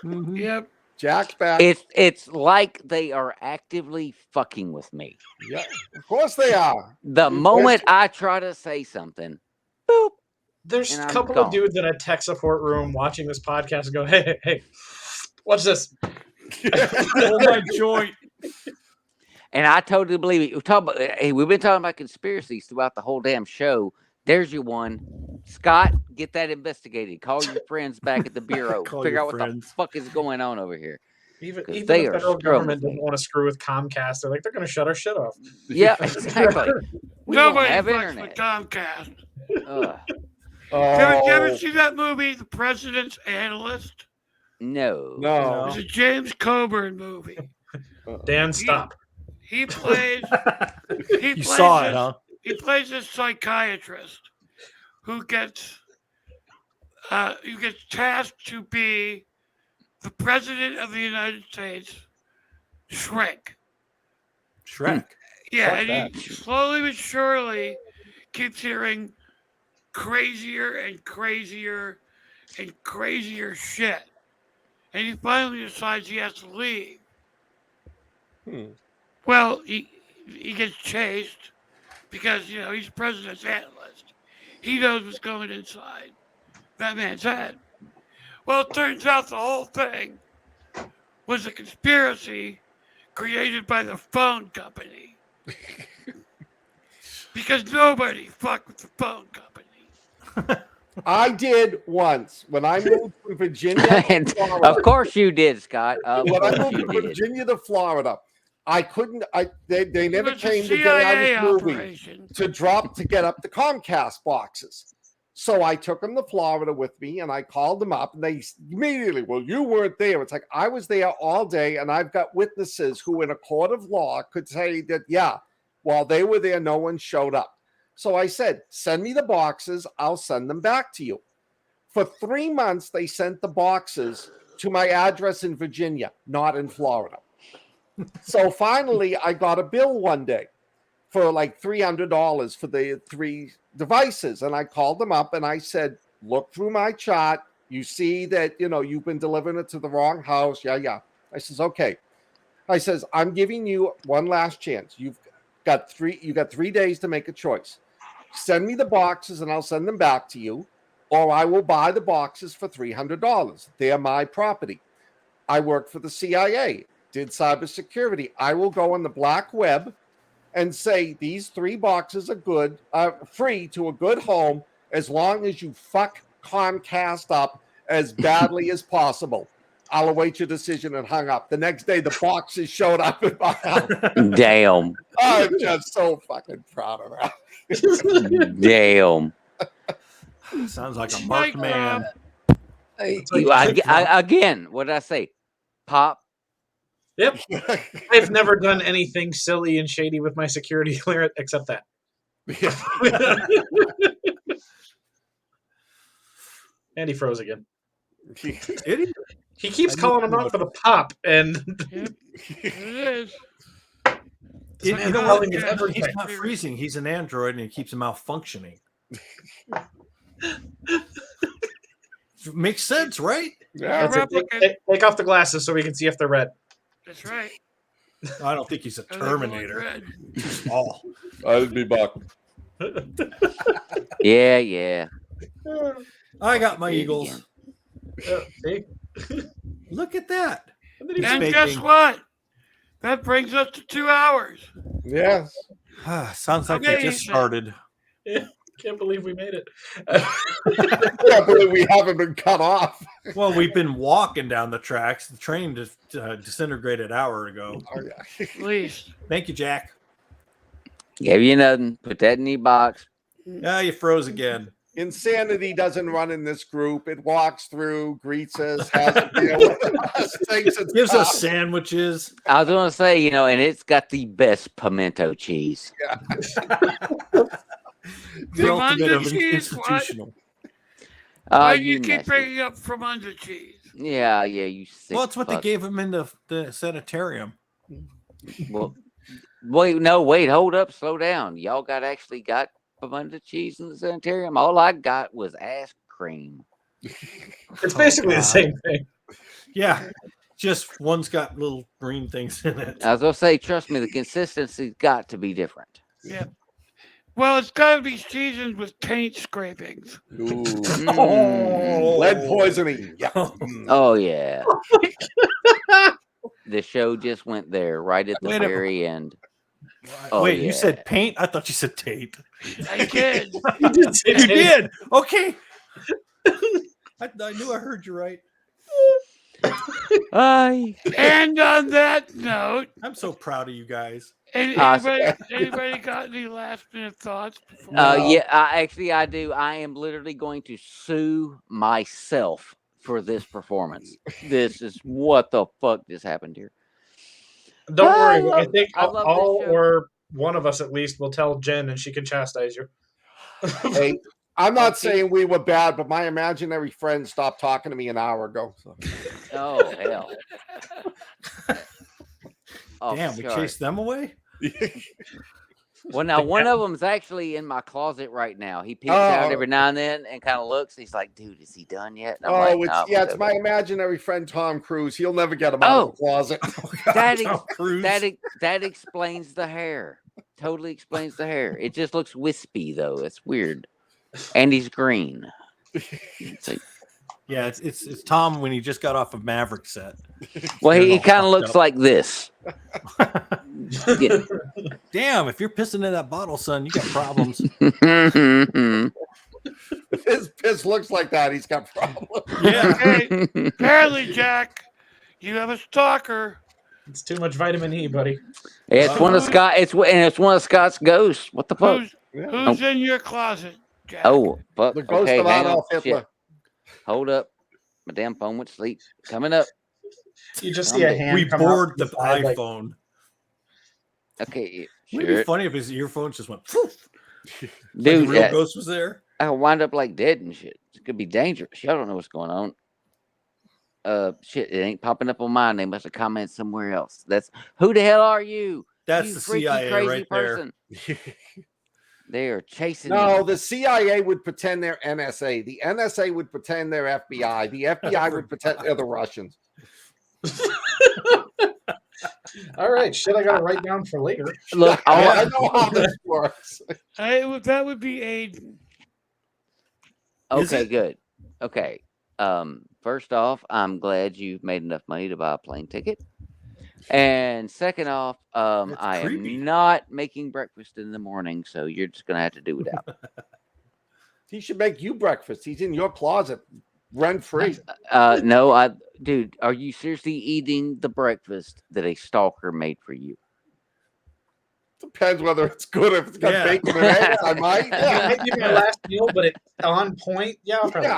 Mhm. Yep. Jack's back. It's like they are actively fucking with me. Yeah, of course they are. The moment I try to say something, boop. There's And a I'm couple gone. of dudes in a tech support room watching this podcast and go, hey, watch this. Oh my joint. And I totally believe it. We've been talking about conspiracies throughout the whole damn show. There's your one. Scott, get that investigated. Call your friends back at the bureau. Call Figure your out what the friends. fuck is going on over here. Even 'Cause the they are federal screwing government with me. doesn't want to screw with Comcast. They're like, they're going to shut our shit off. Yeah, exactly. We won't Nobody have fucks with internet. Comcast. Ugh, You ever Oh, see that movie, The President's Analyst? no. It no. was a James Coburn movie. Dan, stop. He plays. He You plays saw this, it, huh? He plays this psychiatrist who gets tasked to be the president of the United States shrink. Shrek. Yeah, Fuck and that. he slowly but surely keeps hearing crazier and crazier and crazier shit. And he finally decides he has to leave. Hmm. Well, he gets chased because, he's president's analyst. He knows what's going inside that man's head. Well, it turns out the whole thing was a conspiracy created by the phone company. Because nobody fucked with the phone company. I did once when I moved from Virginia to And Florida. of course you did, Scott. Of When I course moved you from did. Virginia to Florida, I couldn't. They It never was a came the day CIA I was moving operation. to get up the Comcast boxes. So I took them to Florida with me, and I called them up, and they immediately, well, you weren't there. It's like I was there all day, and I've got witnesses who, in a court of law, could say that while they were there, no one showed up. So I said, send me the boxes. I'll send them back to you. For 3 months, they sent the boxes to my address in Virginia, not in Florida. So finally, I got a bill one day for like $300 for the 3 devices. And I called them up and I said, look through my chart. You see that, you've been delivering it to the wrong house. Yeah. I says, okay. I says, I'm giving you one last chance. You got 3 days to make a choice. Send me the boxes and I'll send them back to you, or I will buy the boxes for $300. They're my property. I work for the CIA, did cybersecurity. I will go on the black web and say these 3 boxes are free to a good home as long as you fuck Comcast up as badly as possible. I'll await your decision, and hung up. The next day, the boxes showed up at my house. Damn. I'm just so fucking proud of that. Damn. Sounds like a Mic marked man. Again, what did I say? Pop. Yep. I've never done anything silly and shady with my security clearance except that. And he froze again. Idiot. He keeps I calling knew him out for the pop, and Yep, it is. You Man, know calling what? is everything. He's not freezing. He's an android, and it keeps him malfunctioning. Makes sense, right? Yeah. that's it. Take off the glasses so we can see if they're red. That's right. I don't think he's a They're going Terminator. red. Too small. I'll be back. Yeah. I got my Big Eagles. See? Look at that. He's And faking. guess what? That brings us to 2 hours. Yes. Sounds like Okay, they just started. Can't believe we made it. I can't believe we haven't been cut off. Well, we've been walking down the tracks. The train just disintegrated an hour ago. Oh, yeah. At least. Thank you, Jack. Gave you nothing. Put that in your box. Ah, you froze again. Insanity doesn't run in this group. It walks through, greets us, has a deal with us, takes its Gives time. us sandwiches. I was going to say, and it's got the best pimento cheese. The ultimate of Pimento cheese, institutional. Why Oh, do you keep nasty. bringing up from under cheese? Yeah, you sick Well, it's what they fuck. gave him in the sanitarium. Well, wait, hold up, slow down. Y'all actually got pimento cheese in the sanitarium? All I got was ass cream. It's basically the God. same thing. Yeah, just one's got little green things in it. I was going to say, trust me, the consistency's got to be different. Yeah. Well, it's got to be seasoned with paint scrapings. Ooh. Mm. Lead poisoning. Yeah. Oh, yeah. The show just went there right at the Wait a- very end. Oh, Wait, yeah. you said paint? I thought you said Tate. I did. You did? Okay. I knew I heard you right. Aye. And on that note, I'm so proud of you guys. anybody got any last minute thoughts? Before Yeah, I do. I am literally going to sue myself for this performance. This is what the fuck just happened here. Don't I worry. I love- think I love this all show. or one of us at least will tell Jen and she can chastise you. Hey, I'm not Okay. saying we were bad, but my imaginary friend stopped talking to me an hour ago. So. Oh, hell. Oh, Damn, we sorry. chased them away? Well, now one of them's actually in my closet right now. He peeks Oh. out every now and then and kind of looks. He's like, "Dude, is he done yet?" And I'm Oh, like, it's "No, yeah, it's okay." my imaginary friend Tom Cruise. He'll never get him out of the closet. That Tom Cruise. that explains the hair. Totally explains the hair. It just looks wispy though. It's weird. And he's green. It's like, Yeah, it's Tom when he just got off of Maverick set. well, They're he all kind of fucked looks up. like this. Yeah. Damn, if you're pissing in that bottle, son, you got problems. If his piss looks like that, he's got problems. Yeah. Okay, apparently, Jack, you have a stalker. It's too much vitamin E, buddy. It's one of Scott. It's one of Scott's ghosts. What the fuck? Who's in your closet, Jack? Oh, fuck. The ghost Okay, of hang on. Adolf Hitler. Shit. Hold up. My damn phone went to sleep. Coming up. You just see a hand. We come out bored from the side, like, iPhone. Okay. Wouldn't it be Sure. funny if his earphones just went poof, like the Dude, real ghost was there? I'll wind up like dead and shit. It could be dangerous. Y'all don't know what's going on. Shit, it ain't popping up on mine. They must have commented somewhere else. That's who the hell are you? That's You the freaky, CIA crazy right person. They are chasing No, me. the CIA would pretend they're NSA. The NSA would pretend they're FBI. The FBI would pretend they're the Russians. All right, shit, I got to write down for later. Look, I know how this works. That would be Aiden. Is okay, it? good. Okay. First off, I'm glad you've made enough money to buy a plane ticket. And second off, That's I creepy. am not making breakfast in the morning, so you're just gonna have to do without. He should make you breakfast. He's in your closet, rent free. No, dude, are you seriously eating the breakfast that a stalker made for you? Depends whether it's good. If it's got Yeah. bacon and eggs, I might. It Yeah. might be my last meal, but it's on point. Yeah, I'll probably.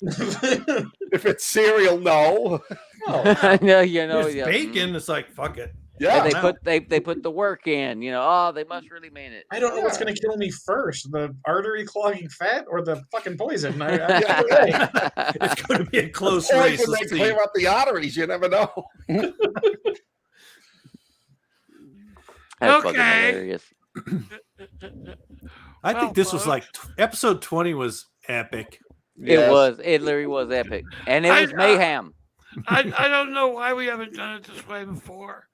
Yeah. If it's cereal, no. Oh, No, you know, There's yeah, bacon. It's like, fuck it. Yeah. And they put the work in. Oh, they must really mean it. I don't know what's Yeah. going to kill me first, the artery clogging fat or the fucking poison. Yeah. It's going to be a close Or race. when they Let's see. clear up the arteries, you never know. That's fucking Okay. hilarious. I think this was like episode 20 was epic. It Yes. was. It literally was epic, and it I- was mayhem. I don't know why we haven't done it this way before.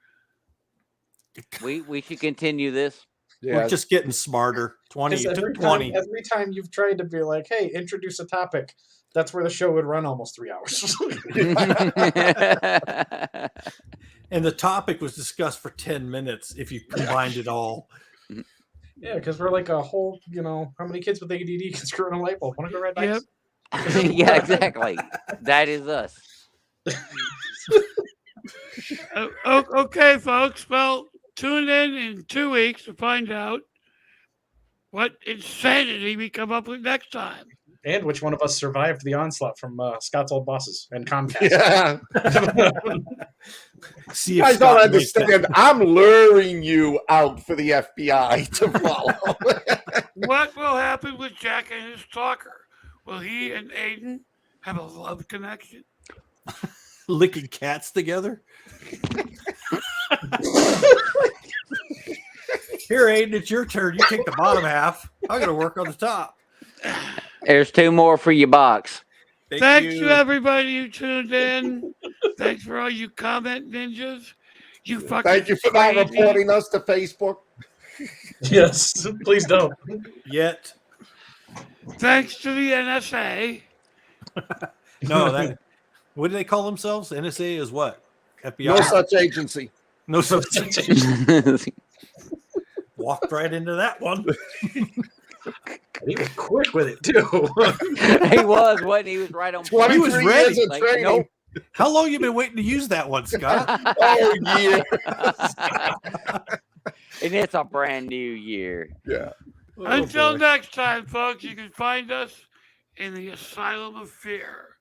We should continue this. Yeah. We're just getting smarter. 20. Because It took 20. every time you've tried to be like, hey, introduce a topic, that's where the show would run almost 3 hours. And the topic was discussed for 10 minutes if you combined it all. Yeah, because we're like a whole, how many kids with ADD can screw in a light bulb? Want to go red Yep. dice? Yeah, exactly. That is us. Okay, folks. Well, tune in 2 weeks to find out what insanity we come up with next time. And which one of us survived the onslaught from Scott's old bosses and Comcast? Yeah. See You if guys don't Scott makes that. understand. I'm luring you out for the FBI to follow. What will happen with Jack and his stalker? Will he and Aiden have a love connection? Licking cats together. Here, Aiden, it's your turn. You take the bottom half. I'm gonna work on the top. There's 2 more for your box. Thanks to everybody who tuned in. Thanks for all you comment ninjas. You fucking Thank you for not crazy. reporting us to Facebook. Yes, please don't. Yet. Thanks to the NSA. No, that. What do they call themselves? NSA is what? FBI. No such agency. No such. Walked right into that one. He was quick with it too. He was, wasn't he? He was right on point. 23 He was ready. years of Like, training. nope. How long you been waiting to use that one, Scott? Oh, yeah. And it's a brand new year. Yeah. Until boy. next time, folks, you can find us in the Asylum of Fear.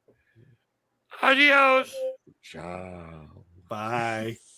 Adios. Ciao. Bye.